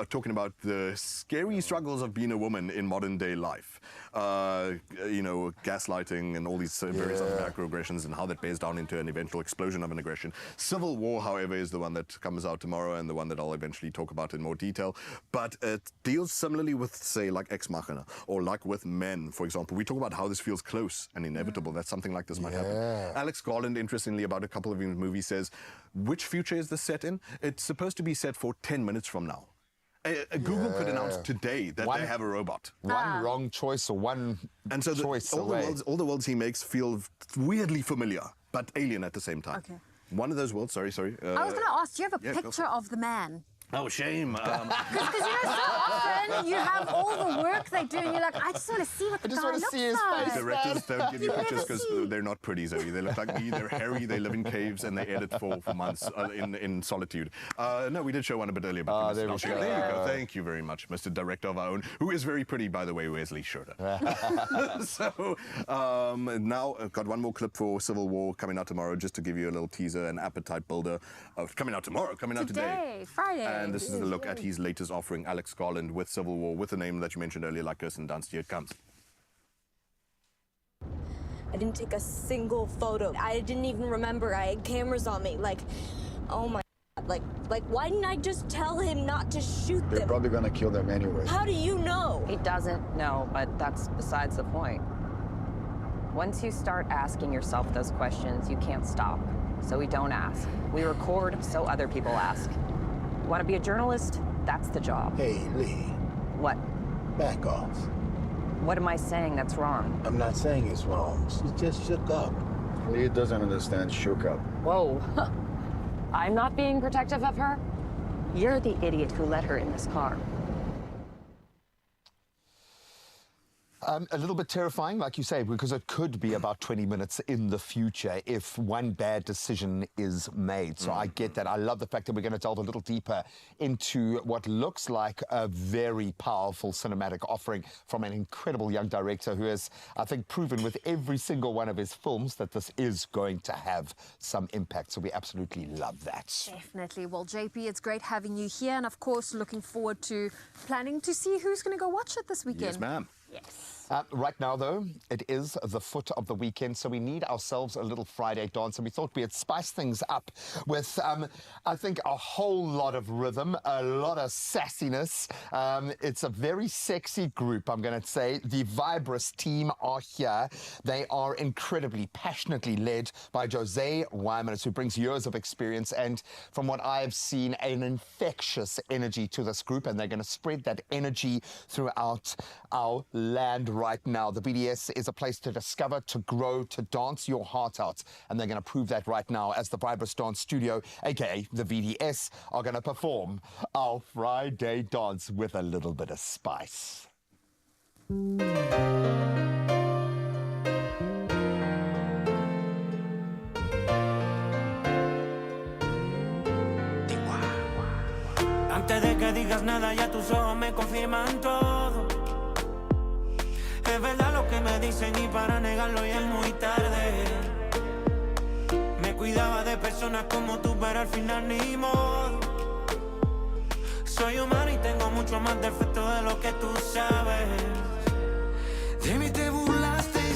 talking about the scary struggles of being a woman in modern day life. You know, gaslighting and all these various other microaggressions and how that bears down into an eventual explosion of an aggression. Civil War, however, is the one that comes out tomorrow and the one that I'll eventually talk about in more detail. But it deals similarly with, say, like Ex Machina, or like with Men, for example. We talk about how this feels close and inevitable, that something like this might happen. Alex Garland, interestingly, about a couple of his movies says, which future is this set in? It's supposed to be set for 10 minutes from now. Google could announce today that they have a robot. One wrong choice or one choice away. All the worlds he makes feel weirdly familiar, but alien at the same time. Okay. One of those worlds, sorry. I was going to ask, do you have a picture of the man? Oh, shame. Because you know, so often you have all the work they do, and you're like, I just want to see what the guy looks like. Directors don't give you pictures because they're not pretty, Zoe. They look like me. They're hairy. They live in caves and they edit for months in solitude. No, we did show one a bit earlier. But there you go. Thank you very much, Mr. Director of our own, who is very pretty, by the way, Wesley Schroeder. So now I've got one more clip for Civil War coming out tomorrow, just to give you a little teaser, an appetite builder. Coming out tomorrow, coming out today. Friday. And this is a look at his latest offering, Alex Garland with Civil War, with a name that you mentioned earlier, like Kirsten Dunst. Here it comes. I didn't take a single photo. I didn't even remember I had cameras on me. Like, oh my God. Like, why didn't I just tell him not to shoot them? They're probably gonna kill them anyway. How do you know? He doesn't know, but that's besides the point. Once you start asking yourself those questions, you can't stop. So we don't ask. We record so other people ask. Want to be a journalist? That's the job. Hey, Lee. What? Back off. What am I saying that's wrong? I'm not saying it's wrong. She just shook up. Lee doesn't understand shook up. Whoa. I'm not being protective of her? You're the idiot who let her in this car. A little bit terrifying, like you say, because it could be about 20 minutes in the future if one bad decision is made. So I get that. I love the fact that we're going to delve a little deeper into what looks like a very powerful cinematic offering from an incredible young director who has, I think, proven with every single one of his films that this is going to have some impact. So we absolutely love that. Definitely. Well, JP, it's great having you here. And of course, looking forward to planning to see who's going to go watch it this weekend. Yes, ma'am. Yes. Right now, though, it is the foot of the weekend, so we need ourselves a little Friday dance, and we thought we'd spice things up with, I think, a whole lot of rhythm, a lot of sassiness. It's a very sexy group, I'm going to say. The Vibrous team are here. They are incredibly passionately led by Jose Wyman, who brings years of experience, and from what I've seen, an infectious energy to this group, and they're going to spread that energy throughout our land right now. The BDS is a place to discover, to grow, to dance your heart out. And they're going to prove that right now as the Vibrous Dance Studio, aka the VDS, are going to perform our Friday dance with a little bit of spice. Antes de que digas nada, ya tus ojos me confirman todo. Es verdad lo que me dicen y para negarlo ya es muy tarde. Me cuidaba de personas como tú, pero al final ni modo. Soy humano y tengo mucho más defectos de lo que tú sabes. De mí te burlaste y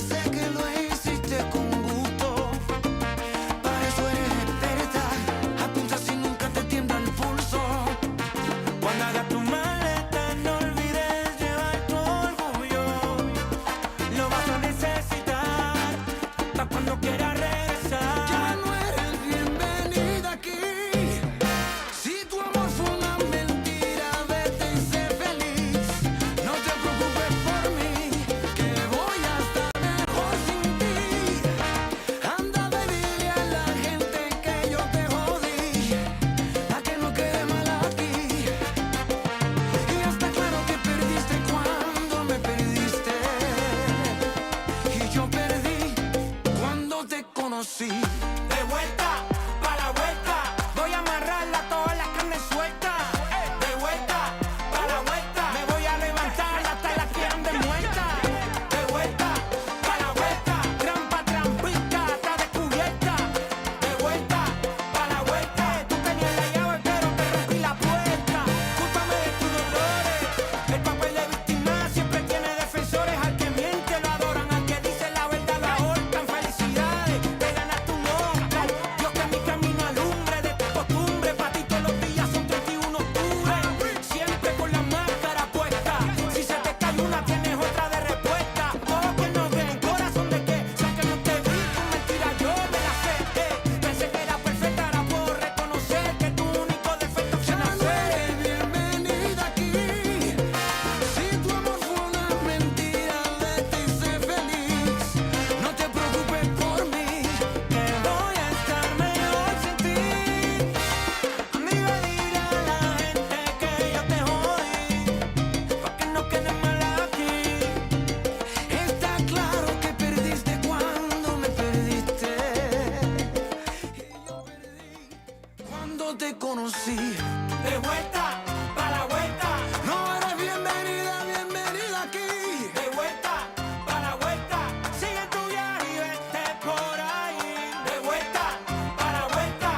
conocí. De vuelta, pa' la vuelta. No eres bienvenida, bienvenida aquí. De vuelta, pa' la vuelta. Sigue tu viaje y vete por ahí. De vuelta, pa' la vuelta.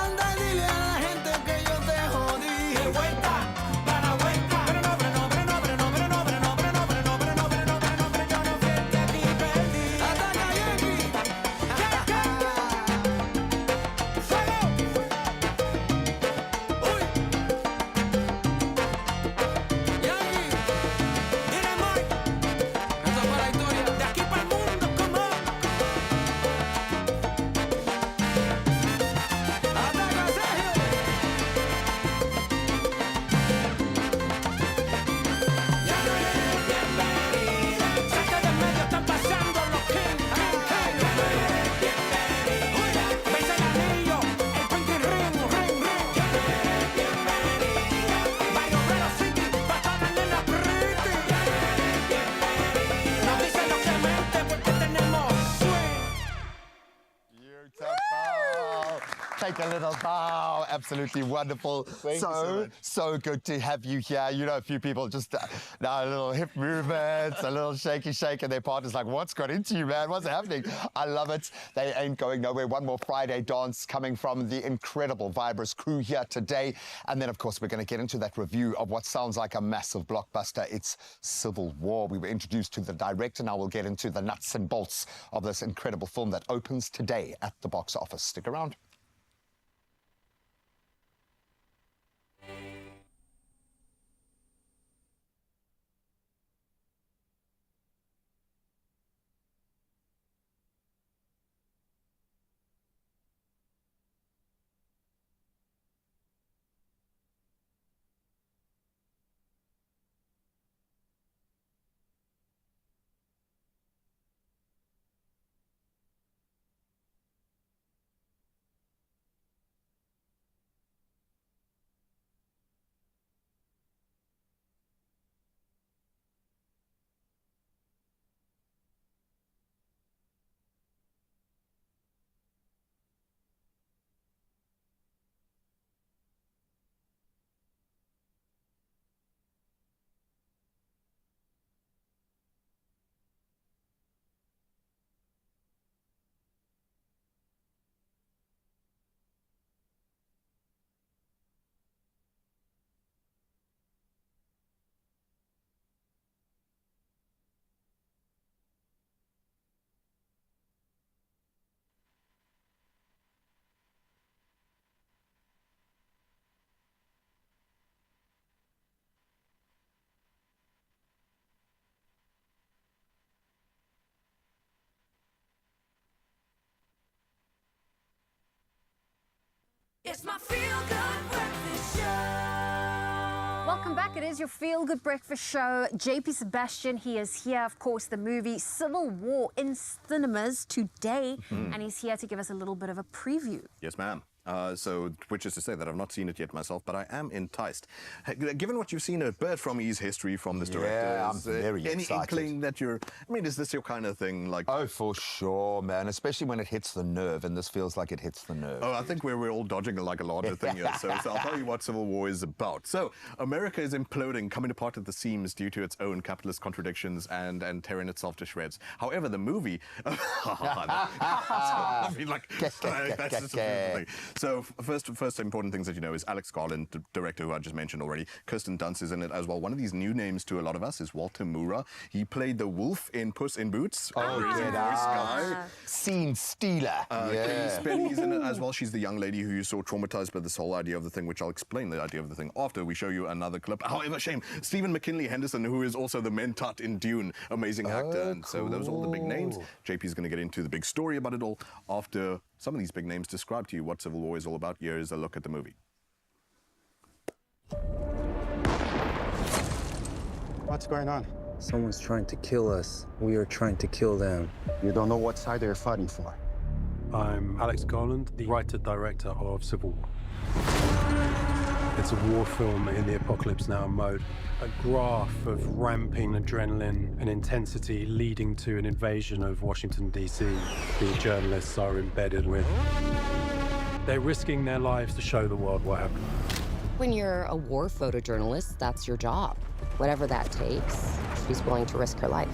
Anda y dile a la gente que yo te jodí. De vuelta, pa' la vuelta. Pero no, pero no, pero no, pero no, pero no, pero no, pero no, pero no, pero no, pero no, pero no, pero yo no fui el que te perdí. Ataca, Yankee. Take a little bow. Absolutely wonderful. Thank you so much. So good to have you here. You know, a few people just now a little hip movements, a little shaky shake, and their partner's like, what's got into you, man? What's happening? I love it. They ain't going nowhere. One more Friday dance coming from the incredible Vibrous crew here today. And then, of course, we're going to get into that review of what sounds like a massive blockbuster. It's Civil War. We were introduced to the director. Now we'll get into the nuts and bolts of this incredible film that opens today at the box office. Stick around. It's my feel-good breakfast show. Welcome back. It is your Feel Good Breakfast Show. JP Sebastian, he is here. Of course, the movie Civil War in cinemas today. And he's here to give us a little bit of a preview. Yes, ma'am. So, which is to say that I've not seen it yet myself, but I am enticed. Given what you've seen, a bit from his history from this director, I'm very any excited. inkling that you're, I mean, is this your kind of thing? Like, oh, for sure, man, especially when it hits the nerve, and this feels like it hits the nerve. Oh, I think we're all dodging like a larger thing here. So I'll tell you what Civil War is about. So America is imploding, coming apart at the seams due to its own capitalist contradictions and tearing itself to shreds. However, the movie, I mean, like, that's just a beautiful thing. So first important things that you know is Alex Garland, the director who I just mentioned already. Kirsten Dunst is in it as well. One of these new names to a lot of us is Walter Moura. He played the wolf in Puss in Boots. Oh, get out. Scene stealer. Katie Spenny's in it as well. She's the young lady who you saw traumatized by this whole idea of the thing, which I'll explain the idea of the thing after we show you another clip. However, shame. Stephen McKinley Henderson, who is also the Mentat in Dune, amazing actor. And so those are all the big names. JP's going to get into the big story about it all after some of these big names describe to you what Civil War is all about. Here is a look at the movie. What's going on? Someone's trying to kill us. We are trying to kill them. You don't know what side they're fighting for. I'm Alex Garland, the writer-director of Civil War. It's a war film in the apocalypse now mode. A graph of ramping adrenaline and intensity leading to an invasion of Washington, D.C. the journalists are embedded with. They're risking their lives to show the world what happened. When you're a war photojournalist, that's your job. Whatever that takes, she's willing to risk her life.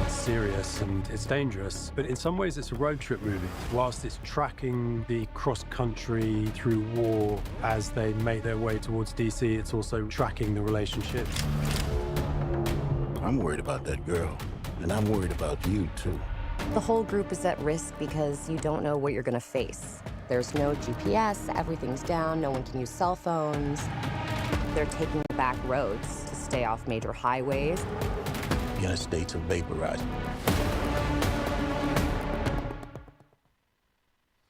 It's serious and it's dangerous, but in some ways it's a road trip movie. Whilst it's tracking the cross-country through war as they make their way towards DC, it's also tracking the relationships. I'm worried about that girl, and I'm worried about you too. The whole group is at risk because you don't know what you're gonna face. There's no GPS, everything's down, no one can use cell phones. They're taking back roads to stay off major highways. The United States are vaporized.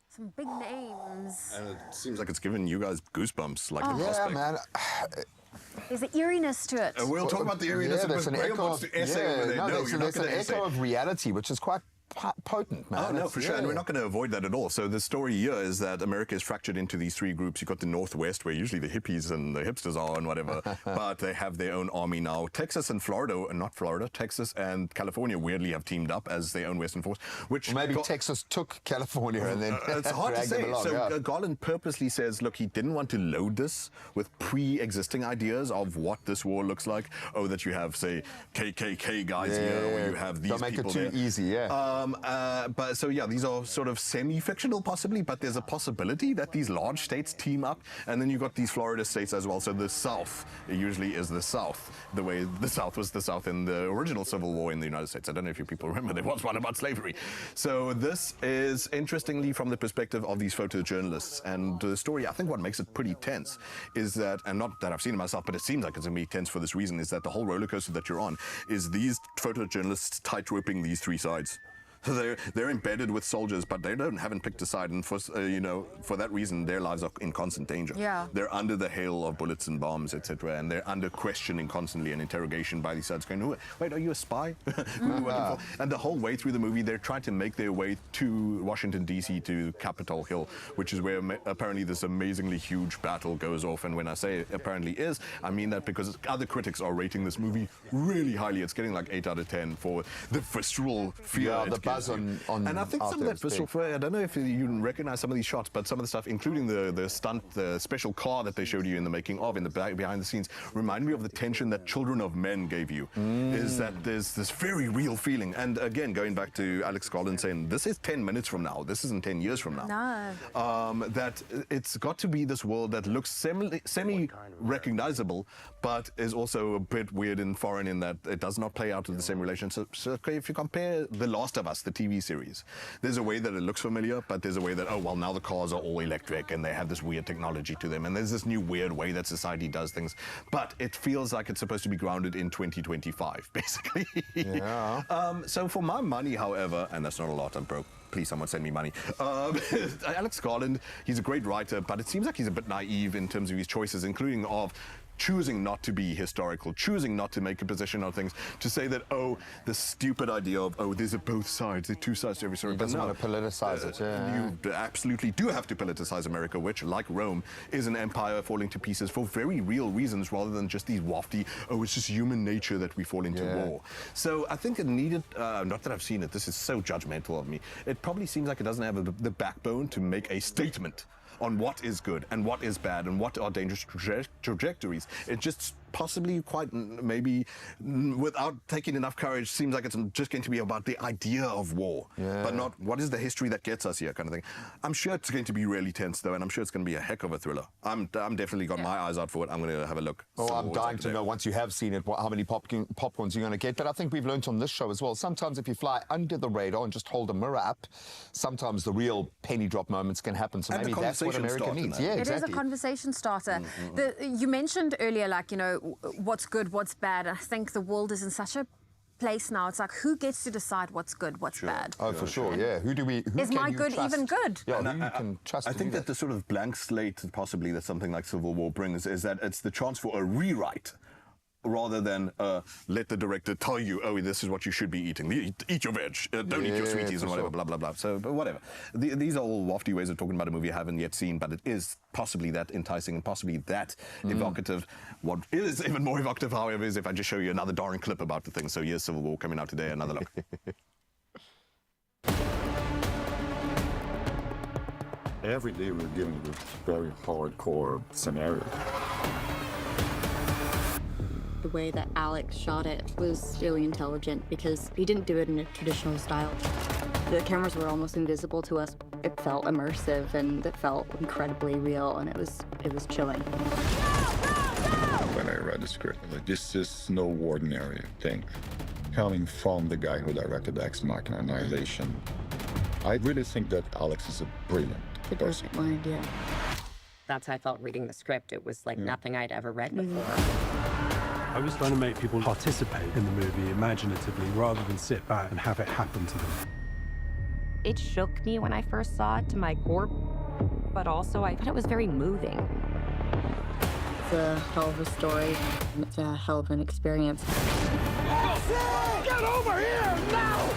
Some big names. And it seems like it's giving you guys goosebumps, like the Yeah, prospect. man. There's an eeriness to it. We'll talk about the eeriness. Yeah, there's an echo of, You're not there's an echo of reality, which is quite potent, man. Oh, no, for sure. And we're not going to avoid that at all. So the story here is that America is fractured into these three groups. You've got the Northwest, where usually the hippies and the hipsters are and whatever, but they have their own army now. Texas and Florida, not Florida, Texas and California weirdly have teamed up as their own Western force. Which maybe Texas took California and then it's hard to dragged them say. along, So yeah. Garland purposely says, look, he didn't want to load this with pre-existing ideas of what this war looks like. Oh, that you have, say, KKK guys here, or you have these Don't make people it too there. easy, yeah. But so yeah, these are sort of semi-fictional possibly, but there's a possibility that these large states team up, and then you've got these Florida states as well. So the South usually is the South, the way the South was the South in the original Civil War in the United States. I don't know if you people remember, there was one about slavery. So this is interestingly from the perspective of these photojournalists, and the story, I think what makes it pretty tense is that, and not that I've seen it myself, but it seems like it's going to be tense for this reason, is that the whole roller coaster that you're on is these photojournalists tight-roping these three sides. So they're embedded with soldiers, but they haven't picked a side, and for for that reason, their lives are in constant danger. Yeah. They're under the hail of bullets and bombs, etc., and they're under questioning constantly and interrogation by these sides, going, "Wait, are you a spy?" Who are you working for? And the whole way through the movie, they're trying to make their way to Washington D.C. to Capitol Hill, which is where apparently this amazingly huge battle goes off. And when I say apparently is, I mean that because other critics are rating this movie really highly. It's getting like 8 out of 10 for the visceral fear. Yeah, it the buzz gives you. on And I think some of that visceral fear, I don't know if you recognize some of these shots, but some of the stuff, including the stunt, the special car that they showed you in the making of, in the behind the scenes, remind me of the tension that Children of Men gave you. Is that there's this very real feeling. And again, going back to Alex Garland saying, this is 10 minutes from now, this isn't 10 years from now. No. That it's got to be this world that looks semi-recognizable, but is also a bit weird and foreign in that it does not play out with the same relationship. So if you compare The Last of Us, the TV series, there's a way that it looks familiar, but there's a way that, oh, well, now the cars are all electric and they have this weird technology to them, and there's this new weird way that society does things, but it feels like it's supposed to be grounded in 2025, basically. Yeah. So for my money, however, and that's not a lot, I'm broke. Please, someone send me money. Alex Garland, he's a great writer, but it seems like he's a bit naive in terms of his choices, including of choosing not to be historical, choosing not to make a position on things, to say that, oh, the stupid idea of, oh, there's both sides, there are two sides to every story. He doesn't want to politicize it, yeah. You absolutely do have to politicize America, which, like Rome, is an empire falling to pieces for very real reasons, rather than just these wafty, oh, it's just human nature that we fall into war. So I think it needed, not that I've seen it, this is so judgmental of me, it probably seems like it doesn't have the backbone to make a statement on what is good and what is bad and what are dangerous trajectories. It just possibly quite maybe without taking enough courage seems like it's just going to be about the idea of war, but not what is the history that gets us here kind of thing. I'm sure it's going to be really tense though, and I'm sure it's going to be a heck of a thriller. I'm definitely got my eyes out for it. I'm going to have a look. Oh, I'm dying to know once you have seen it how many popcorns you're going to get. But I think we've learned on this show as well, sometimes if you fly under the radar and just hold a mirror up, sometimes the real penny drop moments can happen. So maybe that's what America needs. Yeah, exactly. It is a conversation starter. You mentioned earlier, like, you know, what's good, what's bad. I think the world is in such a place now. It's like, who gets to decide what's good, what's bad? Oh, for sure, yeah. Who is my good even good? Yeah, who you can trust. I think that the sort of blank slate, possibly, that something like Civil War brings, is that it's the chance for a rewrite, rather than let the director tell you, oh, this is what you should be eating. Eat your veg. Don't eat your sweeties and whatever, blah, blah, blah. So, but whatever. These are all wafty ways of talking about a movie I haven't yet seen, but it is possibly that enticing and possibly that evocative. What is even more evocative, however, is if I just show you another darn clip about the thing. So here's Civil War coming out today, another look. Every day we're dealing with very hardcore scenarios. The way that Alex shot it was really intelligent because he didn't do it in a traditional style. The cameras were almost invisible to us. It felt immersive and it felt incredibly real, and it was chilling. When I read the script, I'm like, this is no ordinary thing. Coming from the guy who directed Ex Machina Annihilation, I really think that Alex is a brilliant person. My idea. That's how I felt reading the script. It was like nothing I'd ever read before. I was trying to make people participate in the movie imaginatively rather than sit back and have it happen to them. It shook me when I first saw it to my core, but also I thought it was very moving. It's a hell of a story. It's a hell of an experience. Get over here now!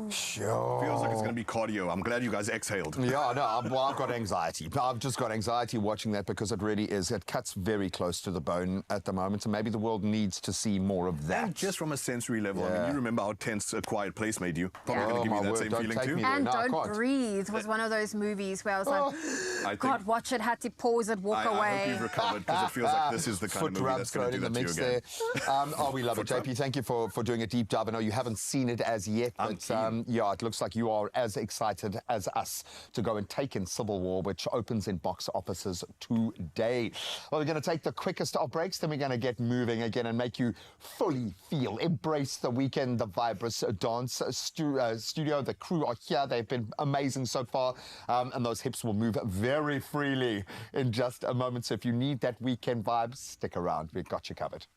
Sure. Feels like it's going to be cardio. I'm glad you guys exhaled. Yeah, no, I've got anxiety. I've just got anxiety watching that because it really is. It cuts very close to the bone at the moment, and maybe the world needs to see more of that. And just from a sensory level, I mean, you remember how tense A Quiet Place made you. Probably Yeah. going to give Oh, you my that word, same don't feeling take too. me there. And No, I Don't can't. Breathe was one of those movies where I was like, can't watch it, had to pause it, walk I away. hope you've recovered because it feels like this is the kind of movie rubs that's going to thrown do in that the to you mix again. there. We love it, JP. Thank you for doing a deep dive. I know you haven't seen it as yet, but yeah, it looks like you are as excited as us to go and take in Civil War, which opens in box offices today. Well, we're going to take the quickest of breaks, then we're going to get moving again and make you fully feel, embrace the weekend, the Vibrous Dance Studio. The crew are here. They've been amazing so far, and those hips will move very freely in just a moment. So if you need that weekend vibe, stick around. We've got you covered.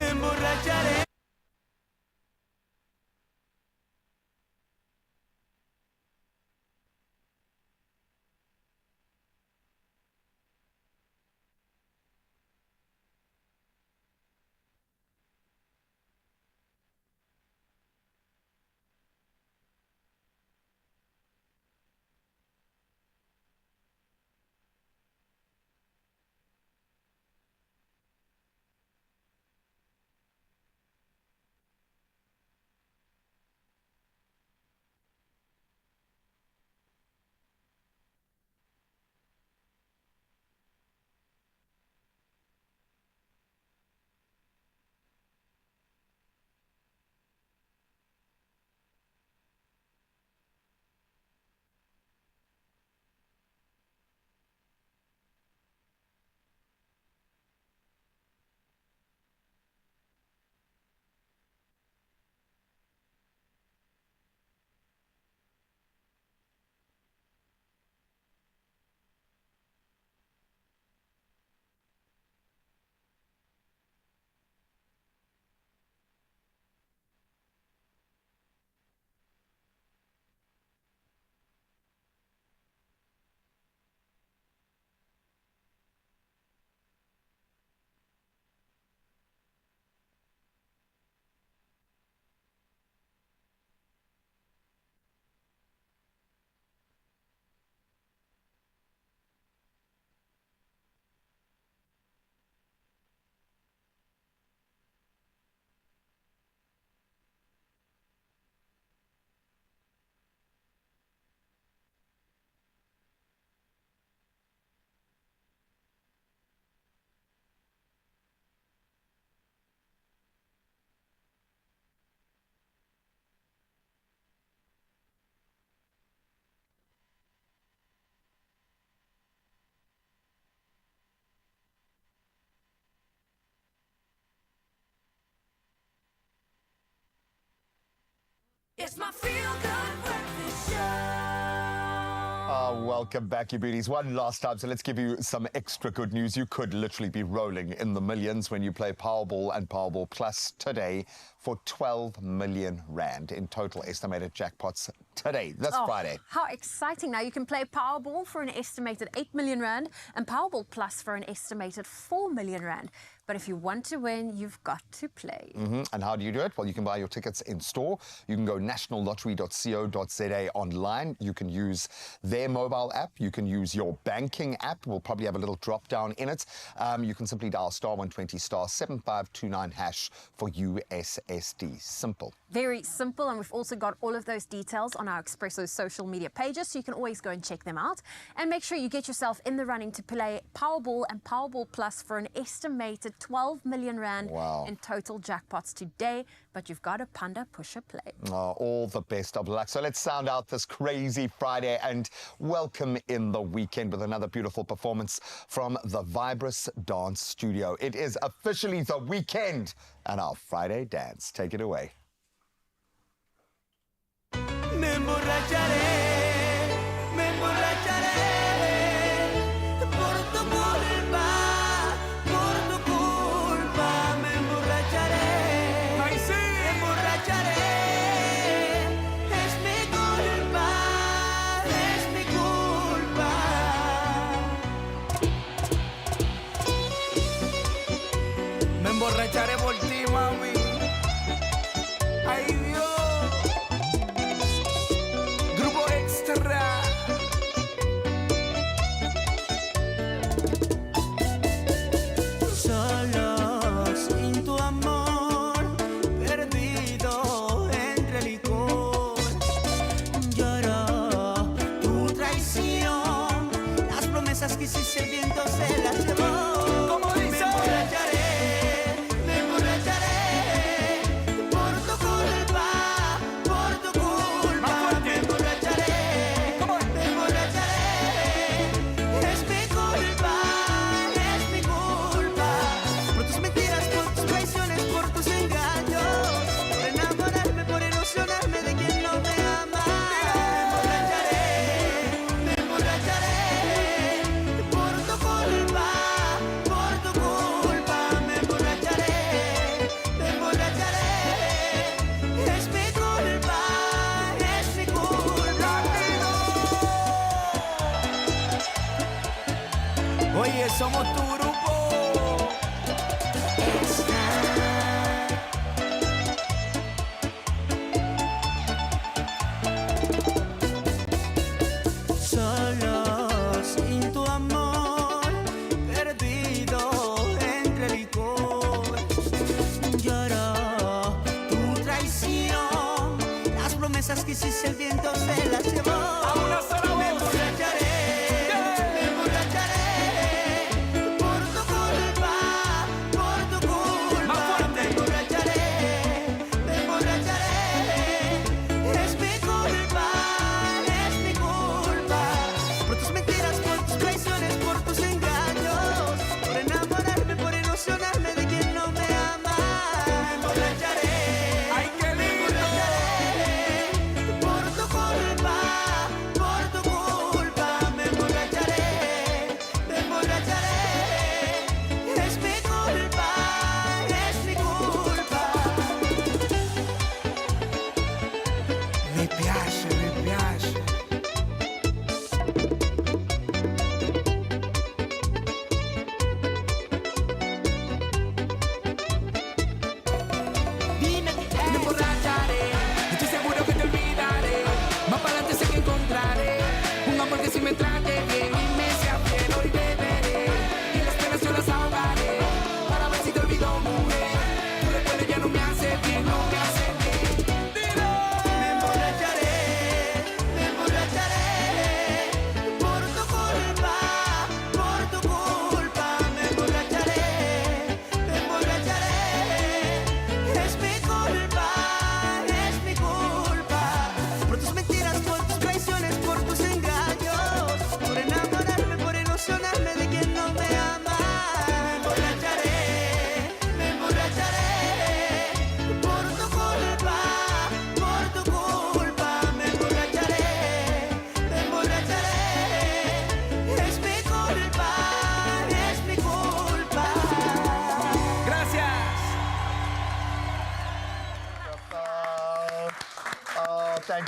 Emborracharé. It's my feel-good breakfast show. Welcome back, you beauties. One last time, so let's give you some extra good news. You could literally be rolling in the millions when you play Powerball and Powerball Plus today for 12 million rand in total estimated jackpots today, this Friday. How exciting. Now you can play Powerball for an estimated 8 million rand and Powerball Plus for an estimated 4 million rand. But if you want to win, you've got to play. And how do you do it? Well, you can buy your tickets in store. You can go nationallottery.co.za online. You can use their mobile app. You can use your banking app. We'll probably have a little drop down in it. You can simply dial *120 *7529# for USSD. Simple. Very simple, and we've also got all of those details on our Expresso social media pages, so you can always go and check them out. And make sure you get yourself in the running to play Powerball and Powerball Plus for an estimated 12 million rand in total jackpots today. But you've got a panda pusher play. All the best of luck. So let's sound out this crazy Friday and welcome in the weekend with another beautiful performance from the Vibrous Dance Studio. It is officially the weekend and our Friday dance. Take it away. Me emborracharé, me emborracharé por tu culpa, me emborracharé. ¡Ay, sí! Me emborracharé, es mi culpa, es mi culpa. Me emborracharé por ti, mami. ¡Ay, Dios! Solo sin tu amor, perdido entre licor. Lloro tu traición, las promesas que hiciste el viento se las llevó. Como dice, me emborracharé por tu culpa, por tu culpa. Me emborracharé, es mi culpa, es mi culpa. Por tus mentiras, por tus traiciones, por tus engaños, por enamorarme, por ilusionarme de quien no me ama. Me emborracharé por tu culpa, por tu culpa. Me emborracharé, es mi culpa, es mi culpa. Oye, somos tu grupo. Solo sin tu amor, perdido entre licor. Lloro tu traición, las promesas que hiciste el viento se las llevó. Me emborracharé, por tu culpa, por tu culpa. Me emborracharé, es mi culpa, es mi culpa. Por tus mentiras, por tus traiciones, por tus engaños, por enamorarme, por ilusionarme de quien no me ama. Me emborracharé, ay, qué lindo. Me emborracharé por tu culpa,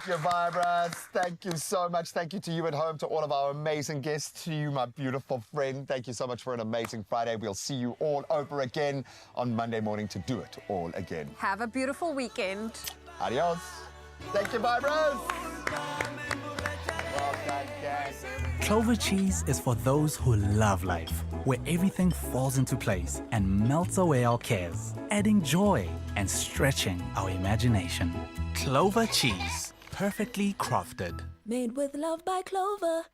Thank you, Vibrance. Thank you so much. Thank you to you at home, to all of our amazing guests, to you, my beautiful friend. Thank you so much for an amazing Friday. We'll see you all over again on Monday morning to do it all again. Have a beautiful weekend. Adios. Thank you, Vibrance. Well done, gang. Clover cheese is for those who love life, where everything falls into place and melts away our cares, adding joy and stretching our imagination. Clover cheese, perfectly crafted. Made with love by Clover.